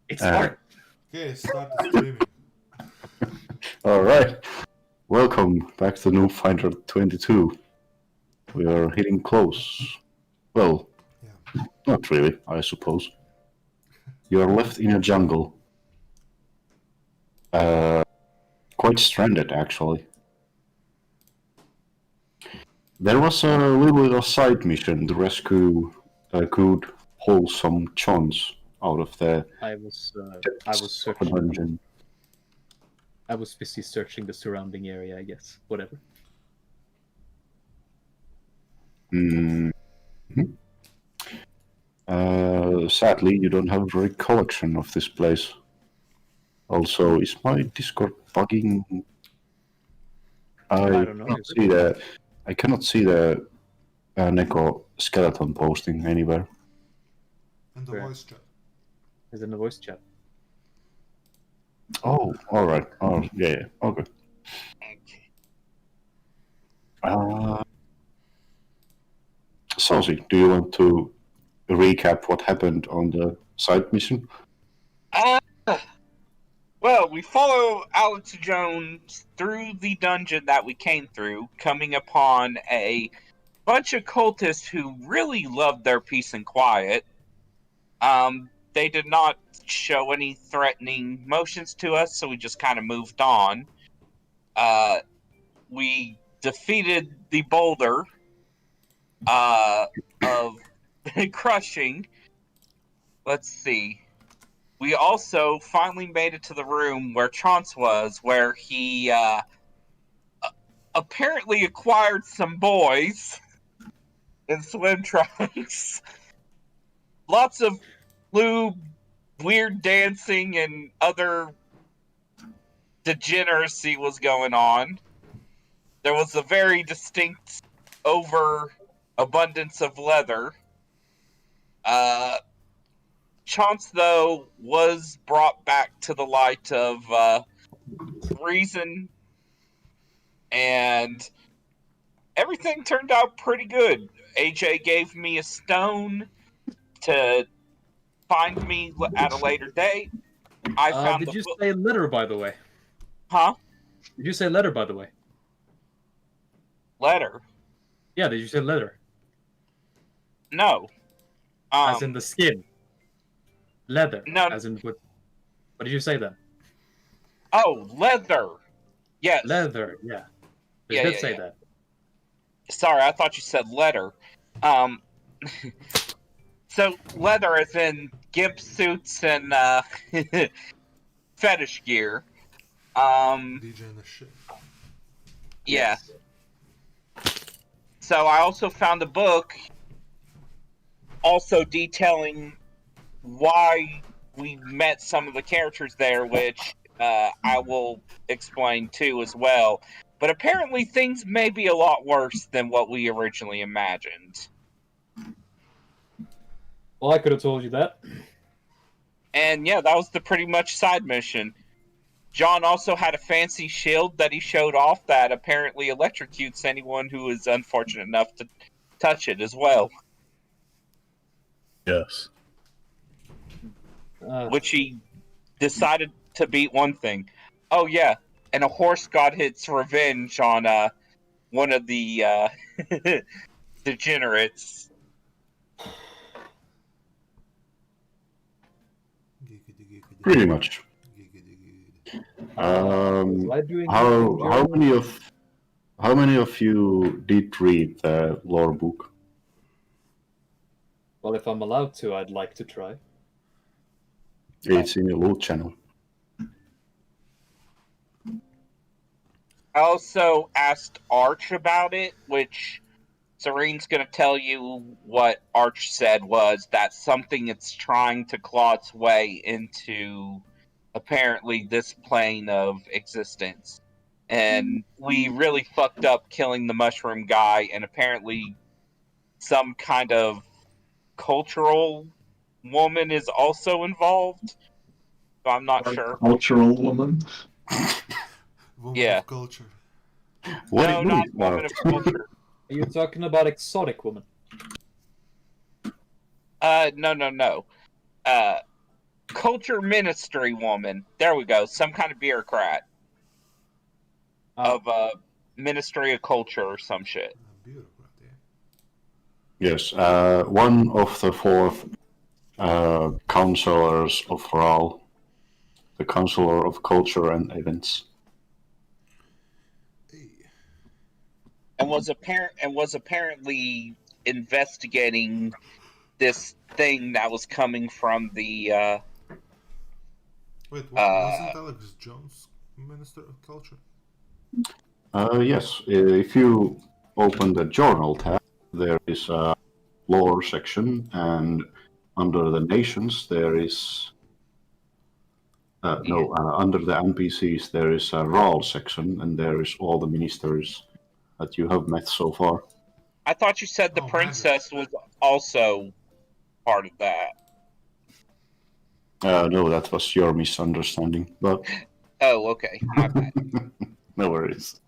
It's smart. Okay, start the streaming. Alright, welcome back to Noobfinder 22. We are hitting close. Well, Yeah. not really, I suppose. You are left in a jungle. Quite stranded, actually. There was a little bit of side mission to rescue a good, wholesome chance out of the I was depths of a searching. dungeon. I was busy searching the surrounding area, I guess. Whatever. Sadly, you don't have a recollection of this place. Also, is my Discord bugging? I don't know. I cannot see the Neco skeleton posting anywhere. And the Where? voice chat. It's in the voice chat. Oh, all right. Oh, yeah. Okay. Saucy, do you want to recap what happened on the side mission? Well, we follow Alex Jones through the dungeon that we came through, coming upon a bunch of cultists who really loved their peace and quiet. They did not show any threatening motions to us, so we just kind of moved on. We defeated the boulder of crushing. Let's see. We also finally made it to the room where Chance was, where he apparently acquired some boys in swim trunks. Lots of blue, weird dancing and other degeneracy was going on. There was a very distinct overabundance of leather. Chance, though, was brought back to the light of reason, and everything turned out pretty good. AJ gave me a stone to find me at a later date. I found Did you say letter, by the way? Huh? Did you say letter, by the way? Letter? Yeah, did you say letter? No. As in the skin. Leather. No. As in what did you say then? Oh, leather. Yes. Leather, yeah. You did say that. Sorry, I thought you said letter. So leather as in gimp suits and fetish gear. DJ and the shit. Yeah. So I also found a book also detailing why we met some of the characters there, which I will explain too as well. But apparently things may be a lot worse than what we originally imagined. Well, I could have told you that. And yeah, that was the pretty much side mission. John also had a fancy shield that he showed off that apparently electrocutes anyone who is unfortunate enough to touch it as well. Yes. Which he decided to beat one thing. Oh yeah, and a horse got its revenge on one of the degenerates. Pretty much. How many of you did read the lore book? Well, if I'm allowed to, I'd like to try. It's in your loot channel. I also asked Arch about it, which Serene's going to tell you what Arch said was that something it's trying to claw its way into apparently this plane of existence. And we really fucked up killing the mushroom guy, and apparently some kind of cultural woman is also involved. So I'm not sure. Cultural woman? Woman Yeah. of culture. No, not woman of culture. Are you talking about exotic woman? No. culture ministry woman. There we go. Some kind of bureaucrat of Ministry of Culture or some shit. Bureaucrat, yeah. Yes, one of the four counselors of RAL, the Counselor of Culture and Events. Hey. And was apparently investigating this thing that was coming from the Wait, wasn't Alex Jones Minister of Culture? Yes, if you open the journal tab, there is a lore section, and under the nations there is under the NPCs there is a RAL section, and there is all the ministers that you have met so far. I thought you said the princess was also part of that. No, that was your misunderstanding, but... Oh, okay, my bad. No worries.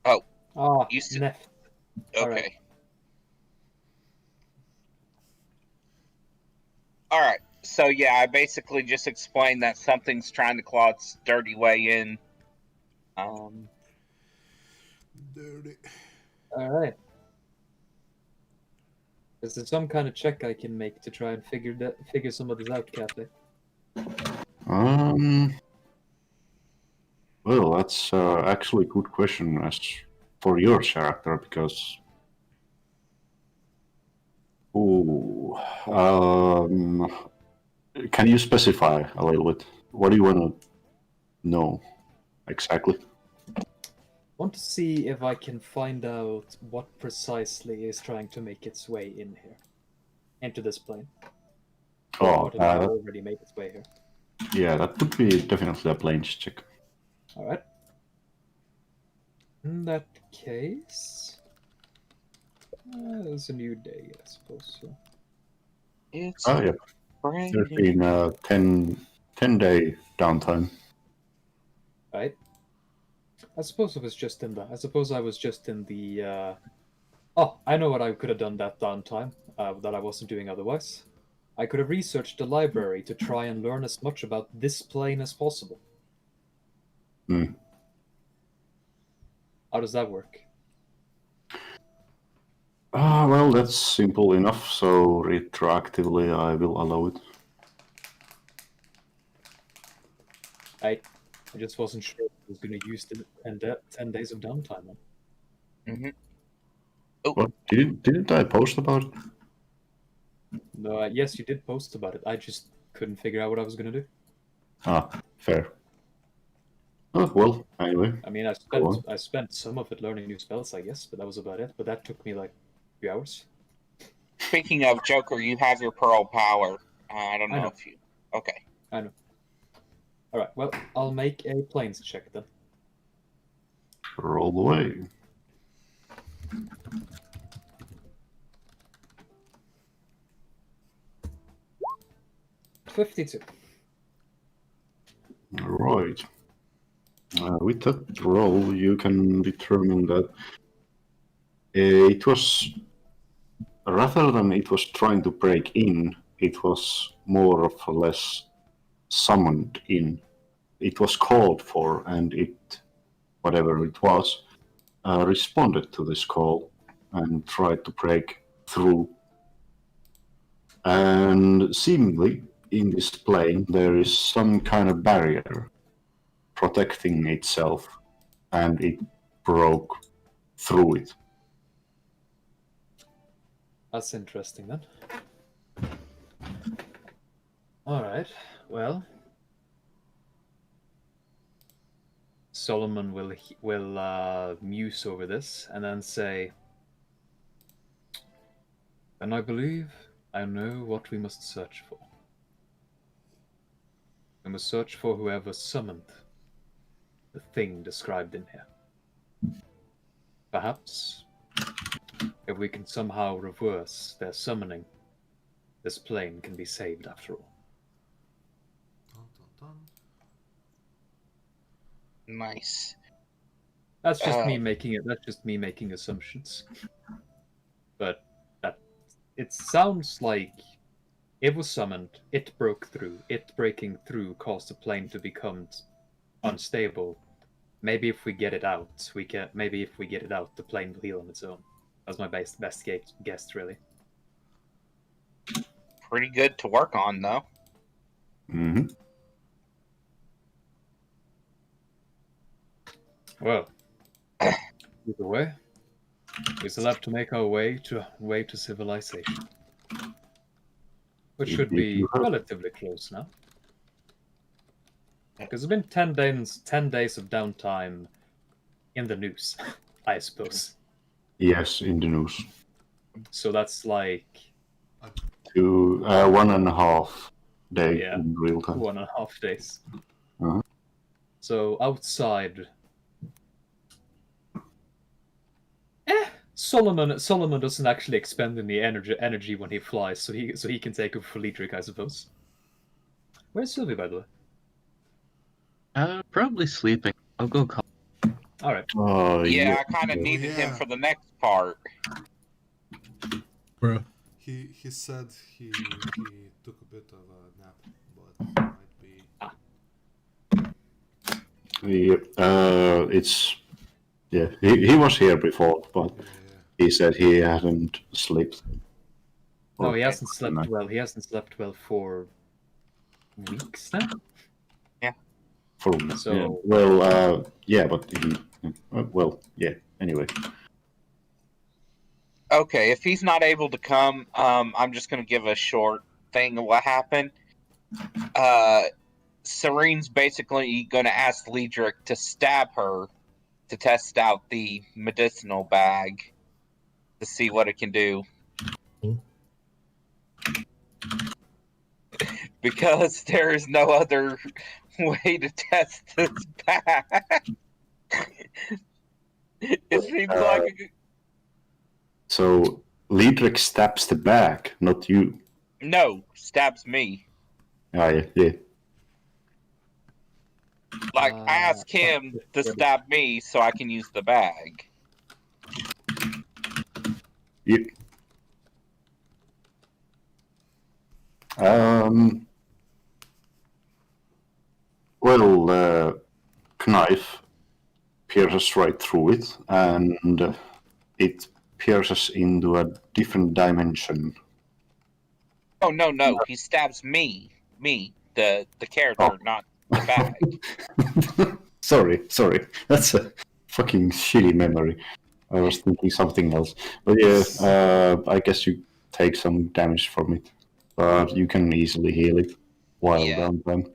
Oh, You said... left. Okay. Alright, so yeah, I basically just explained that something's trying to claw its dirty way in. Dirty. Alright. Is there some kind of check I can make to try and figure some of this out, Kafe? Well, that's actually a good question as for your character, because... Ooh, can you specify a little bit? What do you want to know exactly? I want to see if I can find out what precisely is trying to make its way in here. Into this plane. Oh, what has already made its way here. Yeah, that would be definitely a planes check. Alright. In that case... it's a new day, I suppose. So. It's yeah. There's been a 10-day downtime. Right. I suppose it was just in the... I suppose I was just in the... Oh, I know what I could have done that downtime, that I wasn't doing otherwise. I could have researched the library to try and learn as much about this plane as possible. Hmm. How does that work? Well, that's simple enough, so retroactively I will allow it. I just wasn't sure if I was going to use the 10 days of downtime on. Mm-hmm. What? Didn't I post about it? No, yes, you did post about it. I just couldn't figure out what I was going to do. Ah, fair. Oh, well, anyway. I mean, I spent some of it learning new spells, I guess, but that was about it. But that took me like 3 hours. Speaking of Joker, you have your Pearl Power. I don't know if you... Okay. I know. Alright, well, I'll make a planes check then. Roll away. $52. Right. With that roll, you can determine that it was, rather than it was trying to break in, it was more or less summoned in. It was called for, and it, whatever it was, responded to this call and tried to break through. And seemingly, in this plane, there is some kind of barrier protecting itself, and it broke through it. That's interesting then. Alright, well... Solomon will muse over this and then say, "And I believe I know what we must search for. We must search for whoever summoned the thing described in here. Perhaps, if we can somehow reverse their summoning, this plane can be saved after all." Dun, dun, dun. Nice. That's just me making it. That's just me making assumptions. But it sounds like it was summoned, it broke through. It breaking through caused the plane to become unstable. Maybe if we get it out, the plane will heal on its own. That's my best guess, really. Pretty good to work on, though. Mm-hmm. Well, either way, we still have to make our way to civilization, which should be relatively close now. Because it's been 10 days of downtime in the news, I suppose. Yes, in the news. So that's like To 1.5 day Yeah. in real time. 1.5 days. Uh-huh. So outside, Solomon doesn't actually expend any energy when he flies, so he can take over for Liedrich, I suppose. Where's Sylvie, by the way? Probably sleeping. I'll go call. All right. Yeah, I kind of yeah. needed him yeah. for the next part. Bro. He said he took a bit of a nap, but might be. It's he was here before, but Yeah. he said he hadn't slept. No, Or- he hasn't slept well. He hasn't slept well for weeks now. For So- yeah. Well, yeah, but he. Well, yeah. Anyway, Okay, if he's not able to come, I'm just going to give a short thing of what happened. Serene's basically going to ask Liedrich to stab her to test out the medicinal bag to see what it can do. Because there is no other way to test this bag. It seems like so Liedrich stabs the bag, not you. no, stabs me. Ah, yeah. Like, I asked him to stab me so I can use the bag. You. Well, knife pierces right through it, and it pierces into a different dimension. Oh, no, he stabs me. Me, the character, Oh. not the bag. Sorry. That's a fucking shitty memory. I was thinking something else. But yeah, I guess you take some damage from it. But you can easily heal it while Yeah. downtime.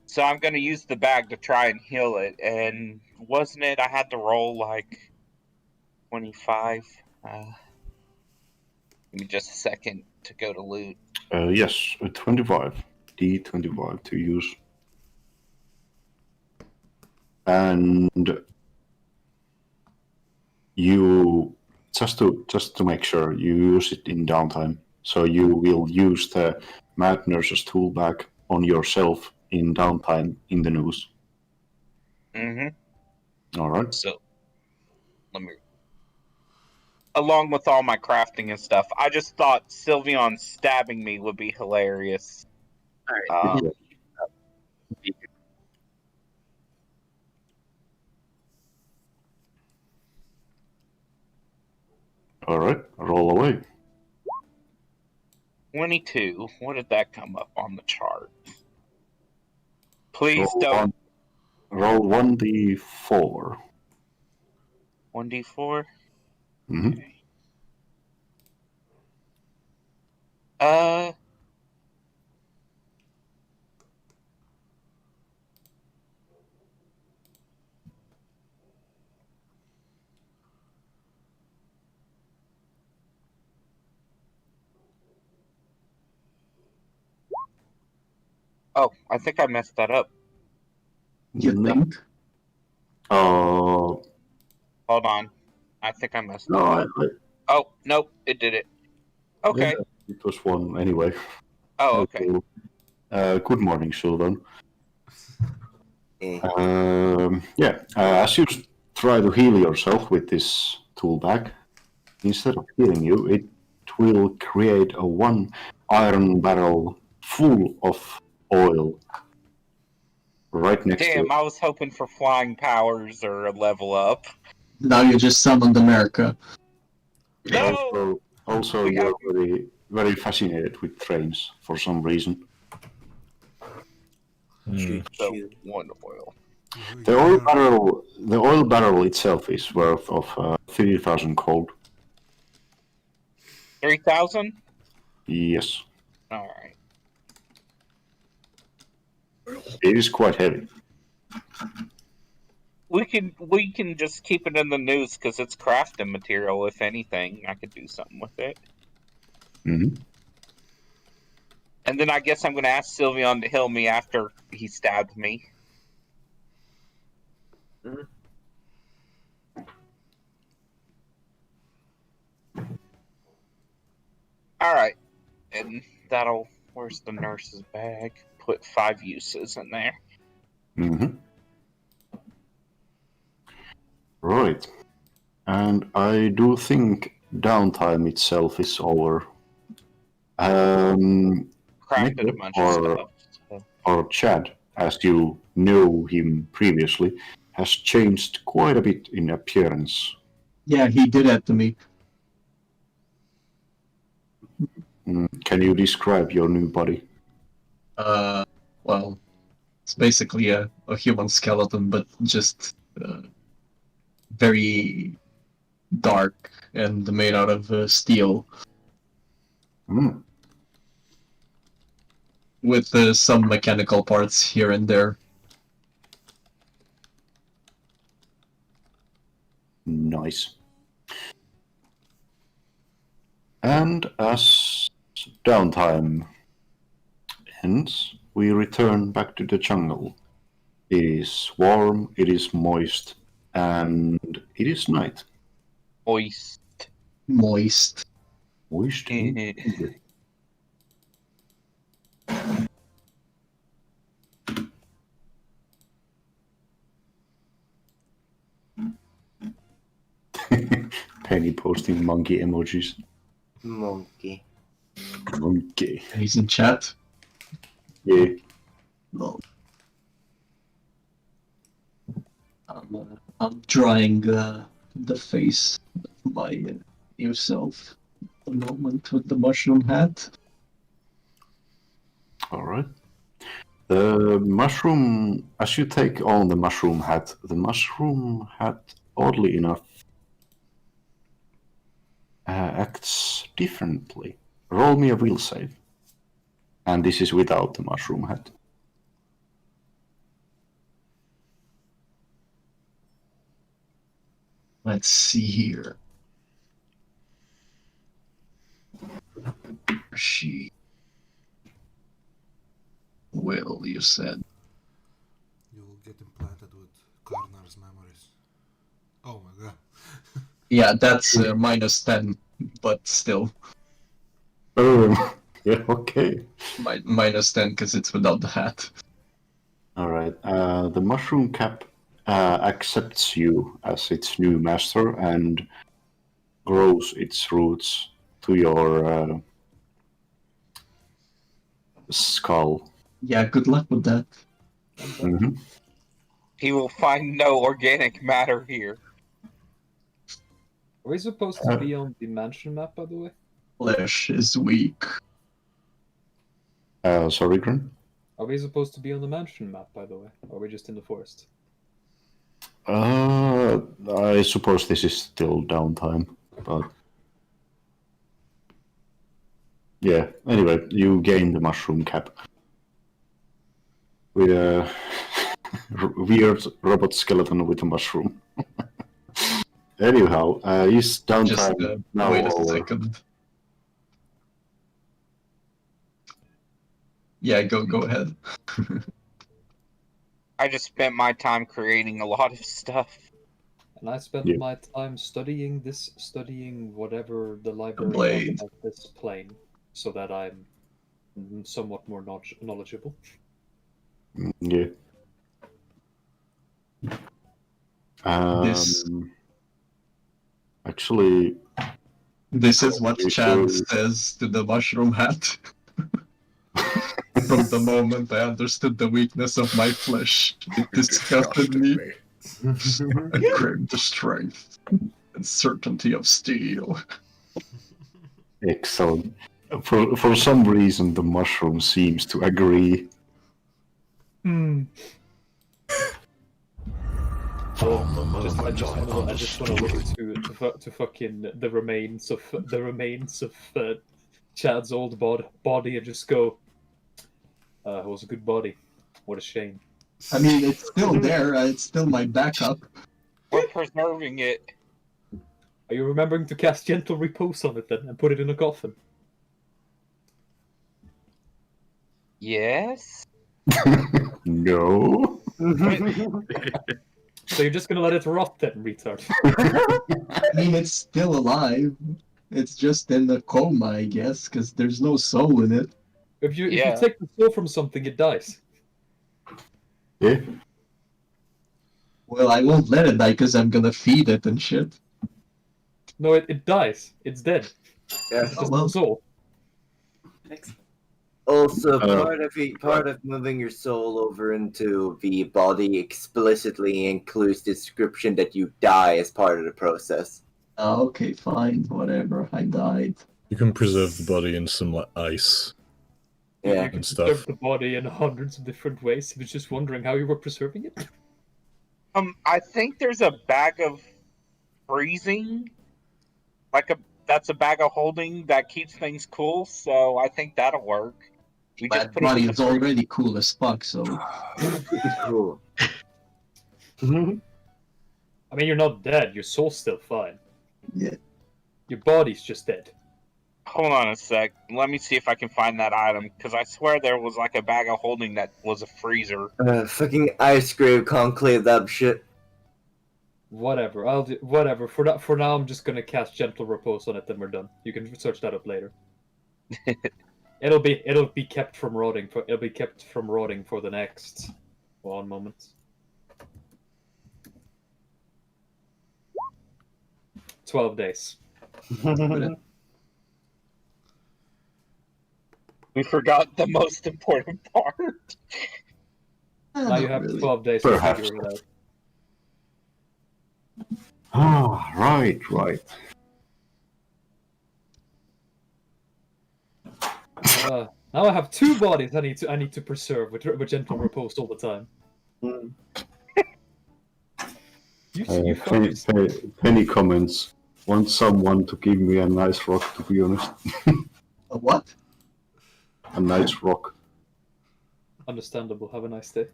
So I'm going to use the bag to try and heal it. And wasn't it I had to roll like 25? Give me just a second to go to loot. Yes, a 25. D25 to use. And you just to make sure you use it in downtime. So you will use the Mad Nurse's tool bag on yourself in downtime in the news. Mm-hmm. All right. So, let me... Along with all my crafting and stuff, I just thought Sylveon stabbing me would be hilarious. Alright. All right. Roll away. 22. What did that come up on the chart? Please Roll don't. Roll 1d4. 1d4? Mm-hmm. Okay. Oh, I think I messed that up. You think? Oh, Hold on. I think I messed no, that up. Oh, nope, it did it. Okay. It was one anyway. Oh, okay. Good morning, Sylveon. As you try to heal yourself with this tool bag, instead of healing you, it it will create a one iron barrel full of oil right next to Damn, it. I was hoping for flying powers or a level up. Now you just summoned America. No! Also, We you're have- very, very fascinated with trains for some reason. So, one oil. The oil barrel itself is worth of 3,000 gold. 3,000? Yes, Alright. it is quite heavy. We can just keep it in the news because it's crafting material. If anything, I could do something with it. Hmm. And then I guess I'm going to ask Sylveon to heal me after he stabbed me. All right, and that'll. Where's the nurse's bag? Put 5 uses in there. Hmm. Right. And I do think downtime itself is over. Crafted a Neco bunch of stuff. So. or Chad, as you know him previously, has changed quite a bit in appearance. Yeah, he did that to me. Can you describe your new body? Well, it's basically a human skeleton, but just very dark and made out of steel, Hmm. with some mechanical parts here and there. Nice. And as downtime ends, we return back to the jungle. It is warm, it is moist, and it is night. Moist. Moist. Moist. Penny posting monkey emojis. Monkey. Monkey. He's in chat. Yeah. No. I'm drawing the face of my new self at the moment with the mushroom hat. Alright. The mushroom, as you take on the mushroom hat, oddly enough, acts differently. Roll me a will save. And this is without the mushroom hat. Let's see here. She will, you said. You will get implanted with Karnar's memories. Oh my god. Yeah, that's minus 10, but still. Yeah, okay. Minus 10 because it's without the hat. Alright. The mushroom cap accepts you as its new master and grows its roots to your skull. Yeah, good luck with that. Mm-hmm. He will find no organic matter here. Are we supposed to be on the mansion map, by the way? Flesh is weak. Sorry, Grin? Are we supposed to be on the mansion map, by the way? Or are we just in the forest? I suppose this is still downtime, but yeah. Anyway, you gain the mushroom cap with a weird robot skeleton with a mushroom. Anyhow, is downtime Just now wait a over? second. Yeah, go ahead. I just spent my time creating a lot of stuff. And I spent Yeah. my time studying whatever the library blade. has about this plane, so that I'm somewhat more knowledgeable. Yeah. This- Actually, This is what You Chad should- says to the mushroom hat. From the moment I understood the weakness of my flesh, it disgusted me and craved the strength and certainty of steel. Excellent. For some reason, the mushroom seems to agree. Hmm. From the I moment just I want to look understood. to fucking the remains of Chad's old body and just go. It was a good body. What a shame. I mean, it's still there. It's still my backup. We're preserving it. Are you remembering to cast gentle repose on it then and put it in a coffin? Yes. No. So you're just gonna let it rot then, retard? I mean, it's still alive. It's just in the coma, I guess, because there's no soul in it. If you Yeah. take the soul from something, it dies. Yeah. Well, I won't let it die because I'm gonna feed it and shit. No, it dies. It's dead. Yeah. It's just well. a soul. Also, Uh, part of moving your soul over into the body explicitly includes description that you die as part of the process. Okay, fine, whatever. I died. You can preserve the body in some like ice. Yeah. You can And stuff. preserve the body in hundreds of different ways. I was just wondering how you were preserving it. I think there's a bag of freezing, that's a bag of holding that keeps things cool. So I think that'll work. We My just put it body in is the already cool as fuck, so Cool. I mean, you're not dead. Your soul's still fine. yeah. Your body's just dead. Hold on a sec. Let me see if I can find that item, because I swear there was like a bag of holding that was a freezer. Fucking ice cream conclave that shit. Whatever. I'll do whatever. For now, I'm just gonna cast gentle repose on it. Then we're done. You can search that up later. It'll be kept from rotting. It'll be kept from rotting for the next 1 moment. 12 days. We forgot the most important part. Now you have 12 days to Perhaps. figure it out. Ah, right. Now I have 2 bodies I need to preserve with gentle repose all the time. You Penny, fuckers. Penny comments. Want someone to give me a nice rock, to be honest. A what? A nice rock. Understandable. Have a nice day.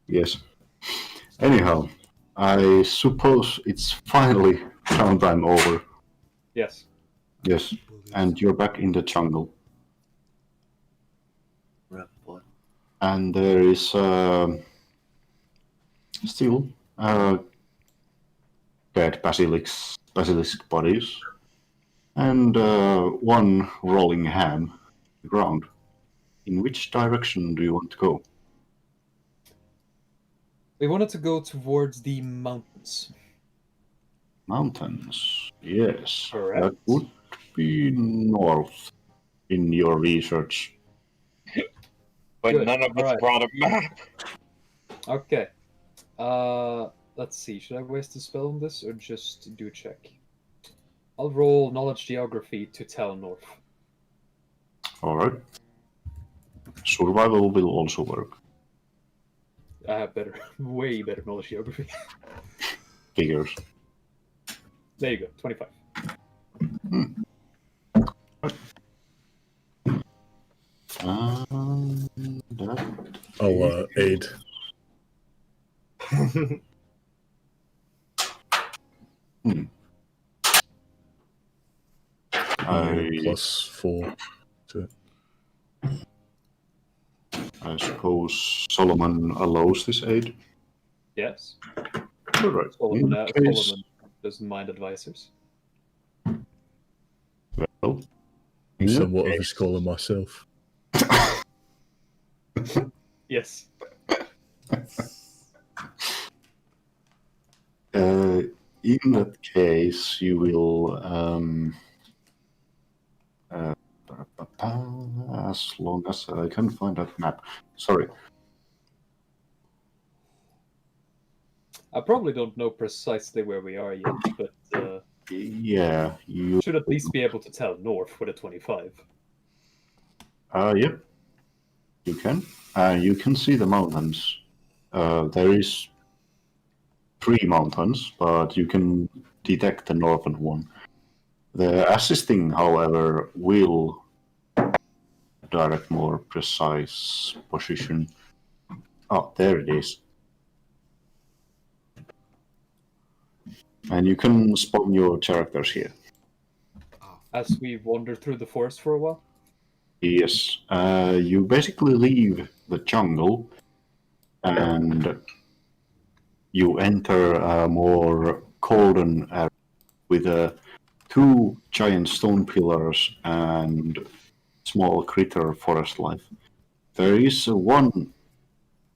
Yes. Anyhow, I suppose it's finally downtime over. Yes. Yes. And you're back in the jungle. And there is still dead basilisk bodies and one rolling ham on the ground. In which direction do you want to go? We wanted to go towards the mountains. Mountains. Yes. Correct. That would be north in your research. But Good. none of us Alright. brought a map. Okay. Let's see. Should I waste a spell on this or just do a check? I'll roll knowledge geography to tell north. Alright. Survival will also work. I have way better knowledge geography. Figures. There you go. 25. That I'll aid. I +4 to it. I suppose Solomon allows this aid. Yes. Alright. Solomon doesn't mind advisors. Well, Somewhat of a scholar myself. Yes. in that case, you will As long as I can find that map. Sorry. I probably don't know precisely where we are yet, but Yeah, you. should at least be able to tell north with a 25. Yep. You can. You can see the mountains. There is 3 mountains, but you can detect the northern one. The assisting, however, will direct more precise position. Oh, there it is. And you can spawn your characters here. As we wander through the forest for a while. Yes, you basically leave the jungle and you enter a more golden area with 2 giant stone pillars and small critter forest life. There is one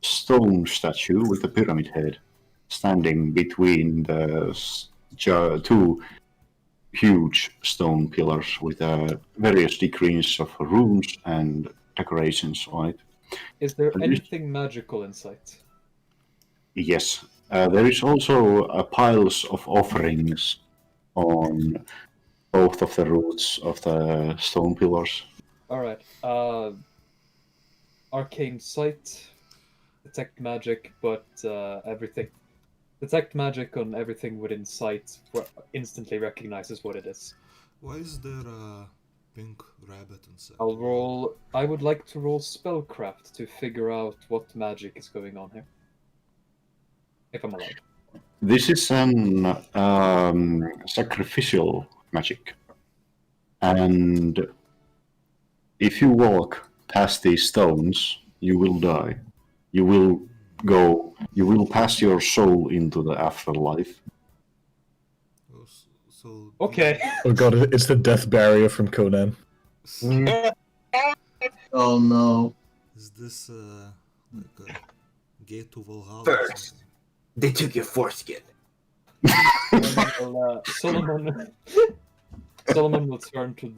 stone statue with a pyramid head standing between the 2 huge stone pillars with various degrees of runes and decorations on it. Is there anything magical in sight? Yes, there is also piles of offerings on both of the roots of the stone pillars. Alright. Arcane sight, detect magic, but everything. Detect magic on everything within sight instantly recognizes what it is. Why is there a pink rabbit inside? I would like to roll spellcraft to figure out what magic is going on here. If I'm allowed. This is an sacrificial magic. And if you walk past these stones, you will die. You will pass your soul into the afterlife. So Okay. Oh god, it's the death barrier from Conan. Oh no. Is this like a gate to Valhalla? or First. something? They took your foreskin. Solomon will turn to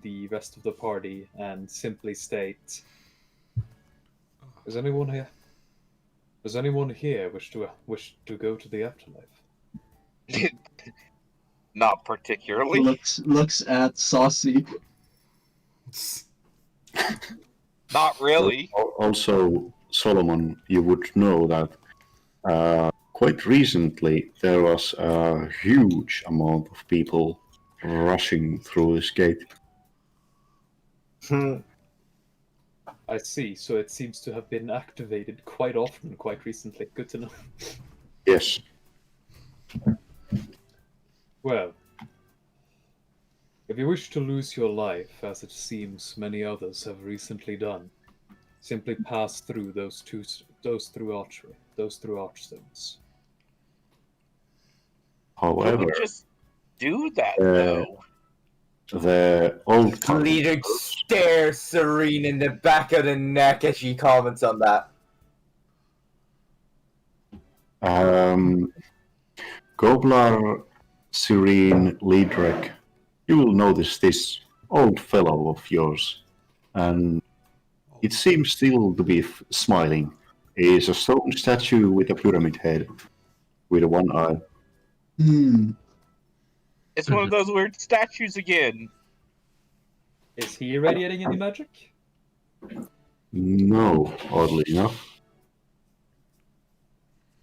the rest of the party and simply state, "Is anyone here? Does anyone here wish to go to the afterlife?" Not particularly. Looks at Saucy. Not really. Also, Solomon, you would know that quite recently there was a huge amount of people rushing through this gate. I see. So it seems to have been activated quite often, quite recently. Good to know. Yes. Well, if you wish to lose your life, as it seems many others have recently done, simply pass through those through archstones. You However, would just do that, though. the old Leader stares Serene in the back of the neck as she comments on that. Goblar, Serene, Liedrek, you will notice this old fellow of yours, and it seems still to be smiling. He is a stone statue with a pyramid head, with one eye. It's one of those weird statues again. Is he irradiating any magic? No, oddly enough.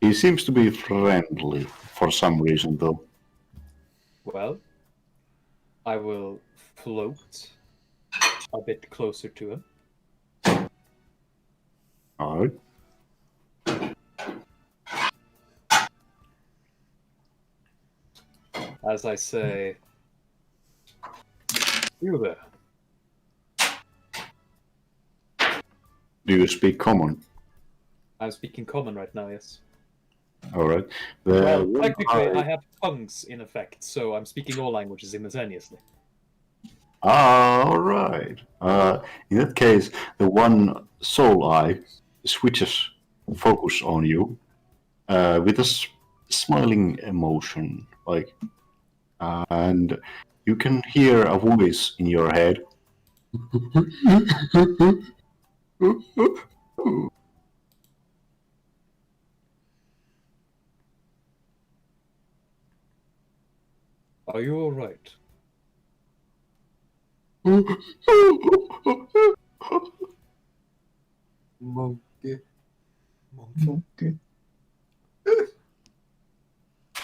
He seems to be friendly for some reason, though. Well, I will float a bit closer to him. Alright. As I say, "You there." Do you speak common? I'm speaking common right now, yes. Alright. Well, technically, I have tongues in effect, so I'm speaking all languages simultaneously. Alright. In that case, the one soul eye switches focus on you with a smiling emotion, like, and you can hear a voice in your head. Are you alright? Monkey. Monkey. Okay.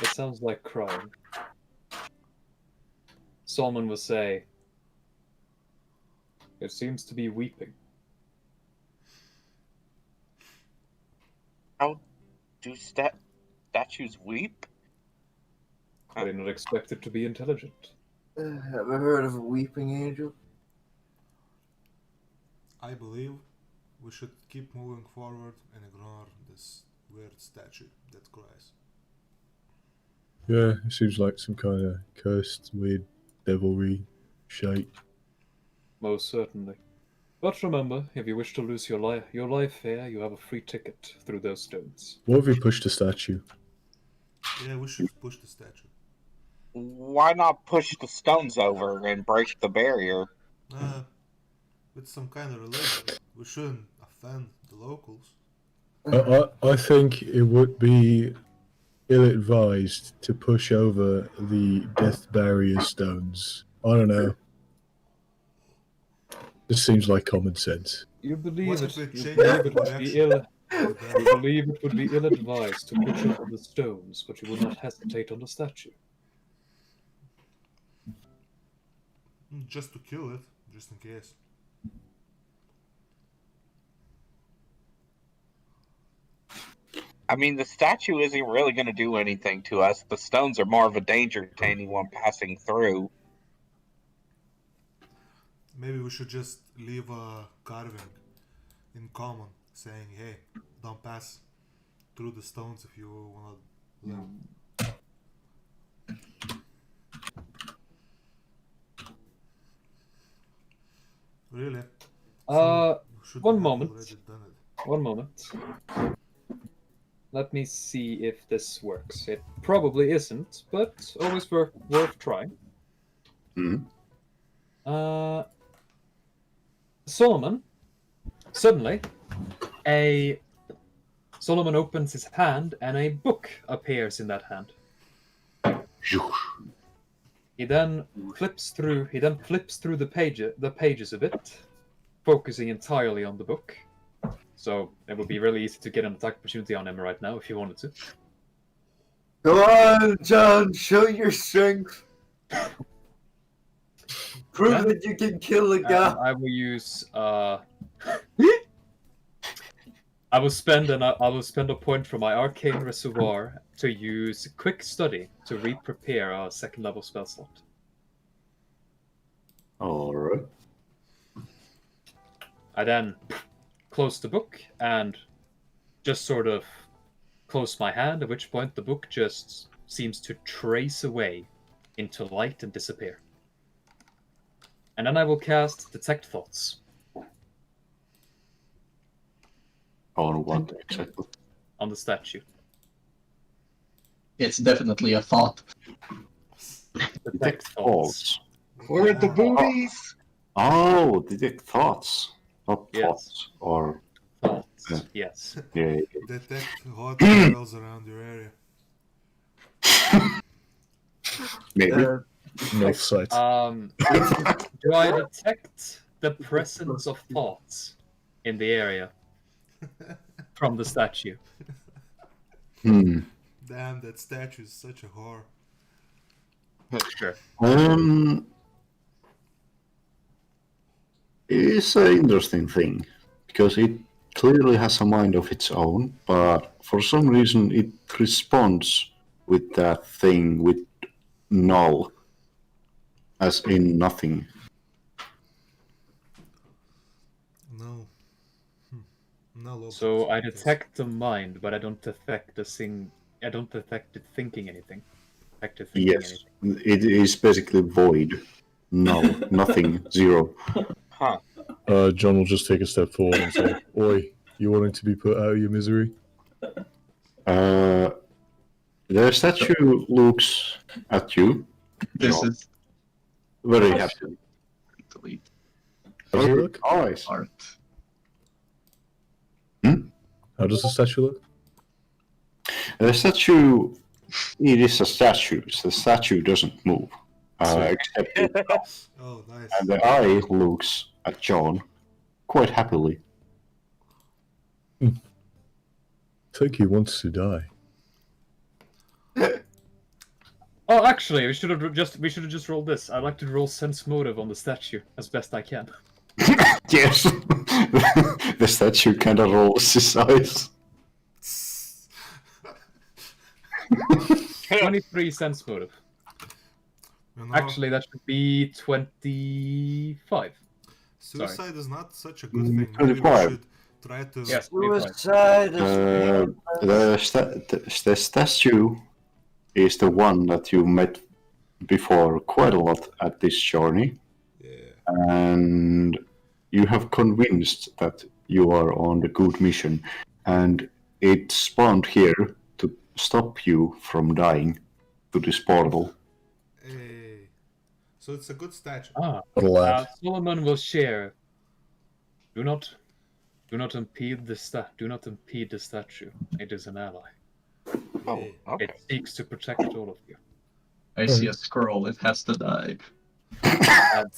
It sounds like crying. Solomon will say, it seems to be weeping. How do statues weep? I did not expect it to be intelligent. Have I heard of a weeping angel? I believe we should keep moving forward and ignore this weird statue that cries. Yeah, it seems like some kind of cursed, weird devilry shape. Most certainly. But remember, if you wish to lose your life here, you have a free ticket through those stones. What if we pushed the statue? Yeah, we should push the statue. Why not push the stones over and break the barrier? With some kind of religion, we shouldn't offend the locals. I think it would be ill-advised to push over the death barrier stones. I don't know. This seems like common sense. You believe What it. if we You change believe the it would be direction? ill. You believe it would be ill-advised to push over the stones, but you will not hesitate on the statue. Just to kill it, just in case. I mean, the statue isn't really going to do anything to us. The stones are more of a danger to anyone passing through. Maybe we should just leave a carving in common saying, hey, don't pass through the stones if you want to live. Really? One Should we have moment. already done it? One moment. Let me see if this works. It probably isn't, but always worth trying. Mhm. Solomon, suddenly, Solomon opens his hand and a book appears in that hand. He then flips through the pages of it, focusing entirely on the book. So it would be really easy to get an attack opportunity on him right now if you wanted to. Go on, John, show your strength. Prove that you can kill a guy. I will use I will spend a point from my arcane reservoir to use quick study to re-prepare a second level spell slot. Alright. I then close the book and just sort of close my hand, at which point the book just seems to trace away into light and disappear. And then I will cast Detect Thoughts. On what exactly? On the statue. It's definitely a thought. Detect Thoughts. Thoughts. We're the boobies! Oh, detect thoughts. Not Yes. thoughts. Or Thoughts, yes. yeah. Detect hot girls around your area. Maybe. North side. Do I detect the presence of thoughts in the area from the statue? Damn, that statue is such a whore. Sure. It's an interesting thing because it clearly has a mind of its own, but for some reason it responds with that thing with null, as in nothing. No. No. So I detect the mind, but I don't detect the thing. I don't detect it thinking anything. Detect it thinking Yes, it is basically void. Null, nothing, zero. Huh. John will just take a step forward and say, "Oi, you wanting to be put out of your misery?" The statue looks at you. This John. is Very happy. Delete How does it look? Eyes. art. How does the statue look? The statue, it is a statue. The statue doesn't move. Except it, Oh, nice. and the eye looks at John quite happily. I think he wants to die. Oh, actually, we should have just rolled this. I'd like to roll sense motive on the statue as best I can. Yes, the statue kind of rolls his eyes. 23 sense motive. You know, Actually, that should be 25. suicide is not such a good thing. Maybe we 25. should try to. Yes, 25. Suicide The statue is the one that you met before quite a lot at this journey, Yeah. and you have convinced that you are on the good mission, and it spawned here to stop you from dying to this portal. Hey. So it's a good statue. Ah, What a lad. Solomon will share. Do not impede the statue. It is an ally. Oh, Hey. okay. It seeks to protect all of you. I see a scroll. It has to die. And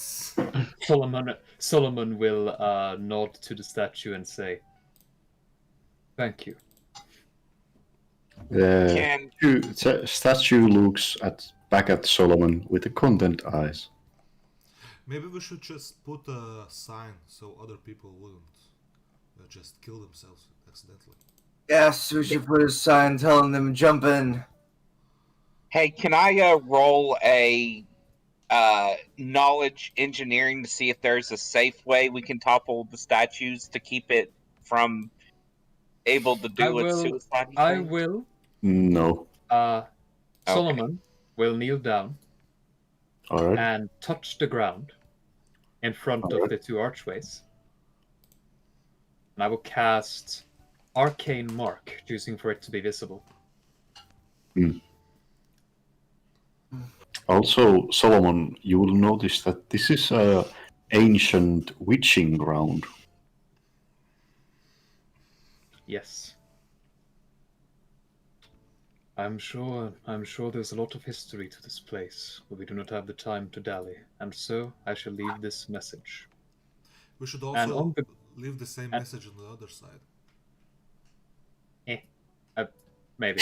Solomon will nod to the statue and say, "Thank you." The Can statue looks back at Solomon with the content eyes. Maybe we should just put a sign so other people wouldn't just kill themselves accidentally. Yes, we should put a sign telling them jump in. Hey, can I roll a knowledge engineering to see if there's a safe way we can topple the statues to keep it from able to do its suicide? I will. No. Solomon will kneel down All right. and touch the ground in front of the two archways. And I will cast Arcane Mark, choosing for it to be visible. Also, Solomon, you will notice that this is a ancient witching ground. Yes. I'm sure there's a lot of history to this place, but we do not have the time to dally, and so I shall leave this message. We should And also on the- leave the same message on the other side. Maybe.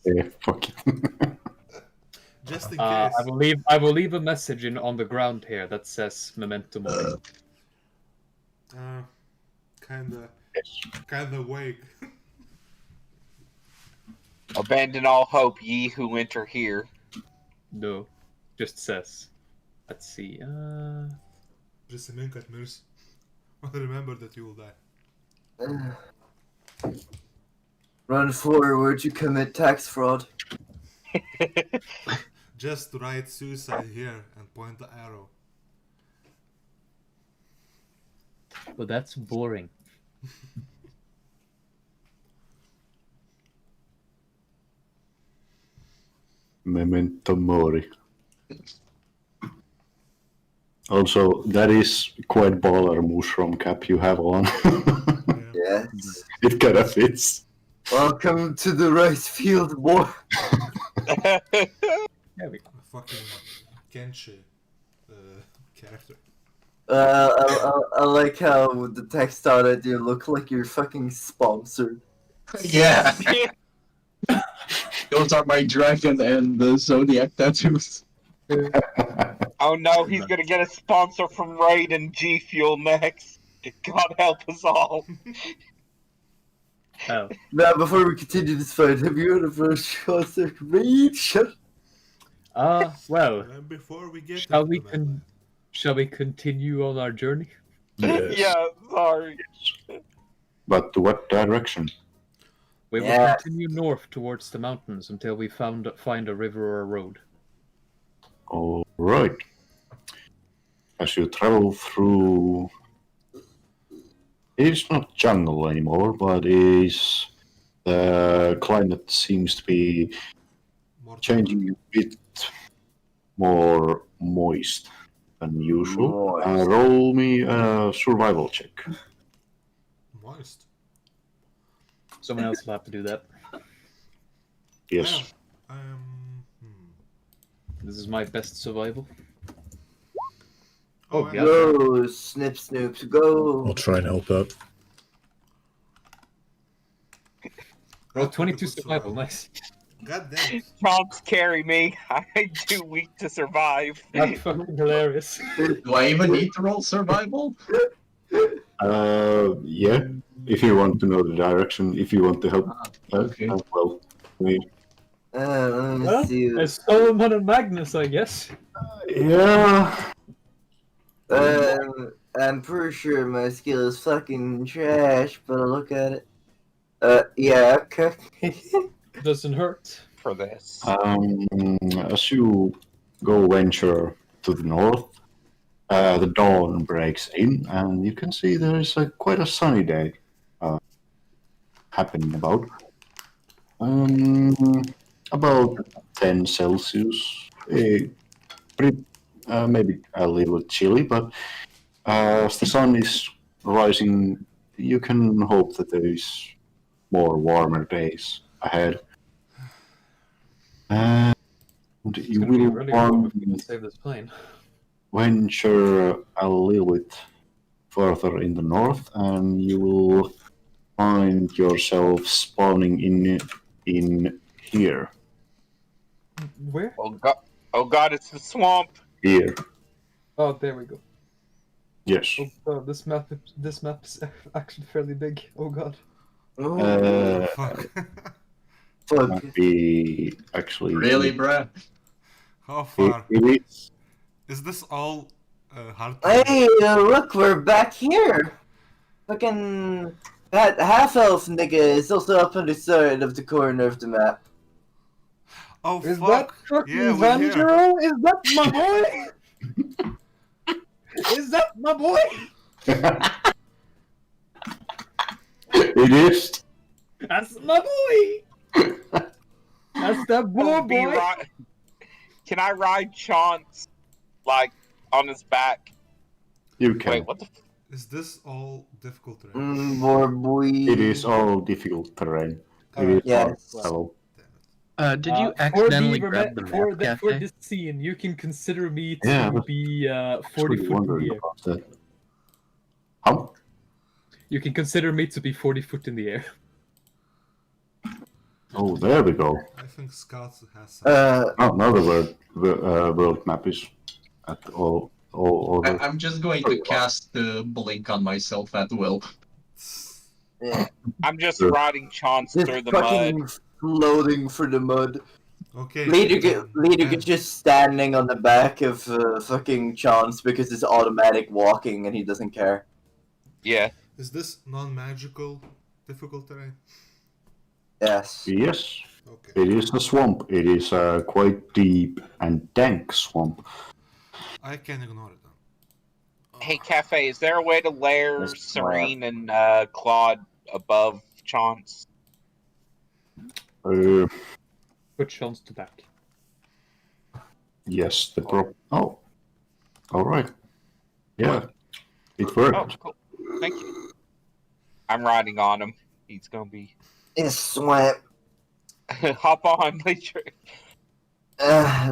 Yeah, fuck it. Just in I case. will leave a message on the ground here that says "Memento Mori." Kinda vague. Abandon all hope, ye who enter here. No, just says. Let's see. Prisimink kad mirs. Remember that you will die. Run forward to commit tax fraud. Just write suicide here and point the arrow. But that's boring. Memento Mori. Also, that is quite baller mushroom cap you have on. Yes. It kind of fits. Welcome to the rice field, boy. There we go. A fucking Kenshi character. I like how with the text on it, you look like you're fucking sponsored. Yeah. Those are my dragon and the zodiac tattoos. Oh no, he's gonna get a sponsor from Raid and G Fuel next. God help us all. Oh. Now, before we continue this fight, have you heard of a Shawsec Reach? Well, And before we get shall into we the meta, shall we continue on our journey? Yes. Yeah, sorry. But what direction? We will Yes. continue north towards the mountains until we find a river or a road. All right. As you travel through, it's not jungle anymore, but is the climate seems to be more changing a bit more moist than usual. Moist. Roll me a survival check. Moist. Someone else will have to do that. Yes. Yeah. This is my best survival. Oh, Oh, yeah. yeah. Go, Snip Snoops, go. I'll try and help out. Roll That's 22 a good survival, nice. God damn it. Chomps carry me. I'm too weak to survive. That's fucking hilarious. Do I even need to roll survival? Yeah. If you want to know the direction, if you want to help, Okay. well, me. Let me Well, see. it's Solomon and Magnus, I guess. Yeah. I'm pretty sure my skill is fucking trash, but I'll look at it. Yeah, okay. Doesn't hurt. For this. As you go venture to the north, the dawn breaks in, and you can see there is quite a sunny day happening about. About 10 Celsius. Pretty, maybe a little chilly, but as the sun is rising, you can hope that there is more warmer days ahead. And It's you gonna be will really warm want if we can save this plane. venture a little bit further in the north, and you will find yourself spawning in here. Where? Oh god, it's the swamp. Here, Oh, there we go. yes. Oh god, this map is actually fairly big. Oh god. Oh, Fuck. fuck. Might be actually Really, bruh? How It, far? it is. Is this all hard to Hey, look, we're back here. Fucking that half-elf nigga is also up on the side of the corner of the map. Oh, Is fuck. that fucking Yeah, we're here. Vanjiro? Is that my boy? Is that my boy? It is. That's my boy. That's that boy, Be boy. Can I ride Chance, like, on his back? You can. Wait, what the? Is this all difficult terrain? More boy. It is all difficult terrain. It is Yes. hard level. Did you For accidentally the grab the map, for Kafe? this scene, you can consider me to Yeah, be 40 Actually foot in wondering the air. about that. How? You can consider me to be 40 foot in the air. Oh, there we go. I think Scott has some. Oh, now the world map is at all order. I'm just going to cast the blink on myself at will. Yeah. I'm just Sure. riding Chance Just through the mud. fucking floating through the mud. Okay. Leader is just standing on the back of fucking Chance because it's automatic walking and he doesn't care. Yeah. Is this non-magical difficult terrain? Yes. Yes, Okay. it is a swamp. It is a quite deep and dank swamp. I can ignore it then. Hey, Kafe, is there a way to layer Yes, Serene and Claude above Chance? Put chance to back. Yes, the Oh, all right. Yeah, it Oh, worked. cool. Thank you. I'm riding on him. He's gonna be. It's swamp. Hop on, Leisure.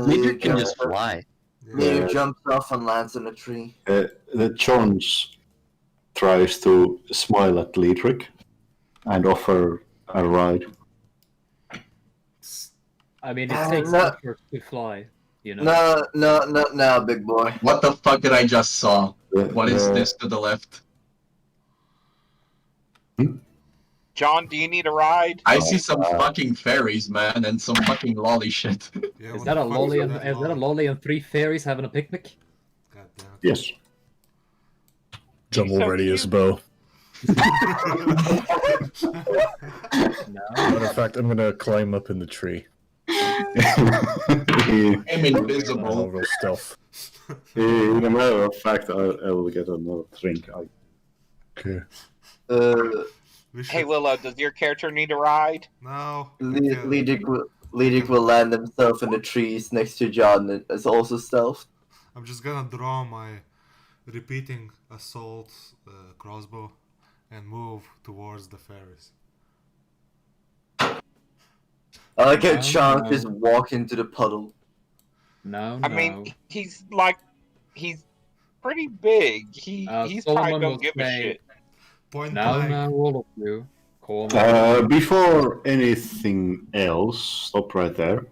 Leader can just fly. Leader Yeah. jumps off and lands on a tree. The Jones tries to smile at Liedrich and offer a ride. I mean, it Ah, takes no. effort to fly, you know. No, big boy. What the fuck did I just saw? What is The- this to the left? John, do you need a ride? I see some fucking fairies, man, and some fucking lolly shit. Yeah, Is what that the a fuck lolly? is And, that is that a lolly? lolly and 3 fairies having a picnic? God damn it. Yes. Jump So already, cute. Isabel. No. Matter of fact, I'm gonna climb up in the tree. in I'm I'll invisible. roll stealth. a matter of fact, I will get another drink. Okay. We should... Hey, Willow, does your character need a ride? No. we can- Leader will land himself in the trees next to John. It's also stealth. I'm just gonna draw my repeating assault crossbow and move towards the fairies. I like how No, Sean no. just walk into the puddle. No, I no. mean, he's pretty big. He's probably Solomon don't will give a say, shit. Point now, blank. now, all of you, call me. Before anything else, stop right there.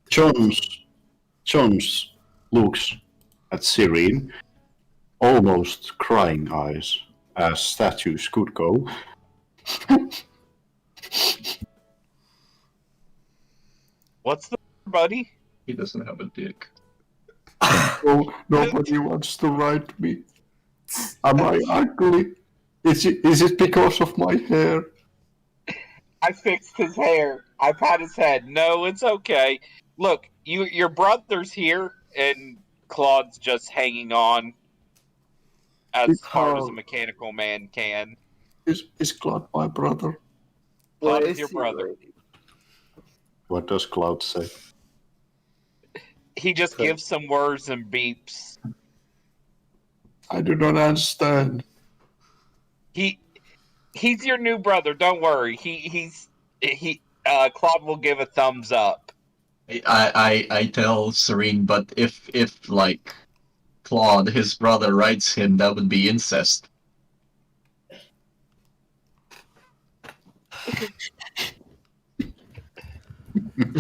Jones looks at Serene, almost crying eyes, as statues could go. What's the buddy? He doesn't have a dick. Oh, nobody wants to write me. Am I ugly? Is it because of my hair? I fixed his hair. I pat his head. No, it's okay. Look, your brother's here, and Claude's just hanging on as hard as a mechanical man can. Is Cloud my brother? Claude is your brother. What does Cloud say? He just gives some words and beeps. I do not understand. He's your new brother. Don't worry. Claude will give a thumbs up. I tell Serene, but if like Claude, his brother, writes him, that would be incest.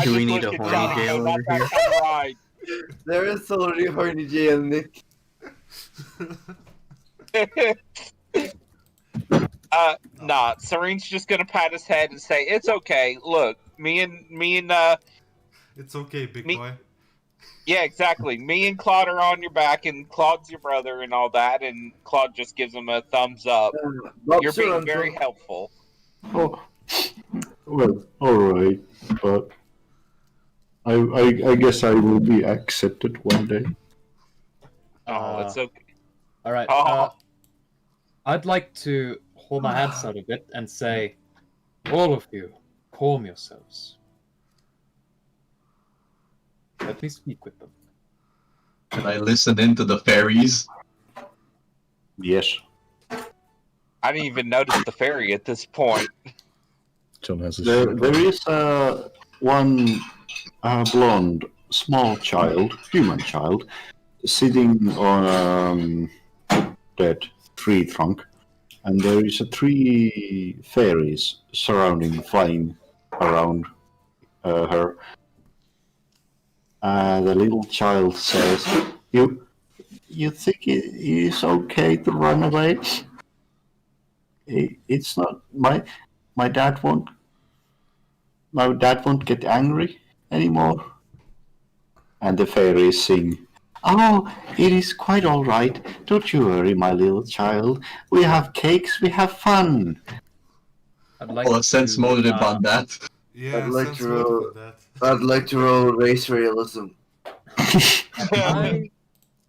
Do we need a horny jail over here? Right. There is already a horny jail, Nick. Nah. Serene's just gonna pat his head and say, "It's okay. Look, me and It's okay, big Me- boy. yeah, exactly. Me and Claude are on your back, and Claude's your brother, and all that." And Claude just gives him a thumbs up. You're being very helpful. Oh, well, all right, but I guess I will be accepted one day. Oh, it's okay. All right. Oh. I'd like to hold my hands out a bit and say, all of you, calm yourselves. Let me speak with them. Can I listen into the fairies? Yes. I didn't even notice the fairy at this point. John has a There is one blonde, small child, human child, sitting on a dead tree trunk, and there is 3 fairies surrounding, flying around her. The little child says, "You think it is okay to run away? It's not my dad won't get angry anymore." And the fairies sing, "Oh, it is quite all right. Don't you worry, my little child. We have cakes, we have fun." I'd like Well, sense motive on that. Yeah, I'd like sense to motive roll- with that. I'd like to roll race realism.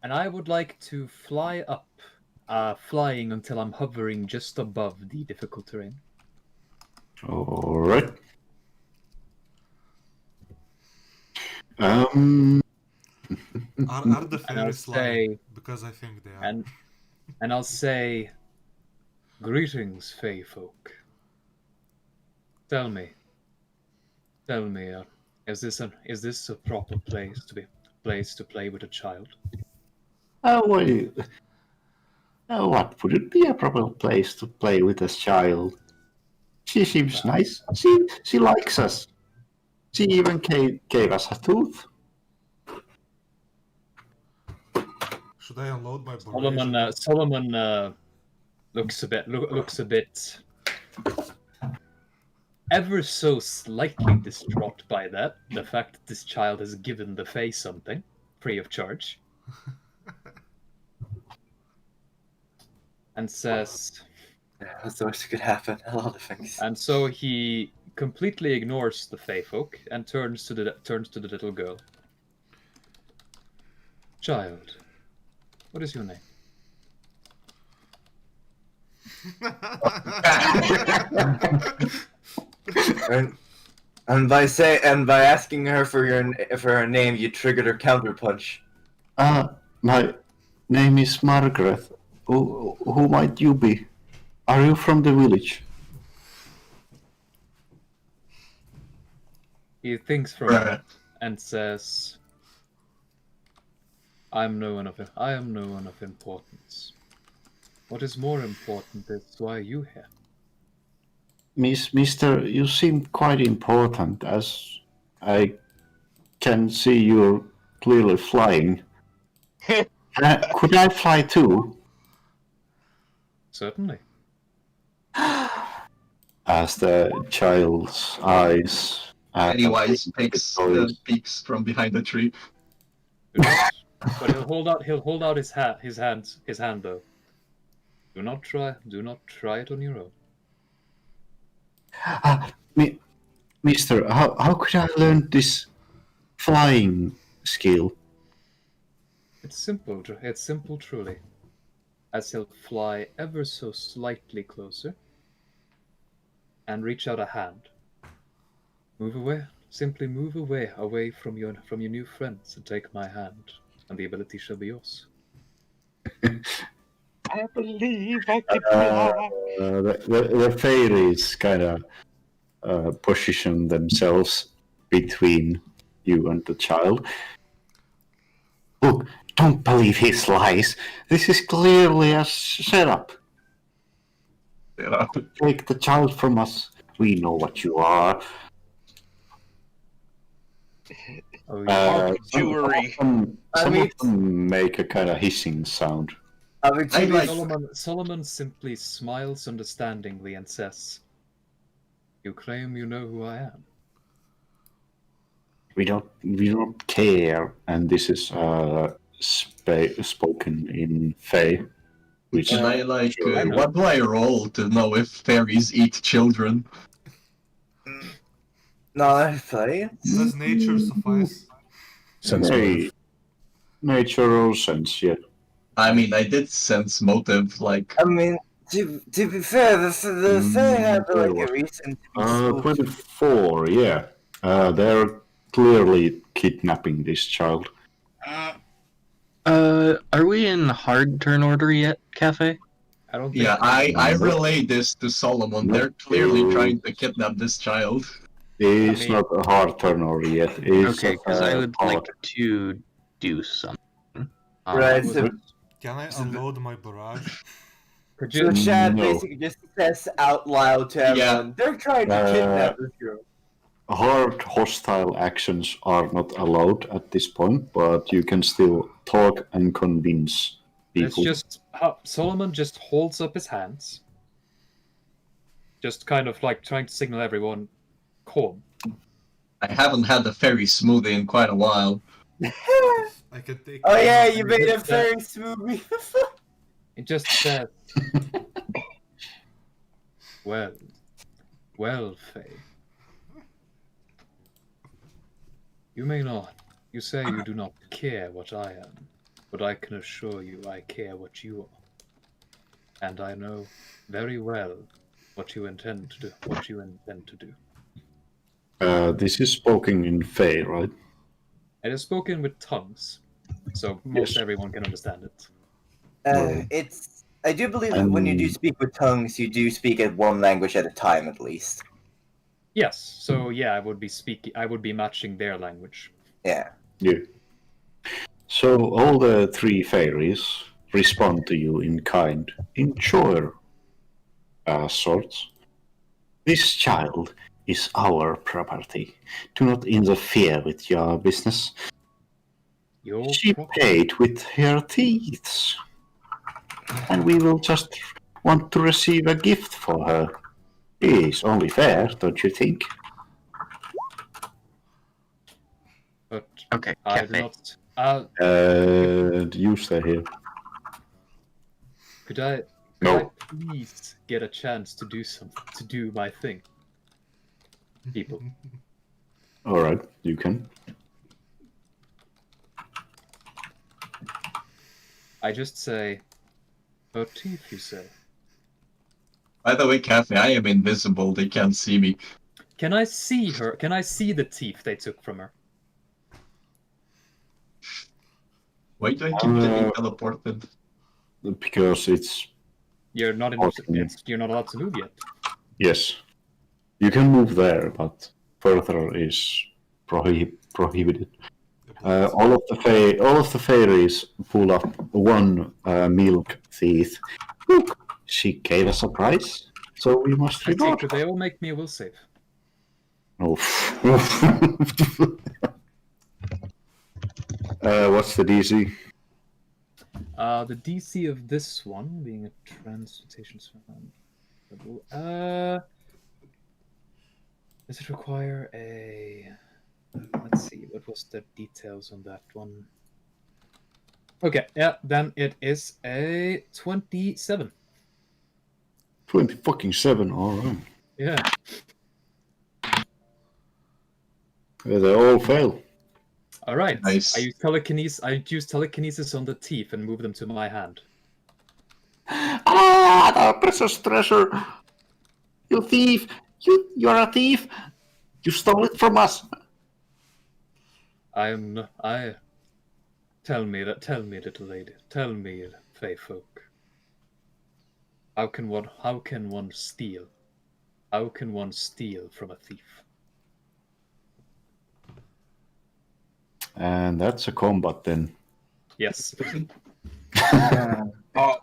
And I would like to fly up, flying until I'm hovering just above the difficult terrain. All right. Are the And I'll fairies lying? say, Because I think they are. and I'll say, greetings, Fey folk. Tell me, is this a proper place to play with a child? What would it be a proper place to play with a child? She seems nice. She likes us. She even gave us a tooth. Should I unload my barrage? Solomon looks a bit ever so slightly distraught by that, the fact that this child has given the Fae something free of charge, and says, That's the worst that could happen. A lot of things. and so he completely ignores the Fae folk and turns to the little girl. Child, what is your name? And by asking her for her name, you triggered her counterpunch. My name is Margaret. Who might you be? Are you from the village? He thinks for a moment and says, I am no one of importance. What is more important is why are you here? Mister, you seem quite important, as I can see you're clearly flying. Could I fly too? Certainly. As the child's eyes. Pennywise peeks from behind the tree. But he'll hold out his hand though. Do not try it on your own. Mister, how could I learn this flying skill? It's simple truly. As he'll fly ever so slightly closer and reach out a hand. Move away. Simply move away from your new friends and take my hand, and the ability shall be yours. I believe I can fly. The fairies kind of position themselves between you and the child. Look, don't believe his lies. This is clearly a setup. Take the child from us. We know what you are. Jewelry. Some of them make a kind of hissing sound. Solomon simply smiles understandingly and says, "You claim you know who I am." We don't care, and this is spoken in Fae. Which Can I what do I roll to know if fairies eat children? No, I play. Does nature suffice? Nature or sense, yeah. I mean, I did sense motive, like... I mean, to be fair, the Fae have like a reason to be 24, yeah. They're clearly kidnapping this child. Are we in hard turn order yet, Kafe? I don't. Yeah, I relayed this to Solomon. They're clearly trying to kidnap this child. It's not a hard turn order yet. Okay, because I would like to do something. Right, so... Can I unload my barrage? So Shad basically just says out loud to everyone, they're trying to kidnap this girl. Hard hostile actions are not allowed at this point, but you can still talk and convince people. It's just Solomon just holds up his hands, just kind of like trying to signal everyone, calm. I haven't had the fairy smoothie in quite a while. I can take. Oh yeah, you made a fairy smoothie. It just says, well, Faye. You may not. You say you do not care what I am, but I can assure you I care what you are. And I know very well what you intend to do. This is spoken in Fae, right? It is spoken with tongues, so most everyone can understand it. I do believe that when you do speak with tongues, you do speak at one language at a time, at least. Yes, so yeah, I would be matching their language. Yeah. So all the three fairies respond to you in kind, in sure sorts. This child is our property. Do not interfere with your business. She paid with her teeth. And we will just want to receive a gift for her. It's only fair, don't you think? But okay, I do not. You stay here. Could I please get a chance to do my thing? People. Alright, you can. I just say, her teeth, you say? By the way, Kafe, I am invisible. They can't see me. Can I see her? Can I see the teeth they took from her? Why do I keep getting teleported? Because it's You're not in. Okay. You're not allowed to move yet. yes. You can move there, but further is prohibited. All of the fairies pull up one milk thief. Look, she gave us a prize, so we must I reward take it they all make me a will save. her. What's the DC? The DC of this one being a transmutation spell. Does it require a? Let's see. What was the details on that one? Okay, yeah. Then it is a 27. 27. All right. Yeah. They all fail. All right. Nice. I use telekinesis on the teeth and move them to my hand. The precious treasure! You thief! You're a thief! You stole it from us! Tell me, little lady. Tell me, Fey folk. How can one steal? How can one steal from a thief? And that's a combat then. Yes.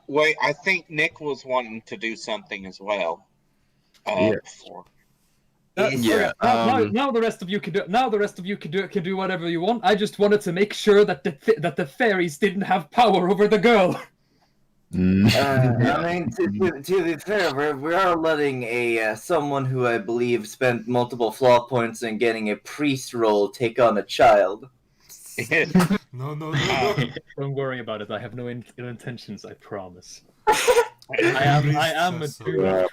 Wait, I think Nick was wanting to do something as well. Yes. Before. Yeah. Now the rest of you can do. Now the rest of you can do whatever you want. I just wanted to make sure that the fairies didn't have power over the girl. I mean, to be fair, we are letting a someone who I believe spent multiple flaw points in getting a priest role take on a child. No. Don't worry about it. I have no ill intentions. I promise. I am a dude.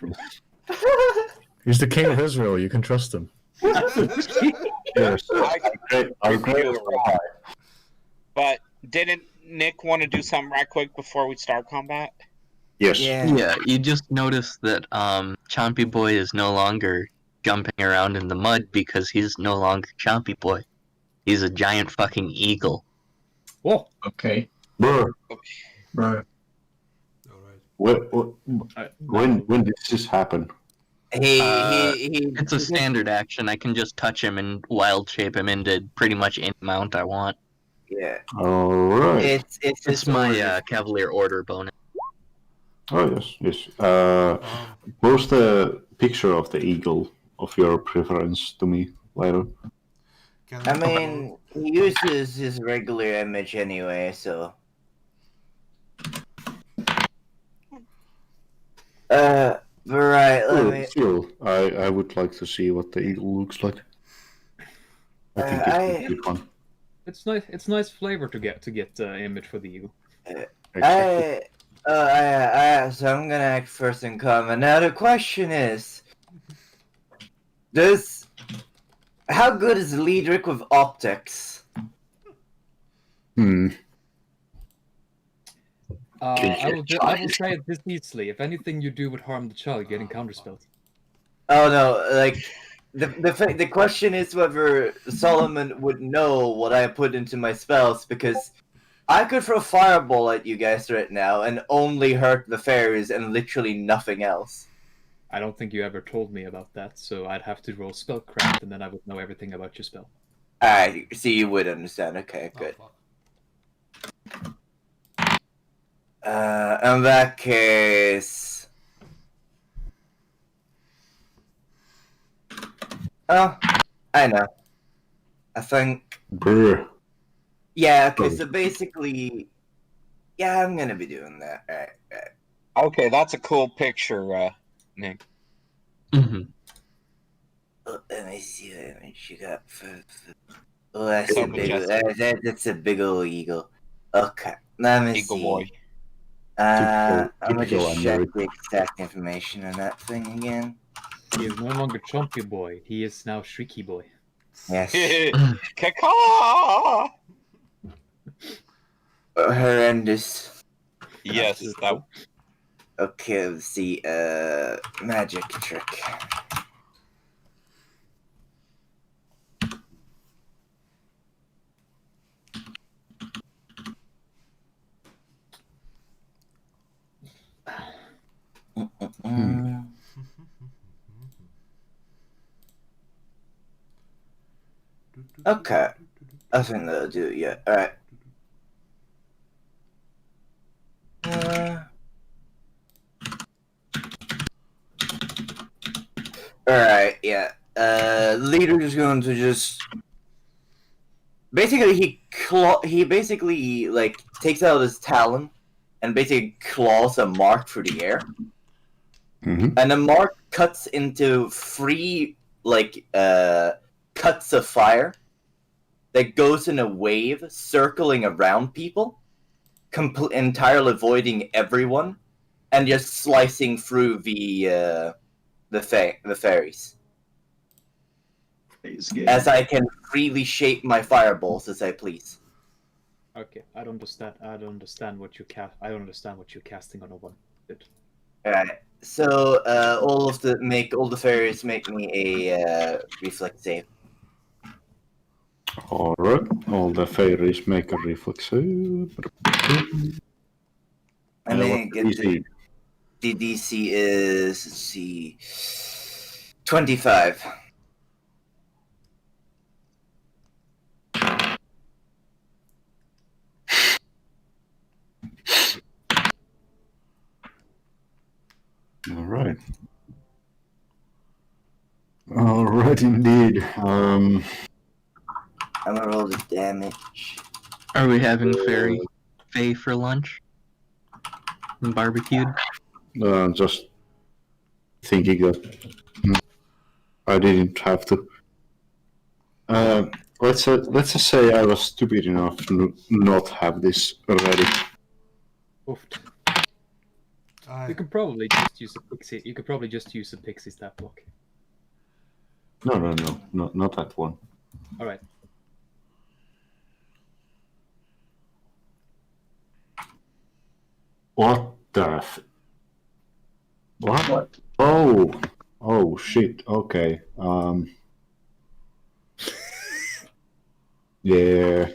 He's the king of Israel. You can trust him. Yes. I'm great. But didn't Nick want to do something right quick before we start combat? Yes. Yeah, you just noticed that Chompy Boy is no longer jumping around in the mud because he's no longer Chompy Boy. He's a giant fucking eagle. Whoa. Okay. Bro, Right. Alright. when did this happen? It's a standard action. I can just touch him and wild shape him into pretty much any mount I want. Yeah. All right. It's my Cavalier Order bonus. Oh yes. Post a picture of the eagle of your preference to me later. I mean, he uses his regular image anyway, so. Right. Let me. Still, I would like to see what the eagle looks like. I think it's a good one. It's nice. It's nice flavor to get image for the eagle. Exactly. So I'm gonna act first in comment. Now the question is, how good is Liedric with optics? I will say it this easily. If anything you do would harm the child, getting counter spells. Oh no, like the question is whether Solomon would know what I put into my spells, because I could throw fireball at you guys right now and only hurt the fairies and literally nothing else. I don't think you ever told me about that, so I'd have to roll spellcraft, and then I would know everything about your spell. Alright, see, you would understand. Okay, good. In that case... Oh, I know. I think... Brr. Yeah, okay, so basically... Yeah, I'm gonna be doing that. Right. Okay, that's a cool picture, Nick. Mm-hmm. Let me see what image you got for... Oh, that's that's a big old eagle. Okay, let me Eagle see. boy. I'm gonna typical just check American. the exact information on that thing again. He is no longer Chompy Boy. He is now Shrieky Boy. Yes. Caca! Horrendous. Yes, that. Okay, let's see. Magic trick. Okay. I think that'll do it, yeah. Alright. Alright, yeah. Leader is going to just basically he basically like takes out his talon and basically claws a mark through the air. Mm-hmm. And the mark cuts into three cuts of fire that goes in a wave circling around people, entirely avoiding everyone, and just slicing through the fairies. As I can freely shape my fireballs as I please. Okay, I don't understand. I don't understand what you cast. I don't understand what you're casting on a one. Good. Alright. So all the fairies make me a reflex save. Alright, all the fairies make a reflex save. And then get DC? the DC is, let's see, 25. Alright. Alright, indeed. I'm gonna roll the damage. Are we having Faye for lunch? And barbecued? Just thinking that I didn't have to. Let's just say I was stupid enough to not have this ready. Oofed. Aye. You could probably just use a pixie. You could probably just use a pixie stat block. No, not that one. All right. What the What? Oh shit. Okay. Yeah.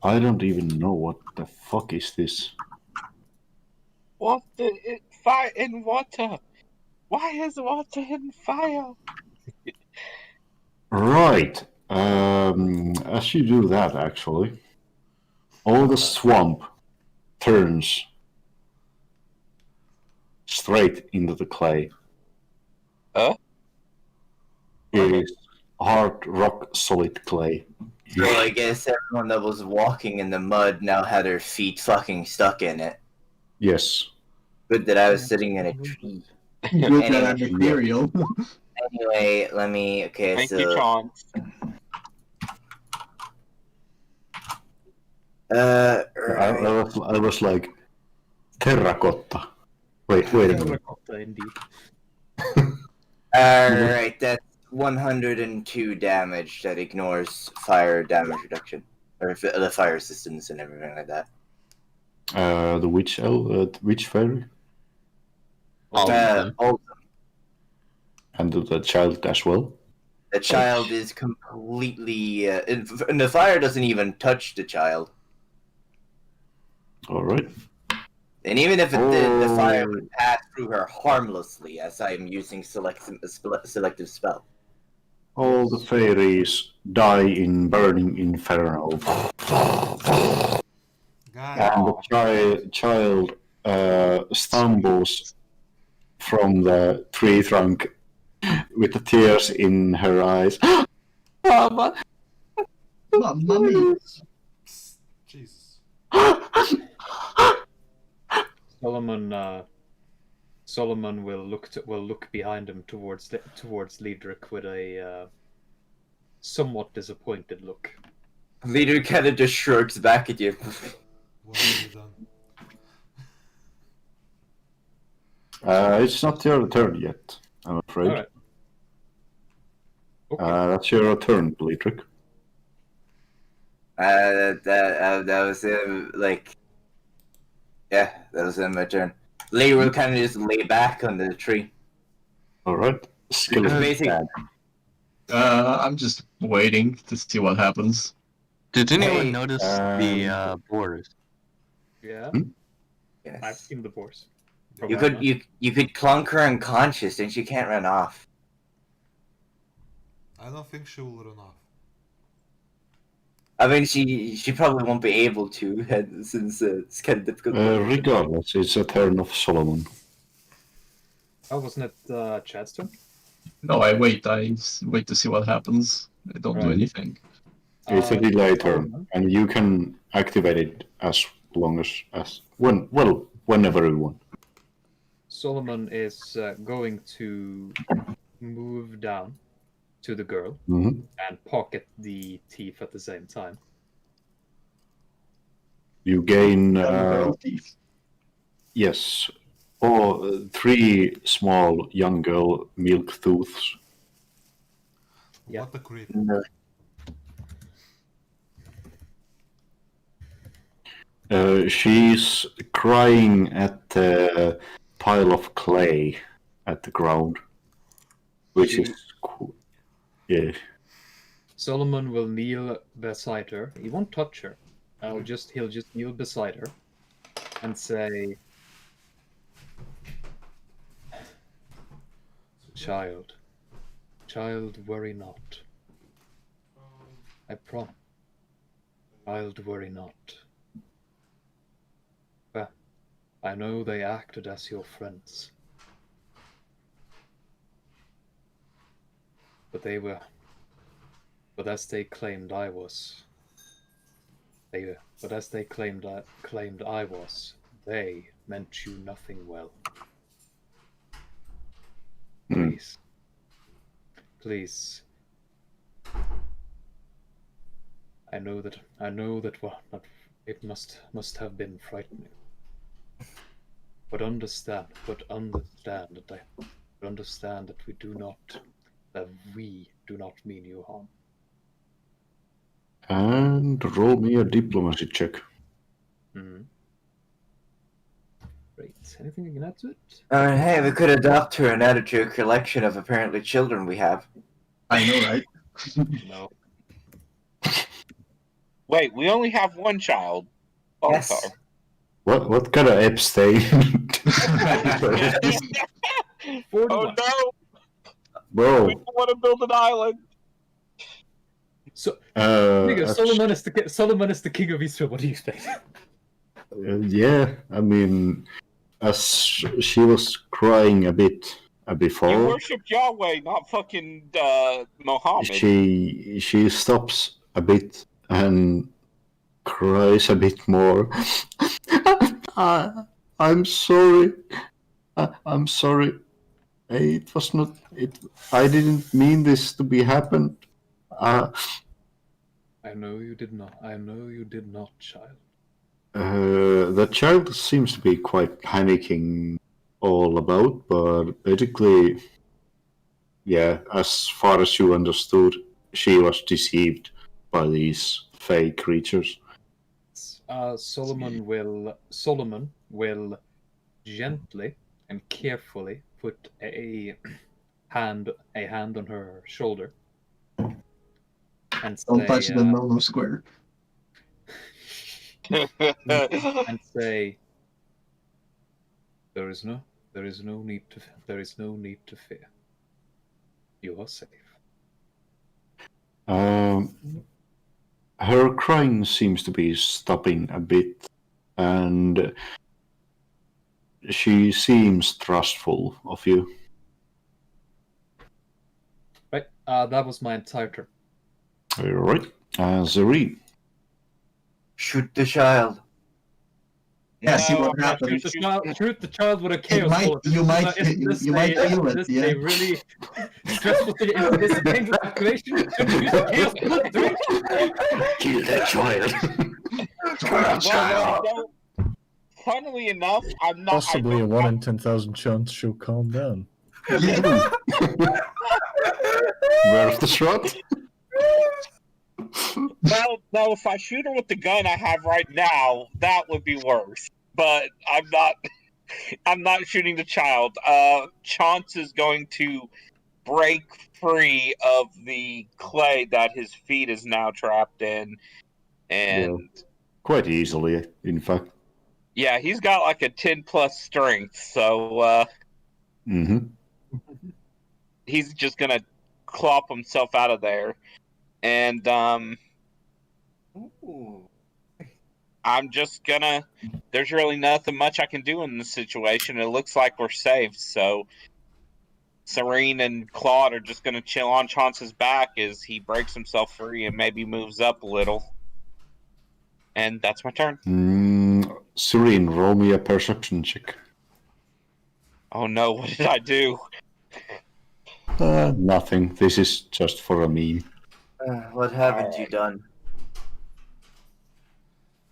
I don't even know what the fuck is this. What the fire in water? Why is water in fire? Right. As you do that, actually, all the swamp turns straight into the clay. Huh? It is hard, rock solid clay. Well, I guess everyone that was walking in the mud now had their feet fucking stuck in it. Yes. Good that I was sitting in a tree. Good that I'm ethereal. Anyway, let me. Okay, Thank so. you, John. I was like, terracotta. Wait a minute. Terracotta, indeed. Alright, that's 102 damage that ignores fire damage reduction. Or the fire resistance and everything like that. The witch fairy, All of them. All of them. and the child as well. The child is completely. And the fire doesn't even touch the child. All right. And even if it did, the fire would pass through her harmlessly, as I am using selective spell. All the fairies die in burning inferno. And the child stumbles from the tree trunk with the tears in her eyes. Mama! Mommy! Jesus. Solomon will look behind him towards Liedric with a somewhat disappointed look. Leader kind of just shrugs back at you. What have you done? It's not your turn yet, I'm afraid. All right. Okay. That's your turn, Liedric. That was yeah, that was my turn. Leader will kind of just lay back under the tree. All right. Skill It's is basic. bad. I'm just waiting to see what happens. Did anyone Hey, notice the boars? Yeah, Hmm? I've Yes. seen the boars. You Why could not? you could clunk her unconscious, and she can't run off. I don't think she will run off. I mean, she probably won't be able to, since it's kind of difficult. Regardless, it's a turn of Solomon. Oh, wasn't it Chad's turn? No, I wait to see what happens. I don't do Right. anything. It's a delay turn, Solomon- and you can activate it as long as whenever you want. Solomon is going to move down to the girl Mhm. and pocket the thief at the same time. You gain Girl thief. yes, or 3 small young girl milk tooths. Yeah. What a creep. She's crying at the pile of clay at the ground, which She- is yeah. Solomon will kneel beside her. He won't touch her. He'll just kneel beside her and say, "Child, worry not. I promise. Child, worry not. Well, I know they acted as your friends, but as they claimed I was. But as they claimed I was, they meant you nothing well. Hmm. Please. I know that it must have been frightening. But understand that we do not mean you harm. And roll me a diplomacy check. Mm-hmm. Great. Anything you can add to it? Hey, we could adopt her and add her to a collection of apparently children we have. I know, right? No. Wait, we only have one child. Oh, Yes. sorry. What kind of Epstein? 41. Oh no! Bro, We don't want to build an island. So, uh, Solomon is the king of Israel. What do you expect? yeah, I mean, as she was crying a bit You before, worship Yahweh, not fucking Mohammed. she stops a bit and cries a bit more. I'm sorry. I'm sorry. It was not. I didn't mean this to be happened. I know you did not. Child. The child seems to be quite panicking all about, but basically, yeah, as far as you understood, she was deceived by these fake creatures. Solomon will gently and carefully put a hand on her shoulder and Don't say, touch the no square. and say, there is no need to fear. You are safe. Her crying seems to be stopping a bit, and she seems trustful of you. Right. That was my entire turn. All right, Zeri. Shoot the child. Yeah, see what No, happens. Shoot the child with a chaos might- bullet. you might- Isn't this you might feel it, this yeah. a really stressful thing? Is this a dangerous situation? Should we use a chaos bullet? Do it? Kill that child. Well, funnily enough, I'm not. Possibly a 1 in 10,000 chance she'll calm down. Where's the shot? Well, no, if I shoot her with the gun I have right now, that would be worse. But I'm not. I'm not shooting the child. Chance is going to break free of the clay that his feet is now trapped in, and Quite easily, in fact. Yeah, he's got like a 10 plus strength, so Mm-hmm. he's just gonna clop himself out of there. And Ooh. I'm just gonna. There's really nothing much I can do in this situation. It looks like we're safe, so Serene and Claude are just gonna chill on Chauncey's back as he breaks himself free and maybe moves up a little. And that's my turn. Serene, roll me a perception check. Oh no, what did I do? Nothing. This is just for a meme. What haven't you done?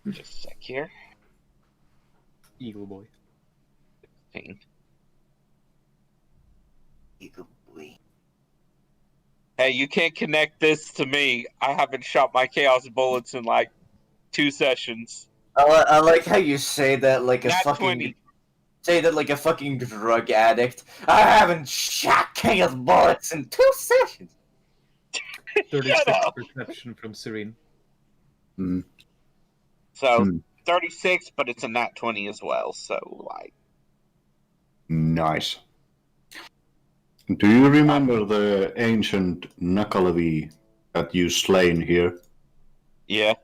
Just a sec here. Eagle boy. 16. Eagle boy. Hey, you can't connect this to me. I haven't shot my chaos bullets in like 2 sessions. I like how you say that like a Nat fucking 20. say that like a fucking drug addict. I haven't shot chaos bullets in 2 sessions. 36 up. perception from Serene. So 36, but it's a nat 20 as well. So like, Nice. Do you remember the ancient Nakalavi that you slain here? yeah.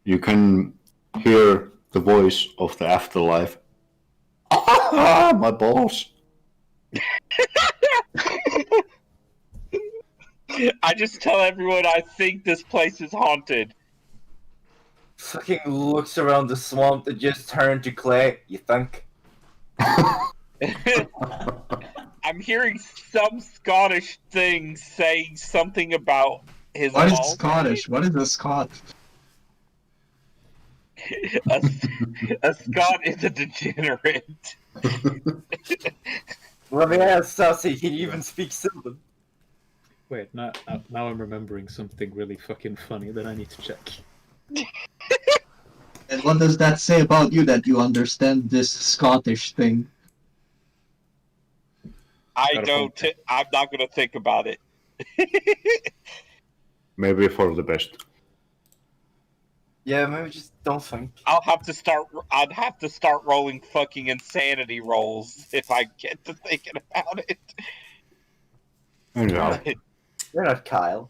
You can hear the voice of the afterlife. Ah, my balls. I just tell everyone I think this place is haunted. Fucking looks around the swamp that just turned to clay. You think? I'm hearing some Scottish thing saying something about his What is balls. Scottish? What is a Scot? a Scot is a degenerate. Let me ask Saucy, can you even speak Sylvan? Wait, now I'm remembering something really fucking funny that I need to check. And what does that say about you that you understand this Scottish thing? I'm not gonna think about it. Maybe for the best. Yeah, maybe just don't think. I'd have to start rolling fucking insanity rolls if I get to thinking about it. Yeah. You're not Kyle.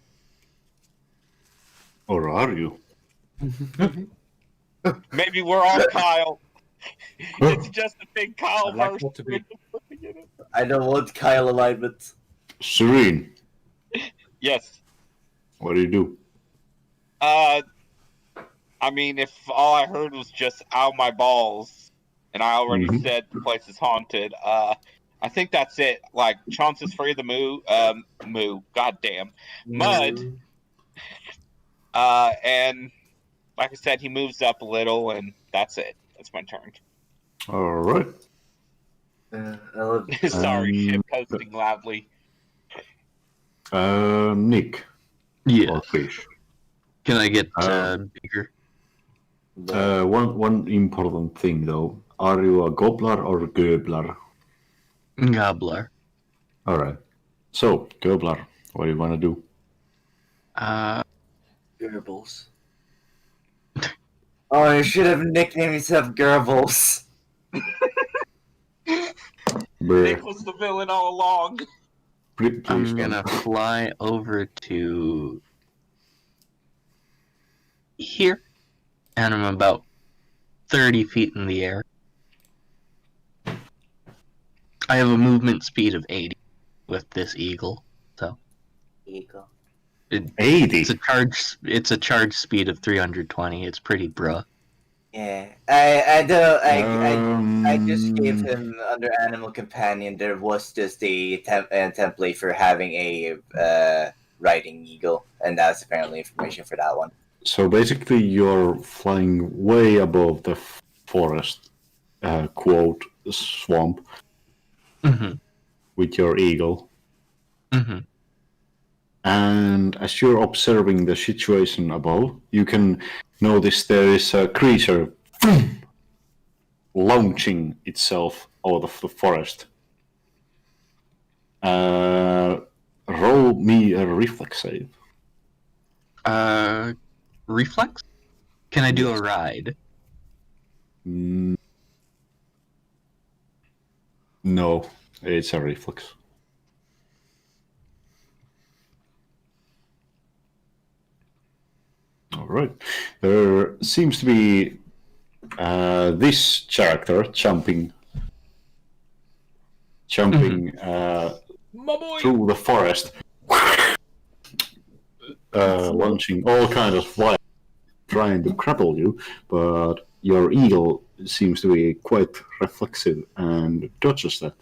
Or are you? Maybe we're all Kyle. It's just a big Kyle I'd like verse. that to be. I don't want Kyle alignment. Serene, Yes. what do you do? I mean, if all I heard was just "ow my balls," and I already Mhm. said the place is haunted, I think that's it. Like, Chance is free of the goddamn mud. And like I said, he moves up a little, and that's it. That's my turn. All right. I love Sorry, shit posting loudly. Nick. Yeah. Or fish. Can I get bigger? One important thing though. Are you a gobbler or a gobbler? Gobbler. All right. So, gobbler, what do you want to do? Goebbels. Oh, you should have nicknamed yourself Goebbels. Nick was the villain all along. Please I'm gonna don't. fly over to here, and I'm about 30 feet in the air. I have a movement speed of 80 with this eagle, so Eagle. 80. it's a charge speed of 320. It's pretty bruh. Yeah, I just gave him under Animal Companion. There was just a template for having a riding eagle, and that's apparently information for that one. So basically, you're flying way above the forest, quote, swamp, Mm-hmm. with your eagle. Mm-hmm. And as you're observing the situation above, you can notice there is a creature launching itself out of the forest. Roll me a reflex save. Reflex? Can I do a ride? Mm, no, it's a reflex. All right. There seems to be this character jumping My boy! through the forest, launching all kinds of fire, trying to grapple you, but your eagle seems to be quite reflexive and dodges that.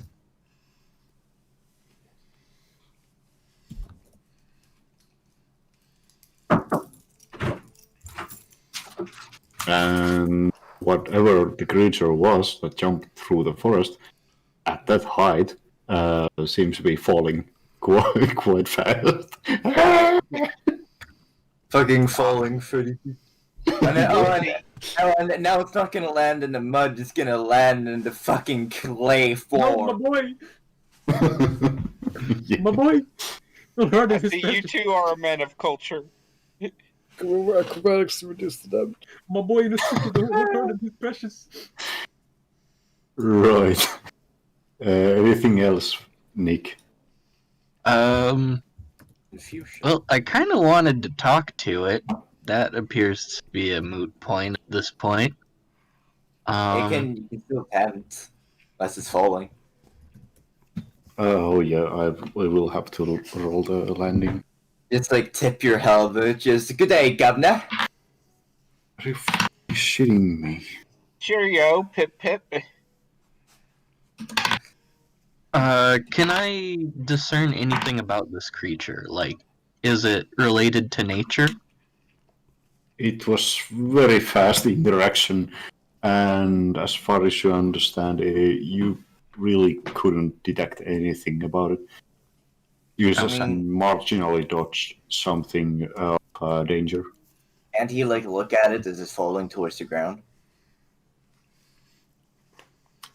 And whatever the creature was that jumped through the forest at that height seems to be falling quite fast. Fucking falling 30 feet. And now it's not gonna land in the mud, it's gonna land in the fucking clay No, my form. boy! Yeah. My boy! I see you two are a man of culture. Acrobatics to reduce the damage. My boy in the city, the heart is precious. Right. Anything else, Nick? Confusion. Well, I kind of wanted to talk to it. That appears to be a moot point at this point. You can still can't, unless it's falling. Oh yeah, I will have to roll the landing. Just like tip your helmet, just good day, governor. Are you shitting me? Cheerio, Pip Pip. Can I discern anything about this creature? Like, is it related to nature? It was very fast interaction, and as far as you understand, you really couldn't detect anything about it. You just marginally dodged something of danger. And he like look at it as it's falling towards the ground.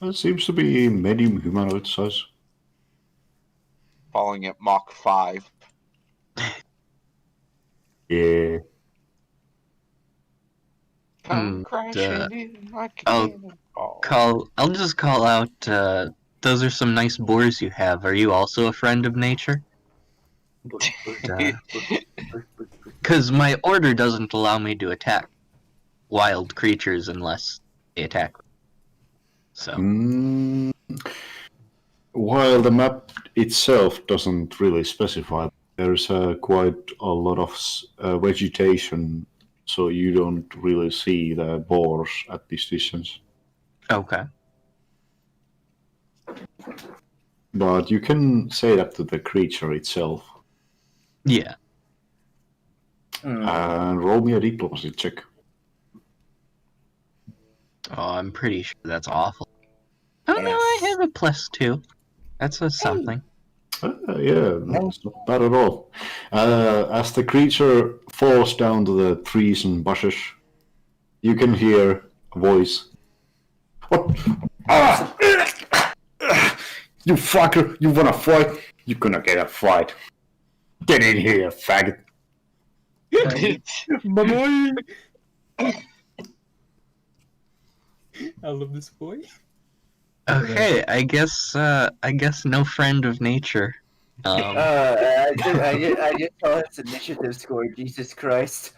It seems to be medium humanoid size. Falling at Mach 5. Yeah. Come crashing in like I'll a cannonball. I'll just call out, those are some nice boars you have. Are you also a friend of nature? Because my order doesn't allow me to attack wild creatures unless they attack. So, While the map itself doesn't really specify, there's quite a lot of vegetation, so you don't really see the boars at this distance. okay. But you can say that to the creature itself. Yeah. And roll me a diplomacy check. Oh, I'm pretty sure that's awful. Oh no, I have a +2. That's a something. Yeah, that's not bad at all. As the creature falls down to the trees and bushes, you can hear a voice. What? Ah! You fucker! You wanna fight? You're gonna get a fight. Get in here, faggot. My boy! I love this boy. Okay, I guess no friend of nature. I just saw its initiative score. Jesus Christ.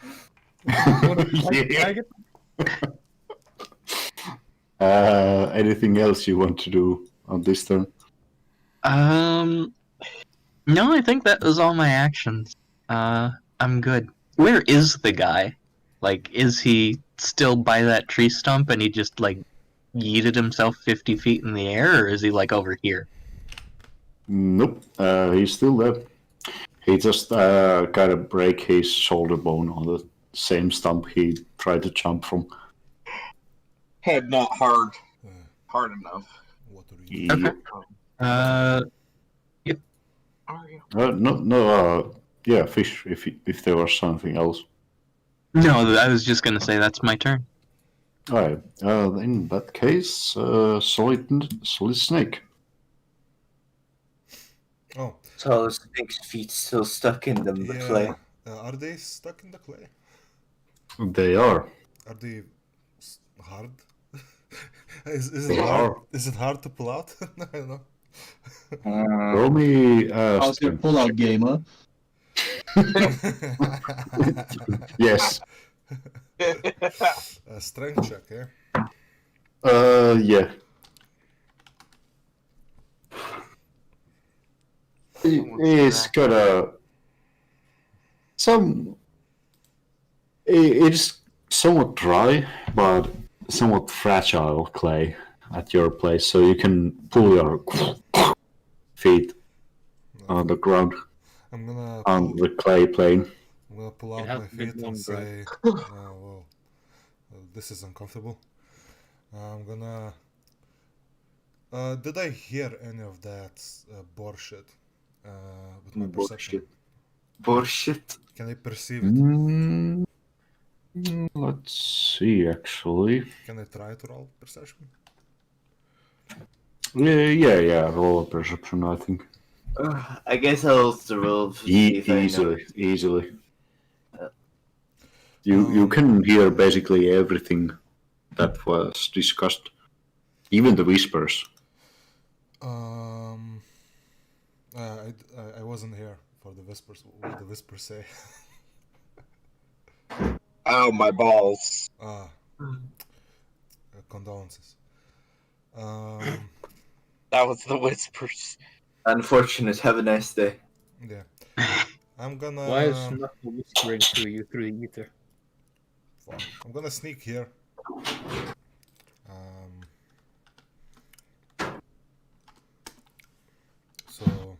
Yeah. Anything else you want to do on this turn? No, I think that was all my actions. I'm good. Where is the guy? Like, is he still by that tree stump and he just, like, yeeted himself 50 feet in the air, or is he, like, over here? Nope, he's still there. He just kind of break his shoulder bone on the same stump he tried to jump from. Head not hard enough. What are you Okay. Yep. Are you? Yeah, fish, if there was something else. No, I was just gonna say that's my turn. Alright, in that case, solid snake. Oh, So snake's feet still stuck in the yeah. clay. Are they stuck in the clay? They are. Are they hard? Is it hard? Is it hard to pull out? I don't know. Roll me How's your pull-out game, huh? yes. A strength check, yeah. Yeah. It's got it's somewhat dry, but somewhat fragile clay at your place, so you can pull your feet on the ground I'm gonna on the clay plane. I'm gonna pull out has my been feet long and say, well, this is uncomfortable. I'm gonna. Did I hear any of that bullshit with my perception? Bullshit. Can I perceive it? Let's see, actually. Can I try to roll perception? Yeah. Roll a perception, I think. I guess I'll also roll to see if I know. Easily. You can hear basically everything that was discussed, even the whispers. I wasn't here for the whispers. What the whispers say? Oh, my balls. Condolences. That was the whispers. Unfortunate. Have a nice day. Yeah. I'm gonna. Why is Knuckle whispering to you through the ether? Fuck. I'm gonna sneak here. So.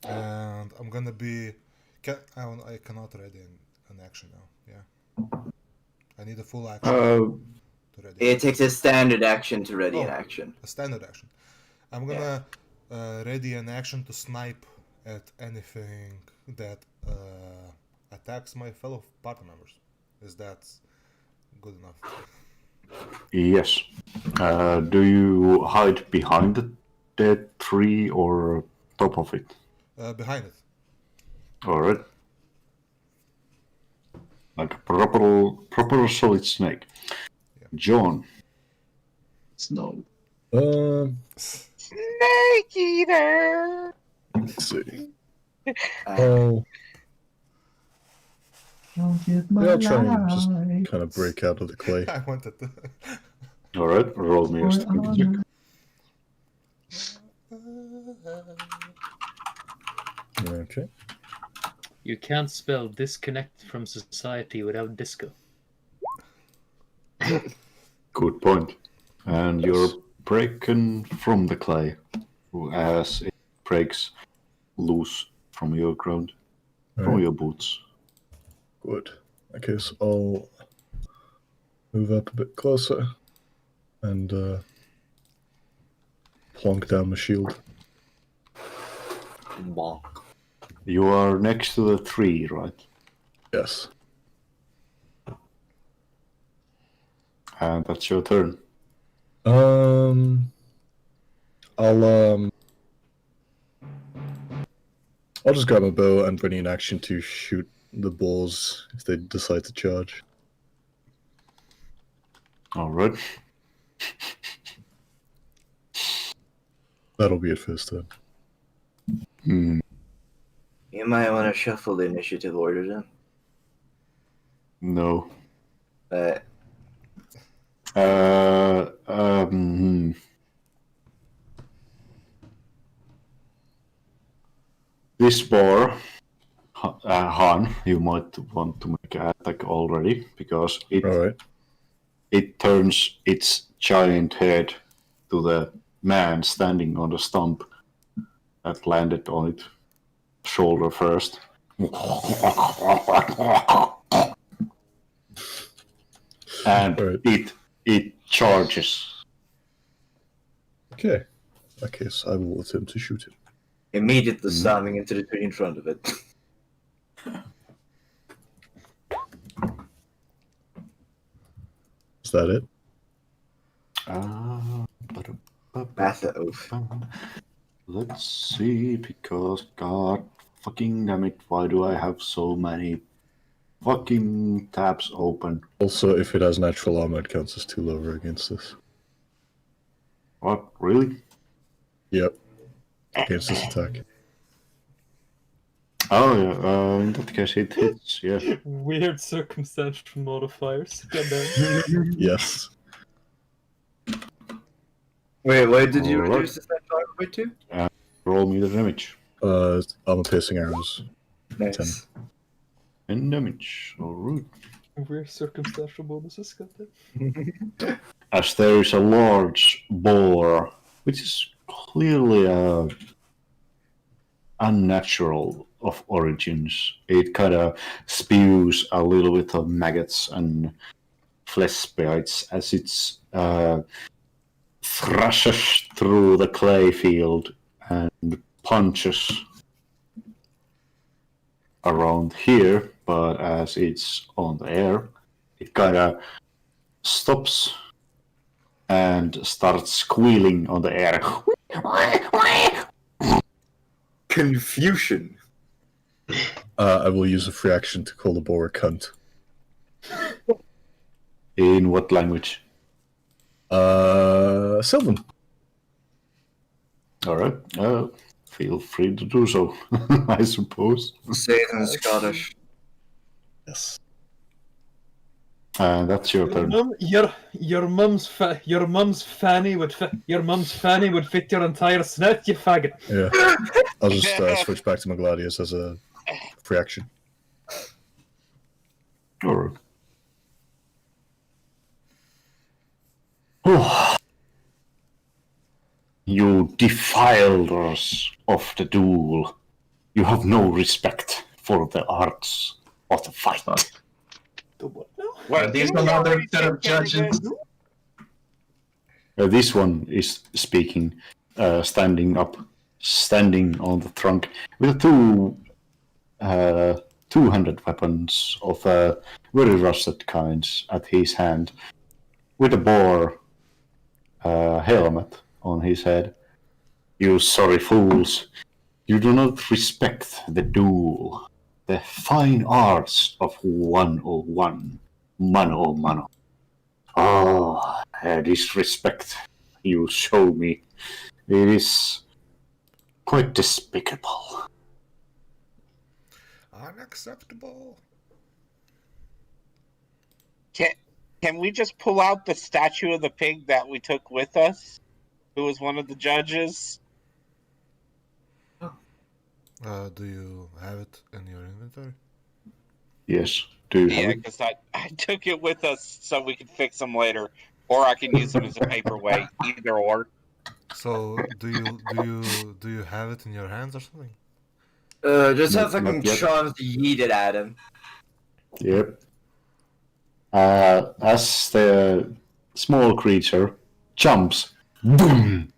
And I'm gonna be. I cannot ready an action now. Yeah. I need a full action to ready. It takes a standard action to ready an action. A standard action. I'm gonna ready an action to snipe at anything that attacks my fellow party members. Is that good enough? Yes. Do you hide behind the dead tree or top of it? Behind it. Alright. Like a proper solid snake. Yeah. John. Snow. Snake eater. Let's see. Oh, yeah, I'll try and just kind of break out of the clay. I wanted to. Alright, roll me a strength check. Okay. You can't spell disconnect from society without disco. Good point. And you're breaking from the clay as it breaks loose from your ground, from your boots. Good. Okay, so I'll move up a bit closer and plonk down my shield. Bonk. You are next to the tree, right? Yes. And that's your turn. I'll just grab my bow and ready an action to shoot the bulls if they decide to charge. Alright. That'll be it first turn. You might want to shuffle the initiative order then. No. This bar, Han, you might want to make an attack already because it turns its giant head to the man standing on the stump that landed on its shoulder first. And it charges. Okay. In that case, I will attempt to shoot it. Immediately slamming into the tree in front of it. Is that it? That's an oath. Let's see, because god fucking damn it, why do I have so many fucking tabs open. Also, if it has natural armor, it counts as 2 lower against this. What? Really? Yep. Against this attack. Oh, yeah. In that case, it hits, yeah. Weird circumstantial modifiers. Goddamn. Yes. Wait, why did you Alright. reduce the set by 2? Roll me the damage. Armor piercing arrows. Nice. 10 damage. Alright. Weird circumstantial bonuses. Goddamn. As there is a large boar, which is clearly unnatural of origins. It kind of spews a little bit of maggots and flesh spites as it thrushes through the clay field and punches around here, but as it's on the air, it kind of stops and starts squealing on the air. Confusion. I will use a free action to call the boar a cunt. In what language? Sylvan. Alright, feel free to do so, I suppose. Say it in Scottish. Yes. That's your turn. Your mum's fanny would fit your entire snout, you faggot. Yeah. I'll just switch back to my Gladius as a free action. Alright. You defilers of the duel. You have no respect for the arts of the fight. The what now? Wait, These didn't we another already set of take care of judges. this? This one is speaking, standing on the trunk with two-handed weapons of very rusted kinds at his hand, with a boar helmet on his head. You sorry fools, you do not respect the duel, the fine arts of 101, mano a mano. Oh, disrespect you show me. It is quite despicable. Unacceptable. Can we just pull out the statue of the pig that we took with us, who was one of the judges? Do you have it in your inventory? Yes, do you have Yeah, it? because I took it with us so we could fix them later, or I can use them as a paperweight, either or. So do you have it in your hands or something? Just have Not fucking yet. Sean yeet it at him. Yep. As the small creature jumps, boom!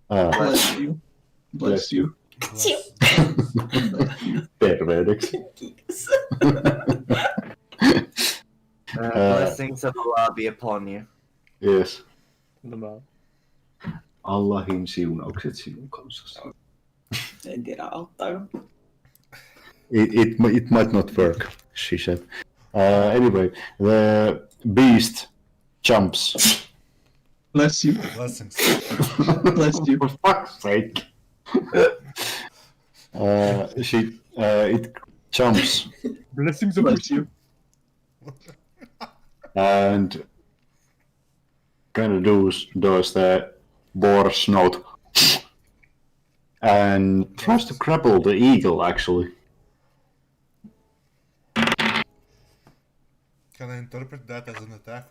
Bless you. Bless you. Terveydeksi. Blessings of Allah be upon you. Yes. Nämä. Allahin siunaukset sinun kanssasi. En tiedä, auttaako. It might not work, she said. Anyway, the beast jumps. Bless you. Blessings. Bless you. For fuck's sake. It jumps Blessings of Bless you. and kind of does the boar snout and tries to grapple the eagle, actually. Can I interpret that as an attack?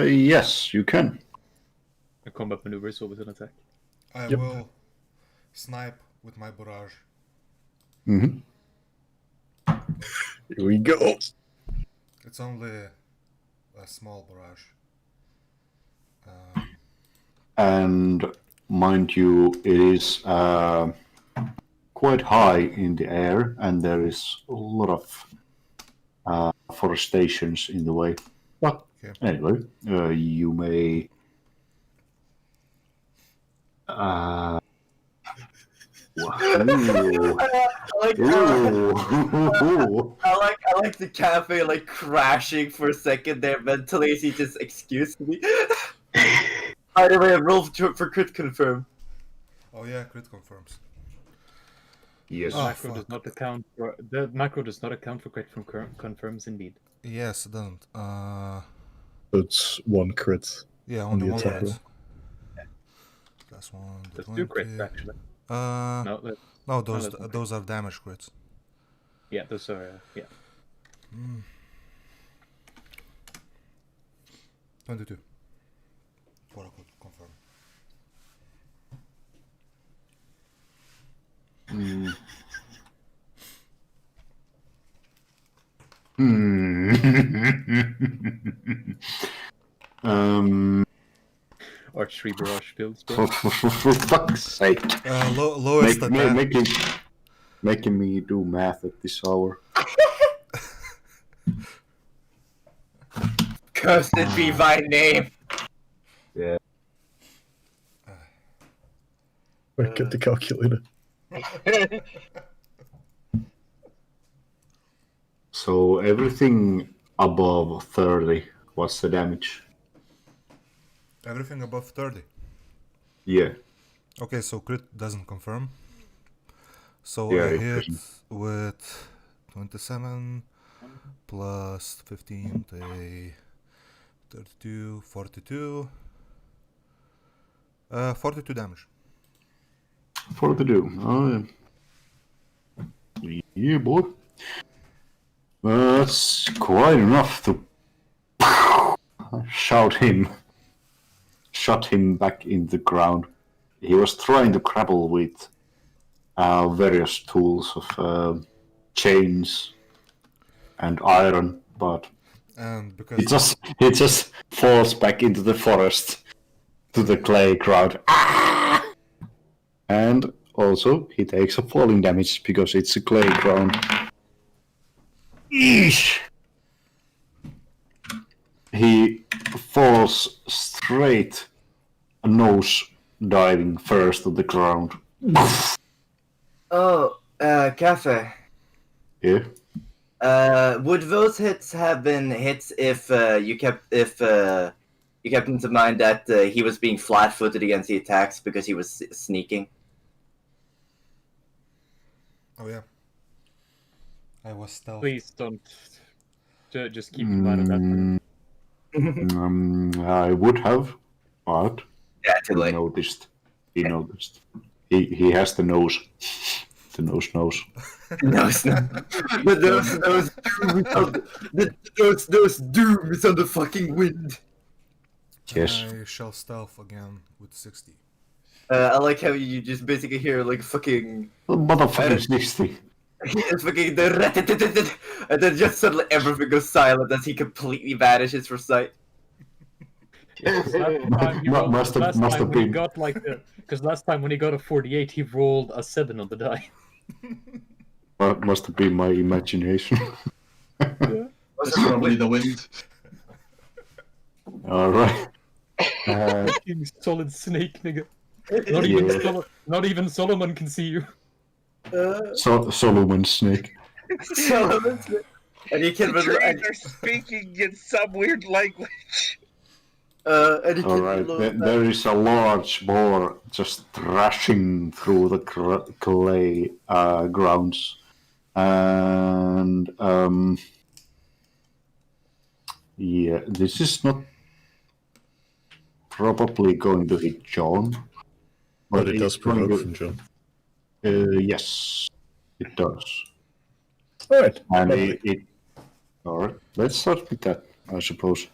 Yes, you can. A combat maneuver is always an attack. I Yep. will snipe with my barrage. Mm-hmm. Here we go. It's only a small barrage. And mind you, it is quite high in the air, and there is a lot of forestations in the way. But Okay. anyway, you may I like the cafe like crashing for a second there mentally as he just excuse me. By the way, I rolled for crit confirm. Oh yeah, crit confirms. Yes. Oh, Macro does fuck. not account for the macro does not account for crit from confirms indeed. Yes, it doesn't. It's one crit. Yeah, On only the one attack crit. roll. That's one. The That's 2 crits 20. actually. No, No, those are damage crits. yeah, those are yeah. 22. For a confirm. Archery barrage builds. For fuck's sake. Lowest attack. Making me do math at this hour. Cursed be thy name. Yeah. Get the calculator. So everything above 30, what's the damage? Everything above 30. Yeah. Okay, so crit doesn't confirm. So Yeah, I it hit doesn't. with 27 plus 15, 32, 42. 42 damage. 42. Oh, yeah. Yeah, boy. That's quite enough to shot him back in the ground. He was trying to grapple with various tools of chains and iron, but And because he just falls back into the forest to the clay ground. Ah! And also he takes a falling damage because it's a clay ground. Eesh! He falls straight, nose diving first to the ground. Oh, Kafe. Yeah. Would those hits have been hits if you kept into mind that he was being flat-footed against the attacks because he was sneaking? oh yeah, I was stealth. Please don't. Just keep in mind of that. I would have, but Yeah, too he late. noticed. He noticed. He has the nose. The nose knows. No, it's not. But those dooms on the fucking wind. Yes. I shall stealth again with 60. I like how you just basically hear like fucking Motherfucking 60. it's fucking the and then just suddenly everything goes silent as he completely vanishes from sight. Because last time when he got a 48, he rolled a 7 on the die. Must have been my imagination. That's probably the wind. Alright. Fucking solid snake, nigga. Not even Solomon can see you. Solomon Snake. And you can The trees are speaking in some weird language. and you can Alright, there is a large boar just thrashing through the clay grounds. And yeah, this is not probably going to hit John. But it it's does going provoke to- from John. Yes, it does. Alright. And lovely. it alright, let's start with that, I suppose.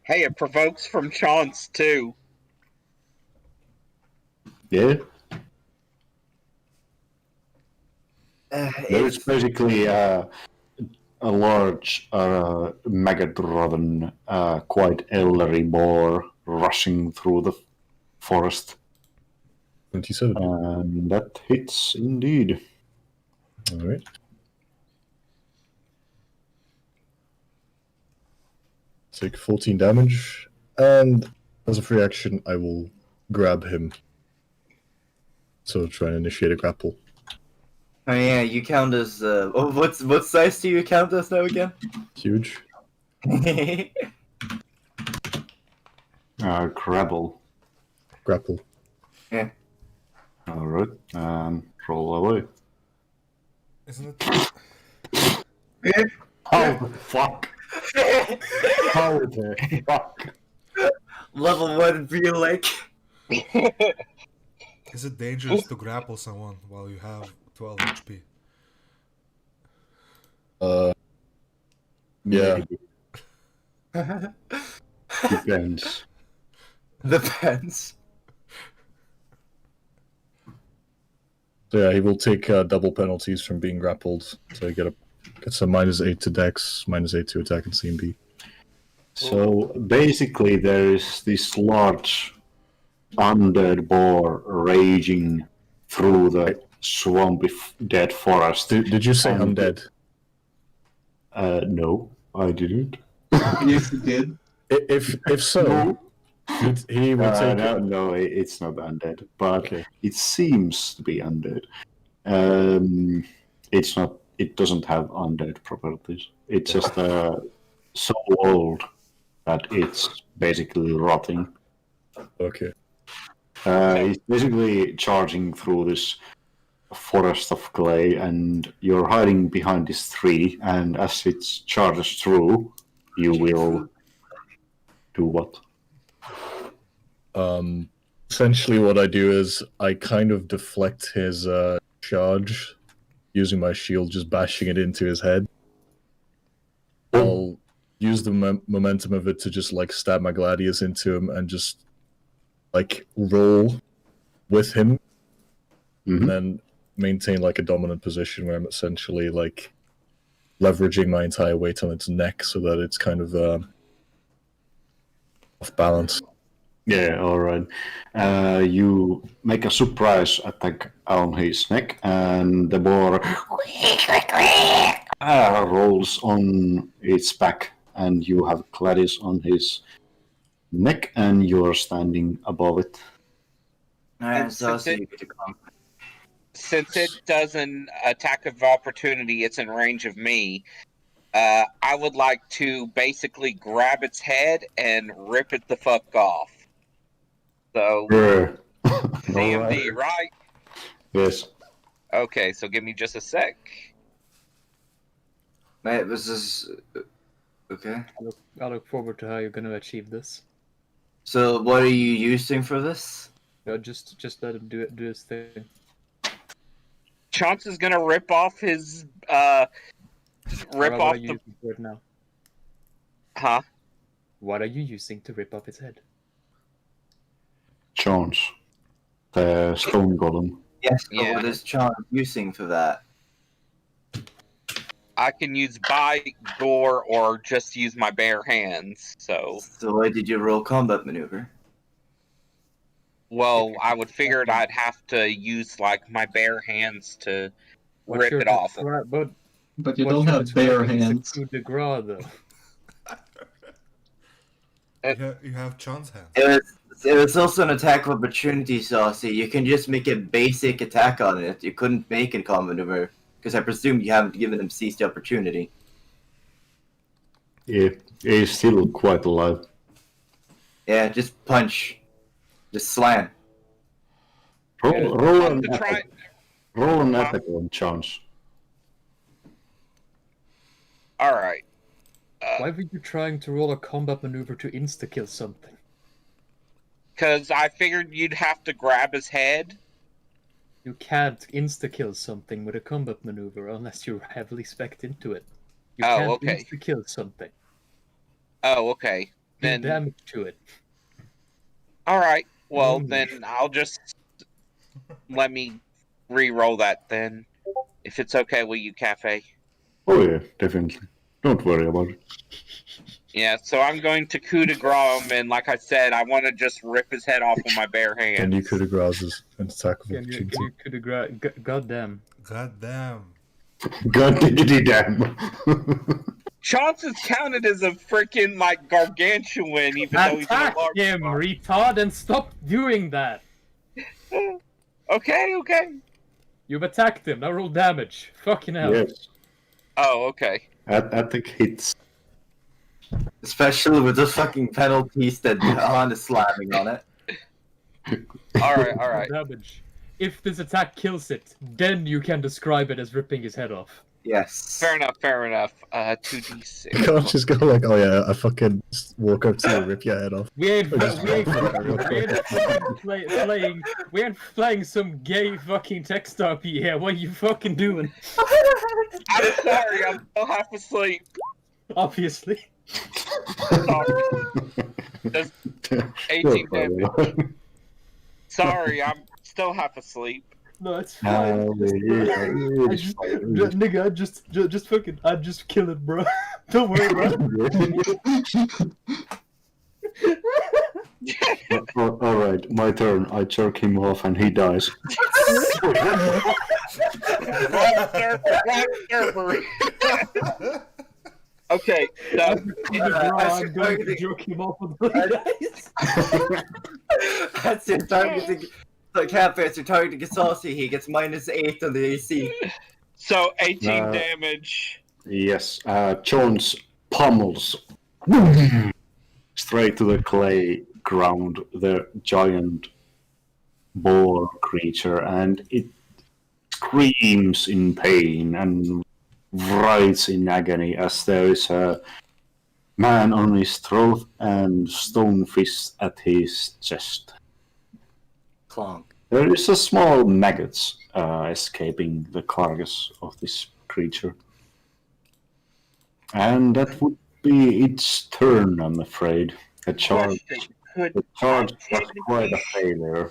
Hey, it provokes from Chance too. Yeah, there is basically a large maggot-rodden, quite elderly boar rushing through the forest. 27. And that hits indeed. Alright. Take 14 damage, and as a free action, I will grab him. So try and initiate a grapple. Oh yeah, you count as what size do you count as now again? Huge. Grapple. Grapple. Yeah. Alright, roll away. Isn't it? How the fuck? How the fuck? Level 1 real like. Is it dangerous to grapple someone while you have 12 HP? Yeah. Depends. Depends. So yeah, he will take double penalties from being grappled. So he gets a -8 to Dex, -8 to attack and CMB. So basically, there is this large undead boar raging through the swampy dead forest. Did you say And- undead? No, I didn't. Yes, you did. If so, he will take No, it's not undead, but Okay. it seems to be undead. It's not. It doesn't have undead properties. It's just so old that it's basically rotting. Okay. It's basically charging through this forest of clay, and you're hiding behind this tree. And as it charges through, you will do what? Essentially what I do is I kind of deflect his charge using my shield, just bashing it into his head. I'll use the momentum of it to just like stab my gladius into him and just like roll with him, and then maintain like a dominant position where I'm essentially like leveraging my entire weight on its neck so that it's kind of off balance. Yeah, all right. You make a surprise attack on his neck, and the boar rolls on its back, and you have Gladys on his neck, and you're standing above it. Alright, And so since you it- get to come. Since it does an attack of opportunity, it's in range of me. I would like to basically grab its head and rip it the fuck off. So, CMD, right? Yes. Okay, so give me just a sec. Mate, this is okay. I look forward to how you're going to achieve this. So what are you using for this? No, just let him do his thing. Chance is gonna rip off his rip What off are you the using for it now? huh? What are you using to rip off his head? Jones, the stone golem. Yes, but Yeah. what is Charm using for that? I can use bite, door, or just use my bare hands. So, So why did you roll combat maneuver? well, I would figure I'd have to use like my bare hands to What's rip your it off. But But you what's don't your have bare describing as a hands. coup de grace, though? You have John's hand. It was also an attack of opportunity, Saucy. You can just make a basic attack on it. You couldn't make a combat maneuver, because I presume you haven't given him seize the opportunity. Yeah, he's still quite alive. Yeah, just punch. Just slam. Roll I'm an to try. attack. Roll an attack on Chance. All right. Why were you trying to roll a combat maneuver to insta-kill something? Because I figured you'd have to grab his head. You can't insta-kill something with a combat maneuver unless you're heavily spec'd into it. You Oh, can't okay. insta-kill something. Oh, okay. Do Then damage to it. all right. Well, Mm. then I'll just let me re-roll that then, if it's okay with you, Kafe. Oh yeah, definitely. Don't worry about it. Yeah. So I'm going to coup de grace him, and like I said, I want to just rip his head off with my bare hands. Can you coup de graces an attack of Can you opportunity? coup de grace? Goddamn. God damn. God diggity damn. Chance is counted as a freaking like gargantuan, even though he's a Attack large. him, retard, and stop doing that! Okay. You've attacked him. Now roll damage. Fucking hell. Yes. Oh, okay. Attack hits. Especially with those fucking penalties that Han is slamming on it. Alright. Damage. If this attack kills it, then you can describe it as ripping his head off. Yes. Fair enough. 2d6. You can't just go like, oh yeah, I fucking just walk up to you and rip your head off. We ain't playing some gay fucking text RP here. What are you fucking doing? I'm sorry, I'm still half asleep. Obviously. Sorry. That's 18 damage. Sorry, I'm still half asleep. No, it's fine. Nigga, just fucking, I just kill it, bro. Don't worry about it. Alright, my turn. I jerk him off and he dies. Okay, so I'm going to jerk him off with the dice. That's your targeting. So Kafe, you're targeting Saucy. He gets -8 on the AC. So 18 damage. Yes, Jones pummels straight to the clay ground the giant boar creature, and it screams in pain and writhes in agony as there is a man on his throat and stone fist at his chest. Clonk. There is a small maggot escaping the carcass of this creature. And that would be its turn, I'm afraid. The charge was quite a failure.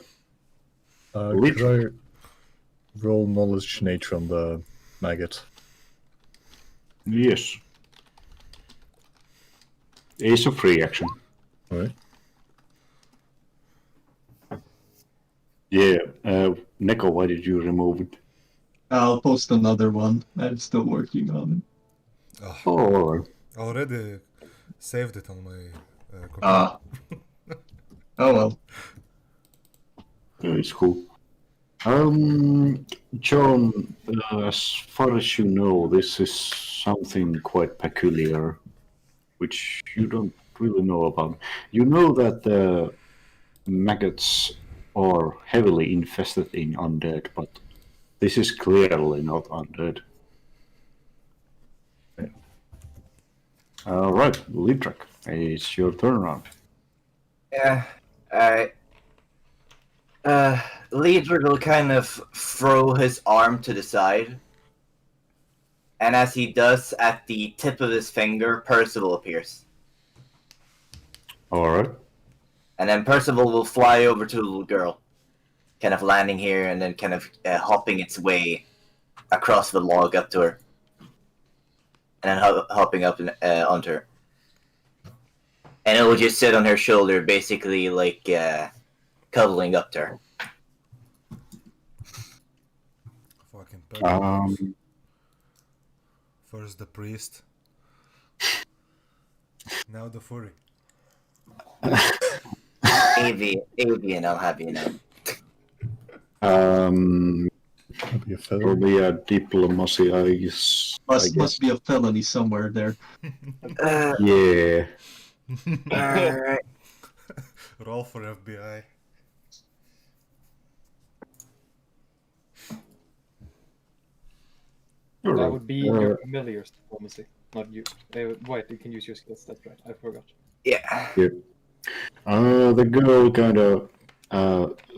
Could I roll knowledge nature on the maggot? Yes. It's a free action. Alright. Yeah, Neco, why did you remove it? I'll post another one. I'm still working on it. Oh, alright. Already saved it on my computer. Ah. Oh well. Yeah, it's cool. John, as far as you know, this is something quite peculiar, which you don't really know about. You know that the maggots are heavily infested in undead, but this is clearly not undead. Alright, lead track. It's your turn around. Yeah. Alright. Leader will kind of throw his arm to the side. And as he does, at the tip of his finger, Percival appears. Alright. And then Percival will fly over to the little girl. Kind of landing here and then kind of hopping its way across the log up to her. And then hopping up onto her. And it will just sit on her shoulder, basically like cuddling up to her. Fucking perfect. First the priest. Now the furry. Avian, I'll have you know. Be a feather. Probably a diplomacy, I guess. Must be a felony somewhere there. Yeah. Alright. Roll for FBI. That would be your familiar's diplomacy, not you. Wait, you can use your skills, that's right. I forgot. Yeah. The girl kind of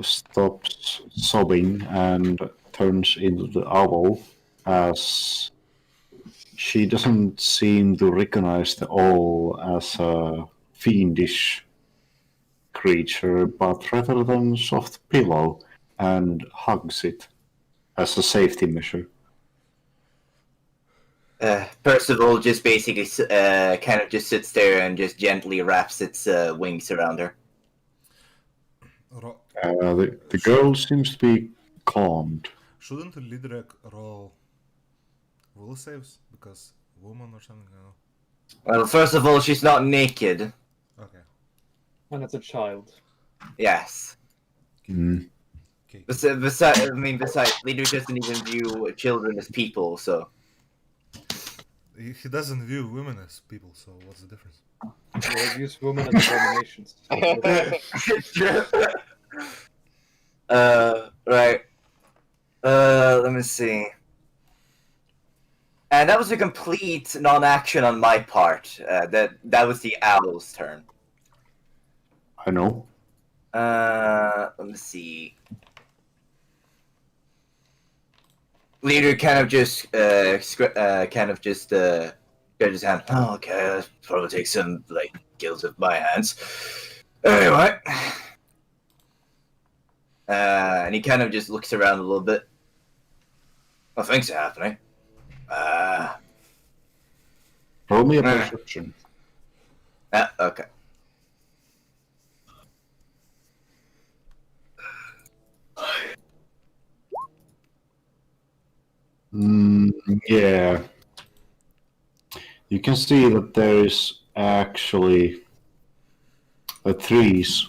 stops sobbing and turns into the owl as she doesn't seem to recognize the owl as a fiendish creature, but rather than soft pillow, and hugs it as a safety measure. Percival just basically kind of just sits there and just gently wraps its wings around her. The girl seems to be calmed. Shouldn't Lidrek roll will saves? Because woman or something? I don't know. Well, first of all, she's not naked. Okay. And it's a child. Yes. Can Okay. Besides, leader doesn't even view children as people, so. He doesn't view women as people, so what's the difference? Well, he views women as abominations. Right. Let me see. And that was a complete non-action on my part. That was the owl's turn. I know. Let me see. Leader kind of just spread his hand. Oh, okay, let's probably take some like kills with my hands. Anyway, and he kind of just looks around a little bit. Well, things are happening. Roll me a perception. Okay. Yeah. You can see that there is actually the trees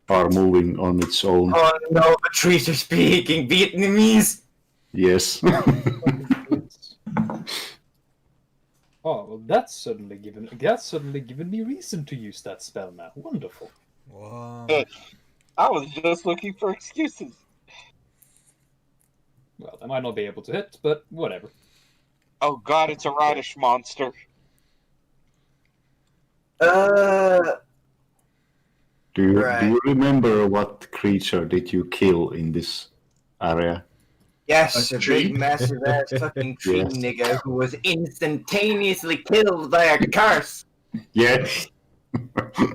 are moving on its own. Oh no, the trees are speaking Vietnamese. Yes. Oh, well, that's certainly given me reason to use that spell now. Wonderful. Wow. I was just looking for excuses. Well, I might not be able to hit, but whatever. Oh god, it's a radish monster. Do you Right. remember what creature did you kill in this area? Yes, A a tree? big, massive ass fucking tree Yes. nigga who was instantaneously killed by a curse. Yes.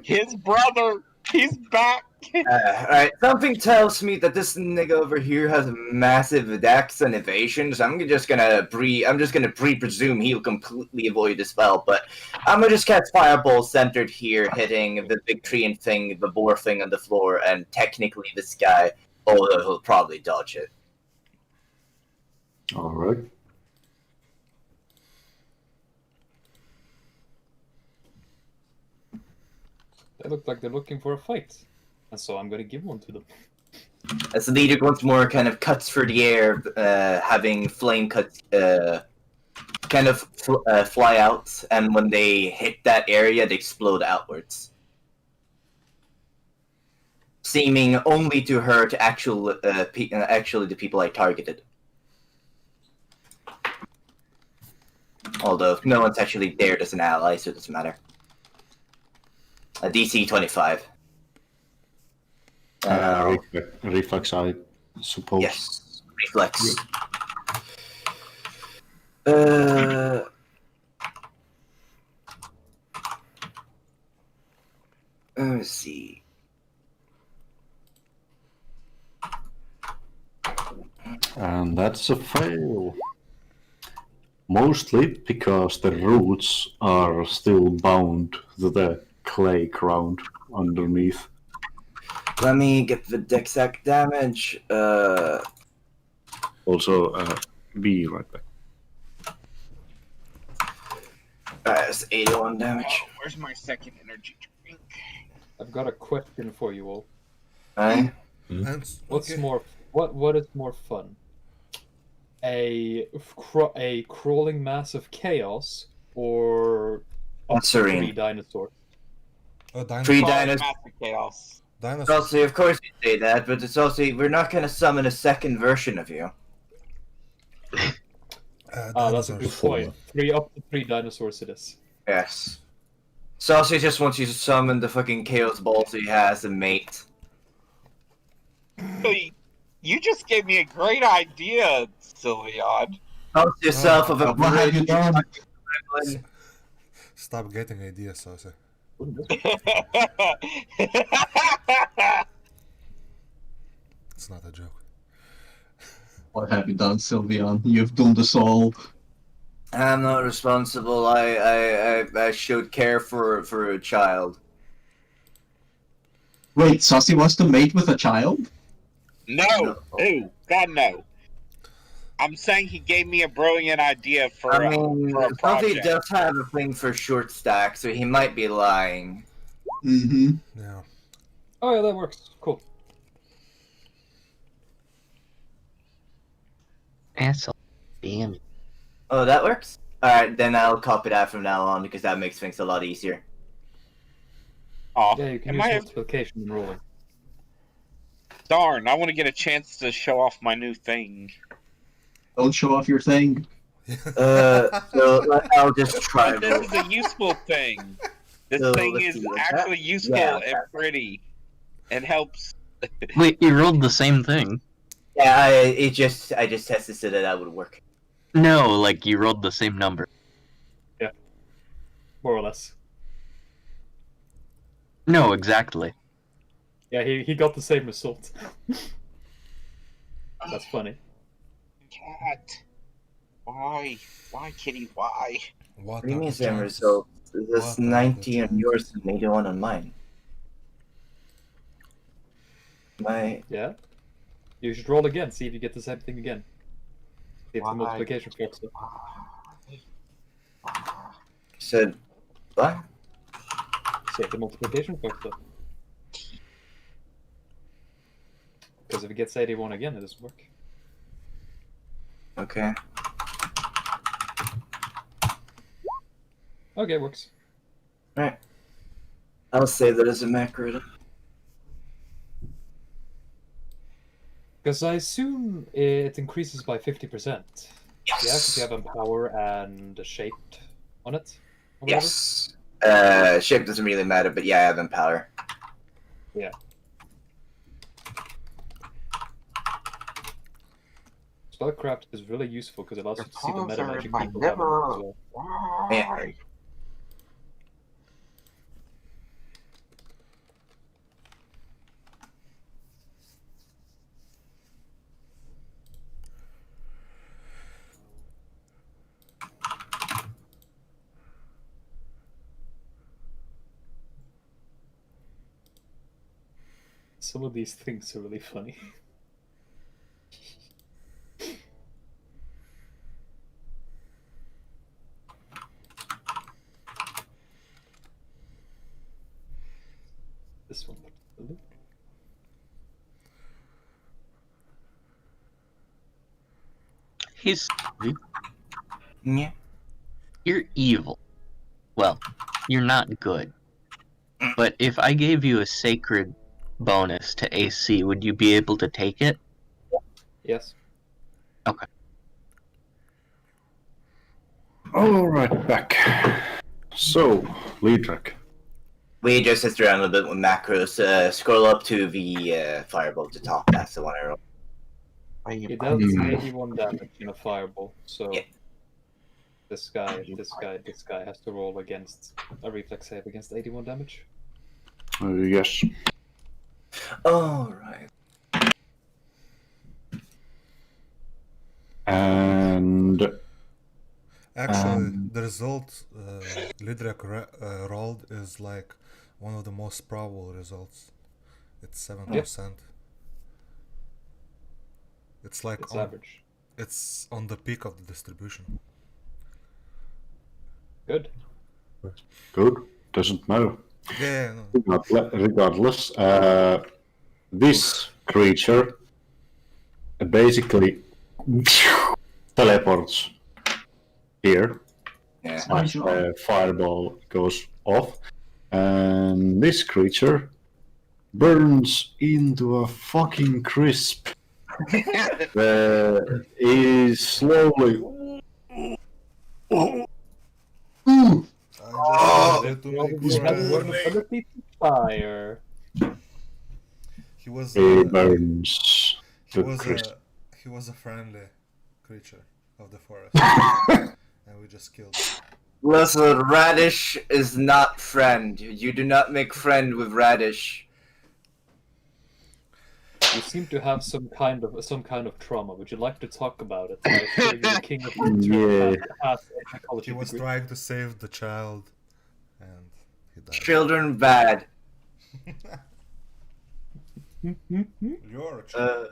His brother, he's back. Alright, something tells me that this nigga over here has massive dex and evasion, so I'm just gonna pre-presume he'll completely avoid the spell, but I'm gonna just cast Fireball centered here, hitting the big tree and thing, the boar thing on the floor, and technically this guy, although he'll probably dodge it. All right. They look like they're looking for a fight. And so I'm going to give one to them. As the leader once more kind of cuts through the air, having flame cuts fly out, and when they hit that area, they explode outwards. Seeming only to hurt actually the people I targeted. Although no one's actually dared as an ally, so it doesn't matter. A DC 25. Reflex, I suppose. Yes, reflex. Let me see. And that's a fail. Mostly because the roots are still bound to the clay ground underneath. Let me get the exact damage. Also, be right back. That's 81 damage. Oh, where's my second energy drink? I've got a question for you all. Aye. And What's okay. what is more fun? A crawling mass of chaos or up to Serene. 3 dinosaurs? Three Sorry, dinosaurs. massive chaos. Dinosaurs. Saucy, of course you say that, but it's also we're not gonna summon a second version of you. That's a good point. Up to 3 dinosaurs it is. Yes. Saucy just wants you to summon the fucking chaos balls he has and mate. Hey, you just gave me a great idea, Sylveon. Boast yourself of a What have you done? Stop getting ideas, Saucy. It's not a joke. What have you done, Sylveon? You've doomed us all. I'm not responsible. I showed care for a child. Wait, Saucy wants to mate with a child? No, God no. I'm saying he gave me a brilliant idea for I mean, a Saucy project. does have a thing for short stack, so he might be lying. Mm-hmm. Yeah. Oh yeah, that works. Cool. Asshole. Damn. Oh, that works? Alright, then I'll copy that from now on because that makes things a lot easier. Aw, Yeah, you can am use I? multiplication and rolling. Darn, I want to get a chance to show off my new thing. Don't show off your thing. So I'll just try. But this is a useful thing. This So, thing let's is see, like actually that? useful Yeah, and pretty, and helps. Wait, you rolled the same thing? Yeah, I just tested so that would work. No, like you rolled the same number. More or less. No, exactly. Yeah, he got the same result. That's funny. Cat, why, kitty, why? What What do you are mean the same chances? result? This What are the 90 on chances? yours and 81 on mine. My Yeah? You should roll again, see if you get the same thing again. See if the Why? multiplication fucks up. said what? See if the multiplication fucks up. Because if it gets 81 again, it doesn't work. Okay. Okay, it works. Alright. I'll save that as a macro. Because I assume it increases by 50%. Yeah, because you Yes. have Empower and Shaped on it. Or whatever. Yes. Shape doesn't really matter, but yeah, I have Empower. Yeah. Spellcraft is really useful because it allows you to see the meta magic people have as well. Yeah. Some of these things are really funny. This one particularly. He's Yeah. you're evil. Well, you're not good. But if I gave you a sacred bonus to AC, would you be able to take it? Yes. Alright, back. So, Leadrak. We just messed around a little bit with macros. Scroll up to the fireball at the top. That's the one I rolled. It does 81 damage in a fireball, so Yeah. this guy has to roll against a reflex save against 81 damage. Yes. Alright. And Actually, the result Lidrak rolled is like one of the most probable results. It's 7%. It's like It's on, average. it's on the peak of the distribution. Good. good. Doesn't matter. Yeah, no. Regardless, this creature basically teleports here. Yeah. Fireball goes off, and this creature burns into a fucking crisp. Is slowly. I just wanted to make We have friends. one ability to fire. He was He burns he to was crisp. he was a friendly creature of the forest, and we just killed him. Listen, Radish is not friend. You do not make friend with Radish. You seem to have some kind of trauma. Would you like to talk about it? I assure you the king of winter has a psychology He was degree. trying to save the child, and he died. Children bad. You're a child.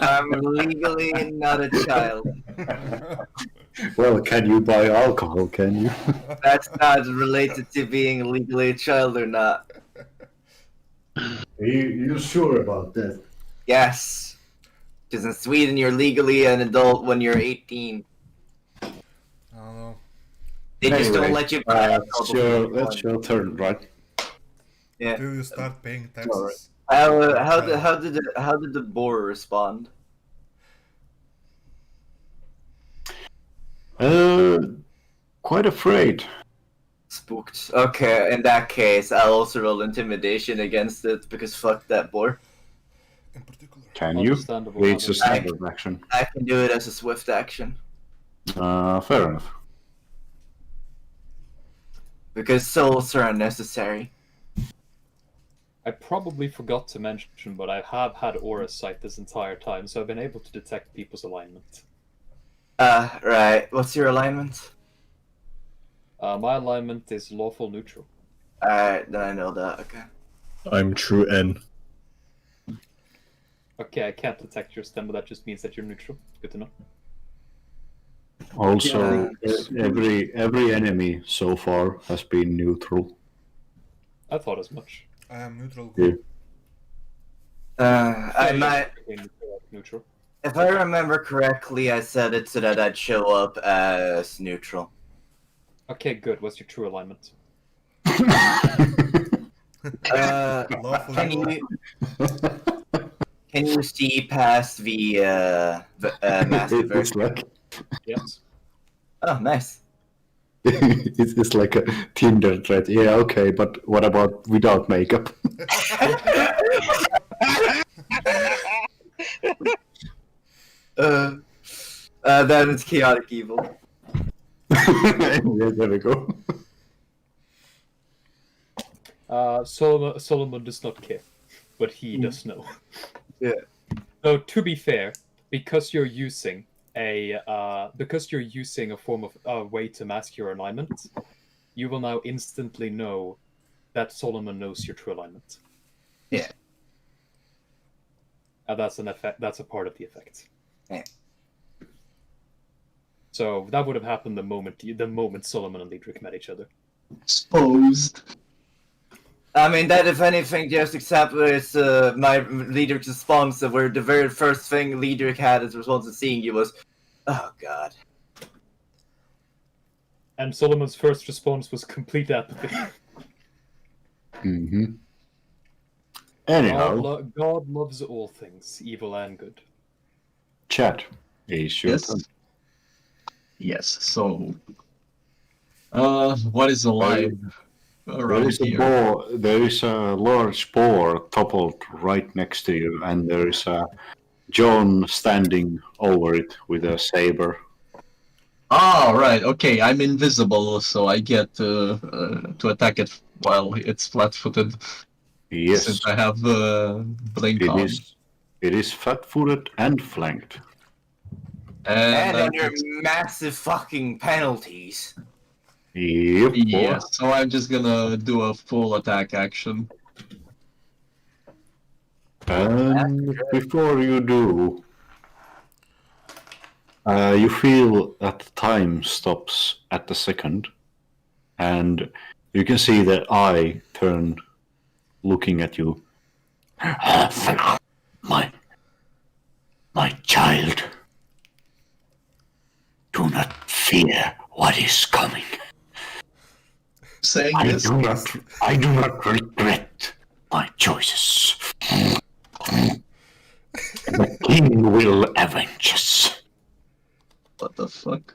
I'm legally not a child. Well, can you buy alcohol? Can you? That's not related to being legally a child or not. You sure about that? Yes. Because in Sweden, you're legally an adult when you're 18. I don't know. They just don't Anyway, let you. that's your turn, right? Yeah. Do you start paying taxes? How did the boar respond? Quite afraid. Spooked. Okay, in that case, I'll also roll intimidation against it because fuck that boar. In particular. Can you? Understandable. It's a Understandable. standard action. I can do it as a swift action Fair enough. because souls are unnecessary. I probably forgot to mention, but I have had Aura Sight this entire time, so I've been able to detect people's alignment. Right. What's your alignment? My alignment is lawful neutral. Alright, then I know that. Okay. I'm true N. Okay, I can't detect your stem, but that just means that you're neutral. Good to know. Also, every enemy so far has been neutral. I thought as much. I am neutral. Yeah. I might. Neutral. If I remember correctly, I said it so that I'd show up as neutral. Okay, good. What's your true alignment? Lawful Can neutral. you see past the massive It's like Yes. Oh, nice. it's like a Tinder thread. Yeah, okay, but what about without makeup? Then it's chaotic evil. Yeah, there we go. Solomon does not care, but he does know. Yeah. So to be fair, because you're using a form of way to mask your alignment, you will now instantly know that Solomon knows your true alignment. Yeah. And that's an effect. That's a part of the effect. Yeah. So that would have happened the moment Solomon and Liedrich met each other. Exposed. I mean, that if anything just accepts my Liedrich's response, where the very first thing Liedrich had as a response to seeing you was, oh god. And Solomon's first response was complete apathy. Mm-hmm. Anyhow, God loves all things, evil and good. chat is your Yes. turn. Yes. So, what is alive There around is a here? boar. There is a large boar toppled right next to you, and there is a John standing over it with a saber. Oh, right. Okay, I'm invisible, so I get to attack it while it's flat-footed. Yes, Since I have blink it on. is fat-footed and flanked. And I under get- massive fucking penalties. Yep. yeah, so I'm just gonna do a full attack action. And before you do, you feel that time stops at the second, and you can see the eye turn, looking at you. My child, do not fear what is coming. Saying I this, do not regret my choices. The king will avenge us. what the fuck?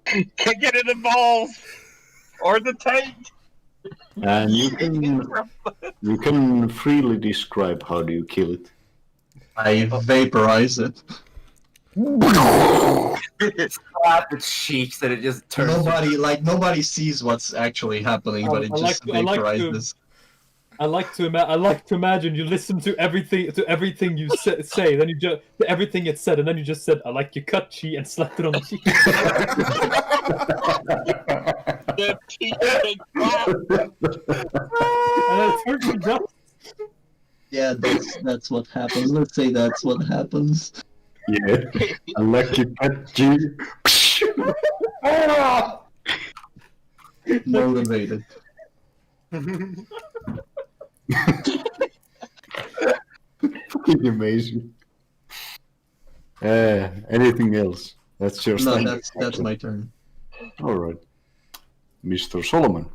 Kick it in the balls! Or the taint! And you can freely describe how do you kill it. I vaporize it. Slap its cheeks and it just turns. Nobody sees what's actually happening, but it just vaporizes. I like to imagine you listen to everything you say, then you just everything it said, and then you just said, "I like your cut, chi," and slapped it on the cheek. The teeth take off. And then it turned to dust. Yeah, that's what happens. Let's say that's what happens. Yeah, I like your cat, Motivated. Fucking amazing. Anything else? That's your No, standard that's action. my turn. All right, Mr. Solomon.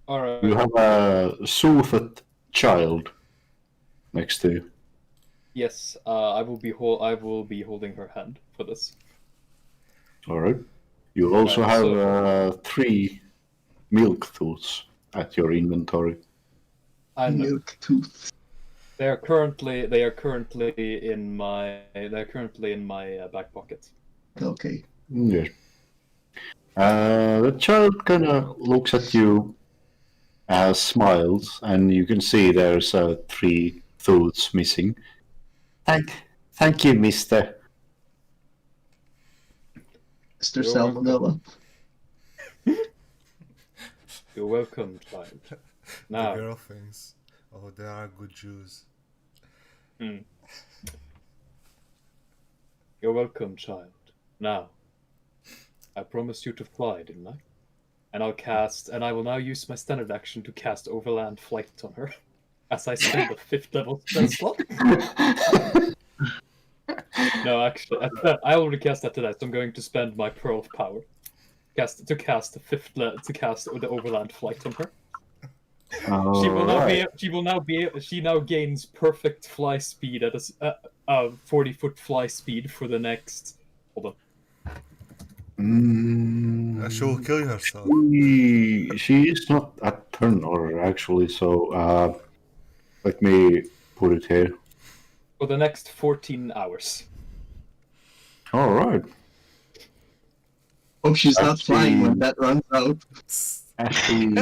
All right. You have a soothed child next to you. Yes, I will be holding her hand for this. All right. You also have So- 3 milk tooths at your inventory. And Milk tooth. they are currently in my back pocket. Okay. Yes. The child kind of looks at you, smiles, and you can see there's 3 tooths missing. Thank you, mister. Mr. You're Salmonella. You're welcome, child. The Now, girl thinks, oh, they are good Jews. you're welcome, child. Now, I promised you to fly, didn't I? And I will now use my standard action to cast Overland Flight on her, as I spend a 5th level spell slot. No, actually, I already cast that today, so I'm going to spend my Pearl of Power to cast the Overland Flight on her. She now gains perfect fly speed at a 40-foot fly speed for the next. Hold on. She will kill herself. She is not a turn order, actually, so let me put it here. For the next 14 hours. All right. Hope she's not Actually- flying when that runs out. As she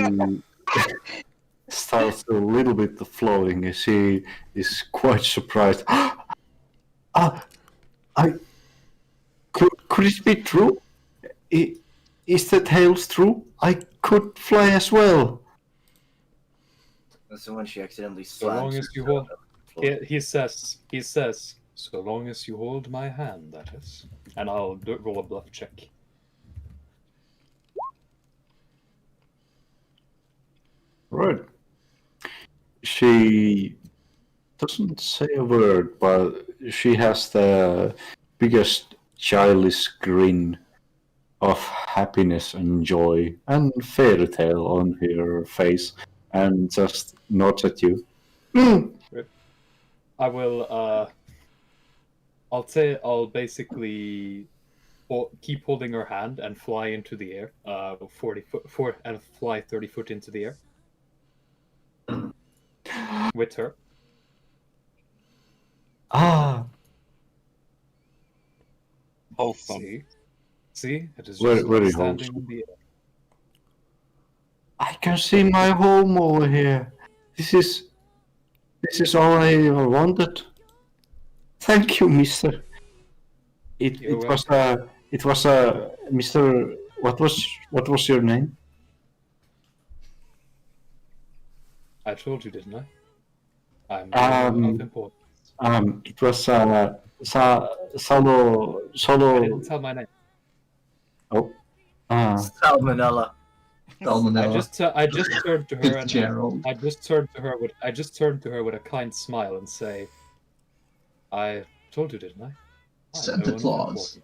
starts a little bit flowing, she is quite surprised. Could it be true? Is the tales true? I could fly as well. So when she accidentally So long slams as you herself hold, he says, so long as you hold my hand, that is. And I'll roll a bluff check. Right. She doesn't say a word, but she has the biggest childish grin of happiness and joy and fairy tale on her face and just nods at you. I will, I'll basically keep holding her hand and fly into the air, 40 foot, and fly 30 foot into the air. With her. Wholesome. See? It is Very, just very standing wholesome. in the air. I can see my home over here. This is all I ever wanted. Thank you, mister. It was Mr. What was your name? I told you, didn't I? I'm of importance. It was Solo. I didn't tell my name. Oh. Salmonella. Salmonella. I just turned to her and Gerald. I just turned to her with a kind smile and say, "I told you, didn't I? I'm Santa no one of Claus.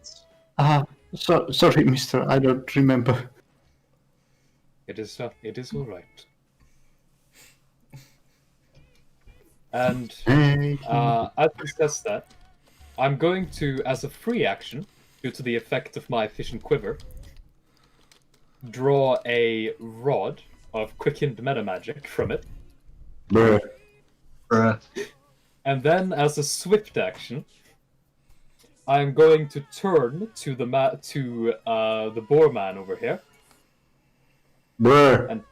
importance." Sorry, mister. I don't remember. It is all right. And as he says that, I'm going to, as a free action, due to the effect of my efficient quiver, draw a rod of quickened meta magic from it. Bruh. And then, as a swift action, I'm going to turn to the boar man over here Bruh.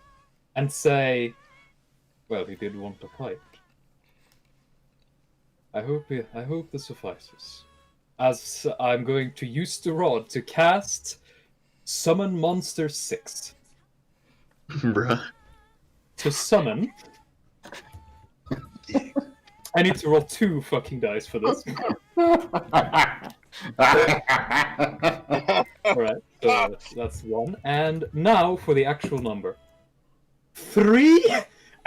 and say, "Well, he did want to fight. I hope this suffices." As I'm going to use the rod to cast Summon Monster 6. Bruh. To summon. I need to roll 2 fucking dice for this. Alright, so that's 1. And now for the actual number. 3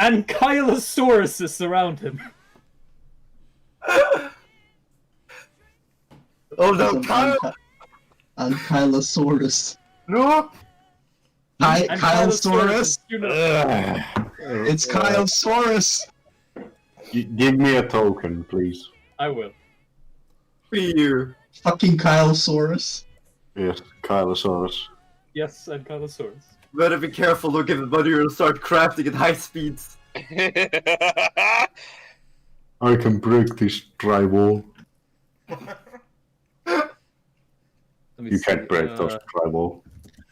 Ankylosauruses around him. Oh no, Kyle! Ankylosaurus. No! Kylesaurus? You know, It's Kylesaurus! Give me a token, please. I will. Fear. Fucking Kylesaurus. Yes, Kylosaurus. Yes, and Carnosaurus. Better be careful, look at the buddy, you'll start crafting at high speeds. I can break this drywall. Let me You see, can't break those drywall.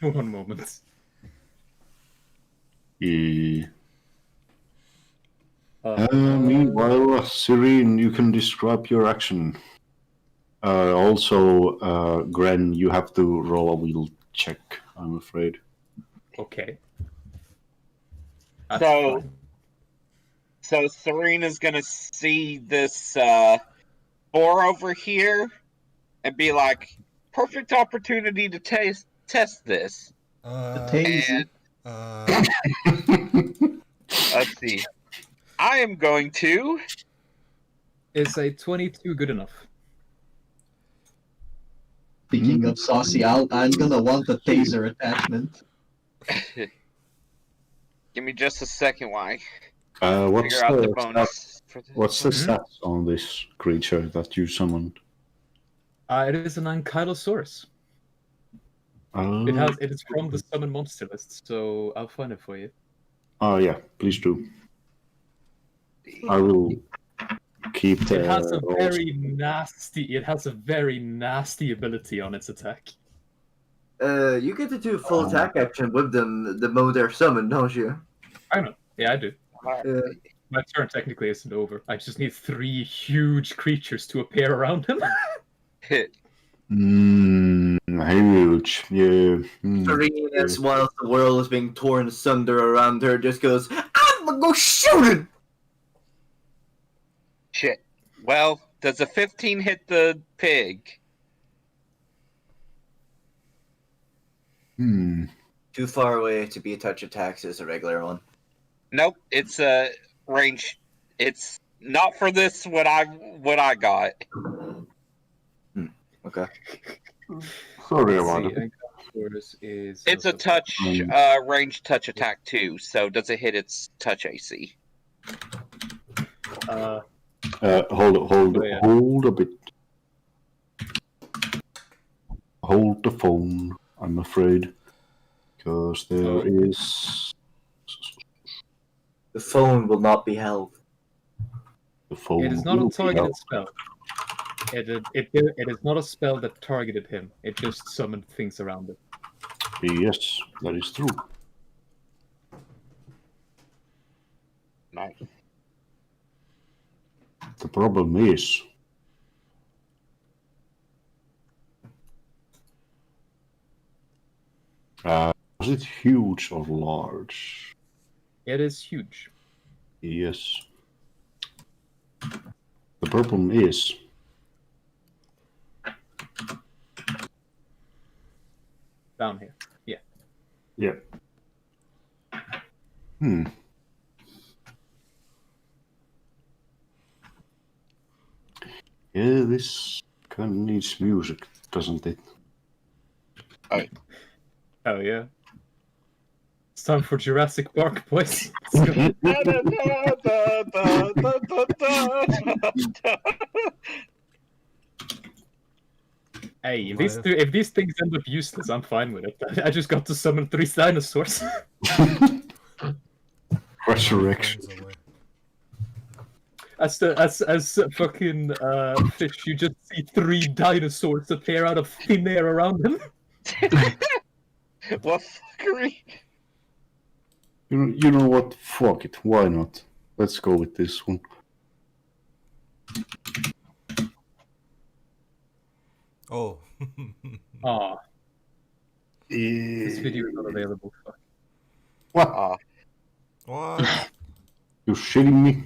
1 moment. Yeah. Meanwhile, Serene, you can describe your action. Also, Gren, you have to roll a wheel check, I'm afraid. Okay. So, so Serena's gonna see this boar over here and be like, "Perfect opportunity to test this." Tasty. Let's see. I am going to. Is a 22 good enough? Speaking of Saucy, I'm gonna want the taser attachment. Give me just a second, why? What's Figure out the the bonus for this. what's the stats on this creature that you summoned? It is an Ankylosaurus. It is from the summon monster list, so I'll find it for you. Oh yeah, please do. I will keep the. It has a very nasty ability on its attack. You get to do full attack action with them the moment they're summoned, don't you? I know. Yeah, I do. Yeah. My turn technically isn't over. I just need 3 huge creatures to appear around him. Huge. Yeah. Serene, as while the world is being torn asunder around her, just goes, I'm gonna go shoot him! Shit. Well, does a 15 hit the pig? Too far away to be a touch attack as a regular one. Nope. It's a range. It's not for this. What I got. Okay. Sorry about it. It's a touch, range touch attack too. So does it hit its touch AC? Hold a bit. Hold the phone, I'm afraid. Because there is... The phone will not be held. The phone It is not will a be targeted held. spell. It is not a spell that targeted him. It just summoned things around it. Yes, that is true. Nice. The problem is... was it huge or large? It is huge. Yes. The problem is... Down here. Yeah. Yeah. Yeah, this kind of needs music, doesn't it? Oh yeah. It's time for Jurassic Park, boys. Let's go. Hey, if these things end up useless, I'm fine with it. I just got to summon 3 dinosaurs. Resurrection. As fucking fish, you just see 3 dinosaurs appear out of thin air around him. What fuckery? You know what? Fuck it. Why not? Let's go with this one. Oh. Aw. This video is not available. Fuck. What? What? You shitting me?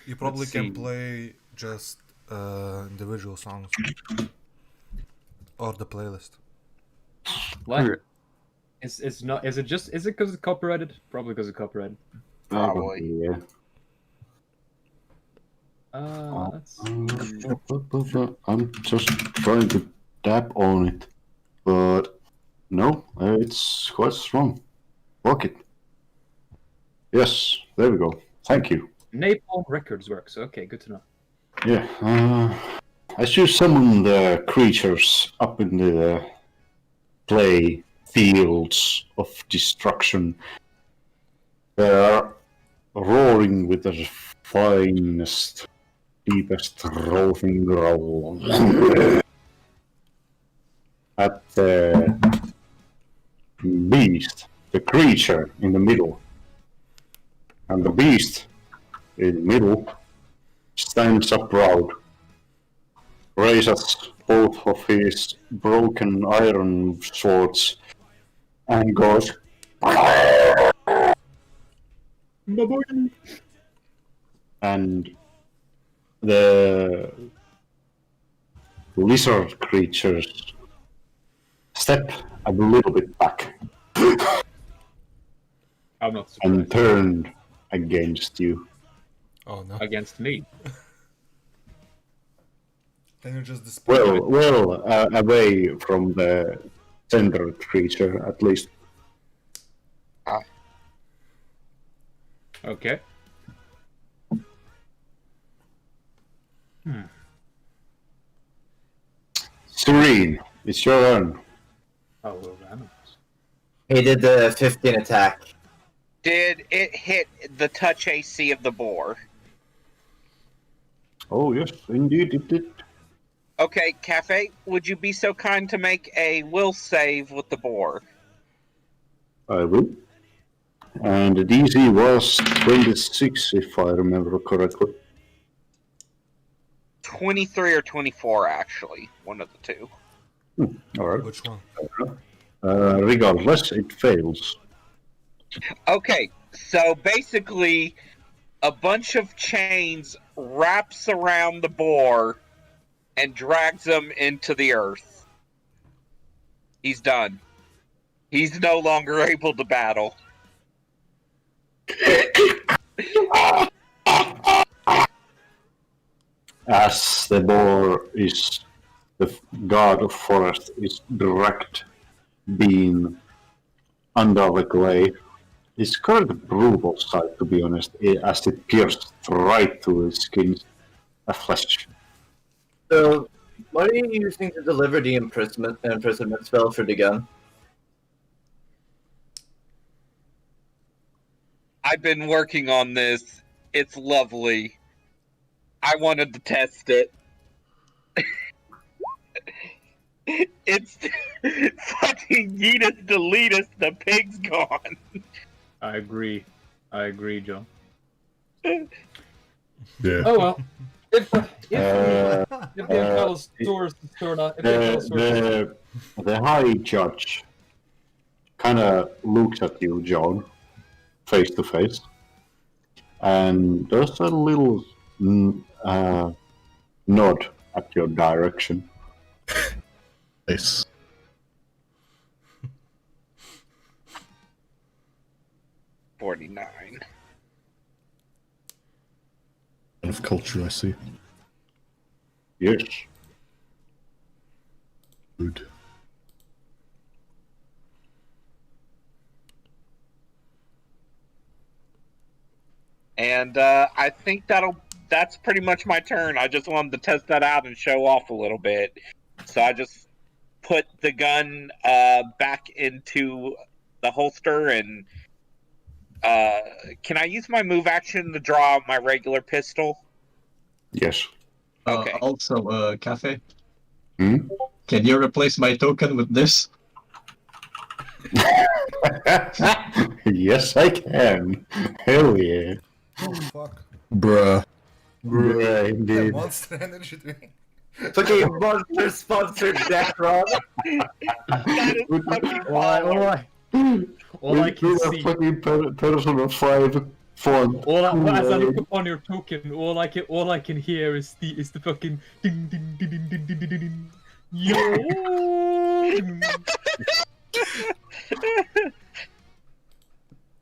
You probably Let's can see. play just individual songs. Or the playlist. What? Is it because it's copyrighted? Probably because it's copyrighted. Probably. Yeah. Let's see. I'm just trying to tap on it, but no, it's quite strong. Lock it. Yes, there we go. Thank you. Napalm Records works. Okay, good to know. Yeah, as you summon the creatures up in the play fields of destruction, they are roaring with the finest, deepest rolling growl at the beast, the creature in the middle. And the beast in the middle stands up proud, raises both of his broken iron swords, and goes. And the lizard creatures step a little bit back I'm not surprised. and turn against you. Oh no. Against me. Can you just display Away from the center creature, at least. Okay. Serene, it's your turn. Oh, well, animals. He did the 15 attack. Did it hit the touch AC of the boar? Oh, yes, indeed it did. Okay, Kafe, would you be so kind to make a will save with the boar? I will. And the DC was 26, if I remember correctly. 23 or 24, actually. One of the two. Alright. Which one? Regardless, it fails. Okay, so basically, a bunch of chains wraps around the boar and drags him into the earth. He's done. He's no longer able to battle. As the boar is the god of forest is direct being under the clay. It's quite a brutal sight, to be honest, as it pierced right through his skin, flesh. So, what are you using to deliver the imprisonment spell for the gun? I've been working on this. It's lovely. I wanted to test it. It's fucking Yeetus deletus, the pig's gone. I agree, John. Yeah. Oh well. If the Imperial Source is turned out, The High Judge kind of looks at you, John, face to face, and does a little nod at your direction. Nice. $49. Of culture, I see. Yes. Good. And I think that's pretty much my turn. I just wanted to test that out and show off a little bit. So I just put the gun back into the holster and can I use my move action to draw out my regular pistol? Yes. Okay. Also, Kafe, Hmm? can you replace my token with this? Yes, I can. Hell yeah. Oh fuck. Bruh. Yeah, That indeed. Monster Energy drink. Fucking monster sponsored death run. That is fucking all I can With a see. fucking Persona 5 font. As I look upon your token, all I can hear is the fucking ding ding ding ding ding ding ding ding. Yo.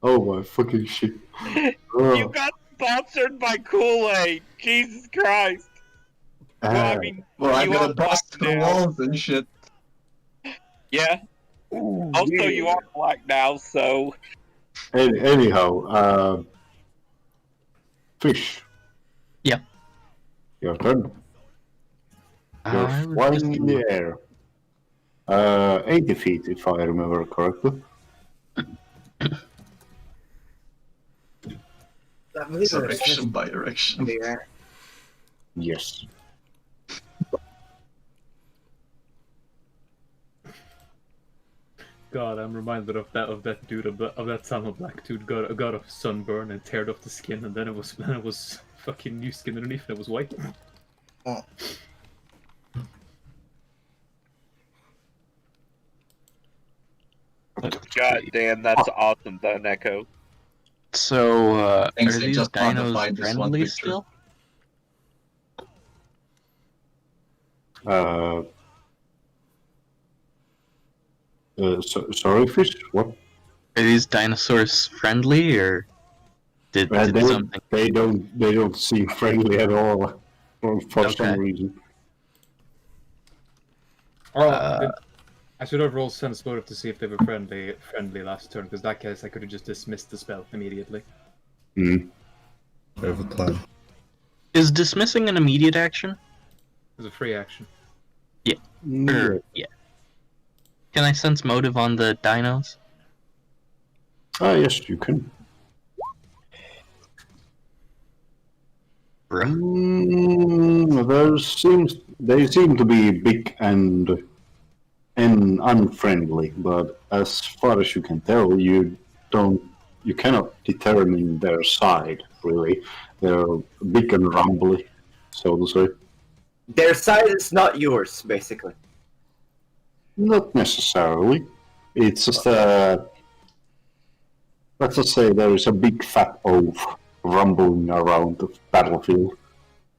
Oh my fucking shit. You got sponsored by Kool-Aid. Jesus Christ. Well, I mean, Well, I you gotta are black bust through now. walls and shit. Yeah. Also, you are black now, so Anyhow, Fish. Yeah. Your turn. You're I was flying just- in the air. 80 feet, if I remember correctly. That means Direction by direction. Yes. God, I'm reminded of that dude of that Salmon Black dude got a sunburn and teared off the skin, and then it was fucking new skin underneath, and it was white. God damn, that's awesome, though, Neco. So, are Thanks, they these just modified dinos this one friendly picture. still? Sorry, Fish. What? Are these dinosaurs friendly, or did something? They don't seem friendly at all for some Okay. reason. Oh, I should have rolled Sense Motive to see if they were friendly last turn, because that case I could have just dismissed the spell immediately. Mm. I have a plan. Is dismissing an immediate action? It was a free action. Or, yeah. Can I sense motive on the dinos? Yes, you can. They seem to be big and unfriendly, but as far as you can tell, you cannot determine their side really. They're big and rumbly, so to say. Their side is not yours, basically. Not necessarily. It's just let's just say there is a big fat oaf rumbling around the battlefield.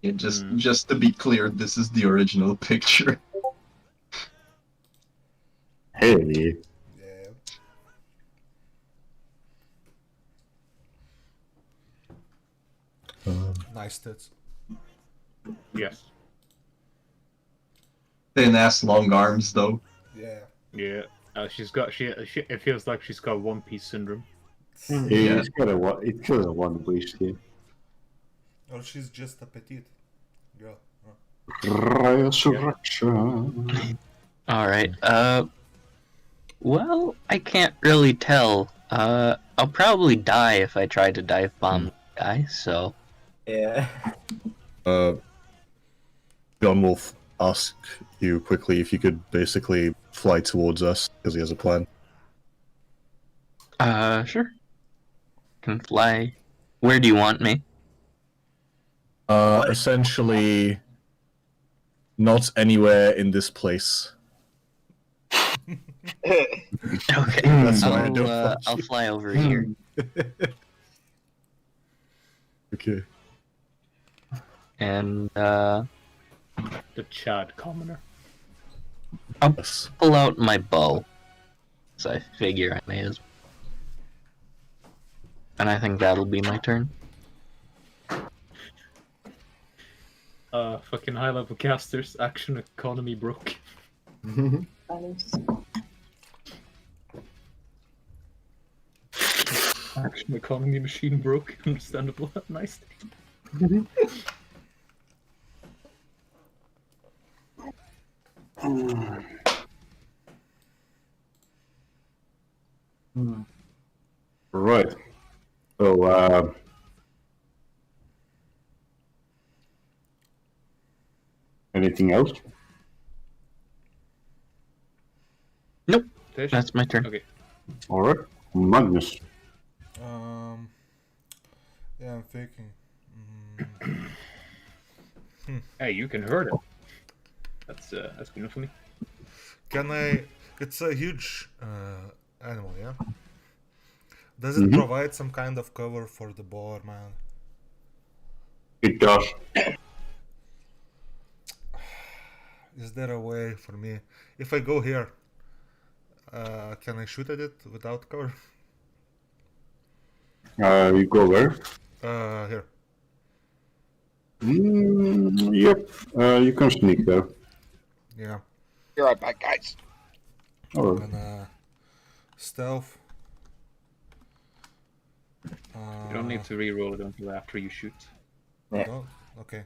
Yeah, just to be clear, this is the original picture. Hell yeah. Yeah. Nice tits. Yes. Thin ass long arms though. Yeah. Yeah. She's got it feels like she's got One Piece syndrome. Yeah. It's got a one wish here. Or she's just a petite girl. Resurrection. Alright, well, I can't really tell. I'll probably die if I try to dive bomb the guy, so... Yeah. John will ask you quickly if you could basically fly towards us, because he has a plan. Sure. Can fly. Where do you want me? Essentially, not anywhere in this place. Okay, That's why I don't fly I'll you. fly over here. Okay. And, The Chad commoner. Yes. pull out my bow. So I figure I may as well. And I think that'll be my turn. Fucking high level casters, action economy broke. Action economy machine broke. Understandable. Nice. Right. So, anything else? Nope, Fish? that's my turn. Okay. All right, Magnus. Yeah, I'm thinking. Hey, you can hurt it. That's good enough for me. Can I? It's a huge animal, yeah. Does it provide some kind of cover for the boar, man? It does. Is there a way for me? If I go here, can I shoot at it without cover? You go where? Here. Yep. You can sneak there. Yeah. Be right back, guys. Or I'm gonna stealth. You don't need to re-roll it until after you shoot. No? Okay.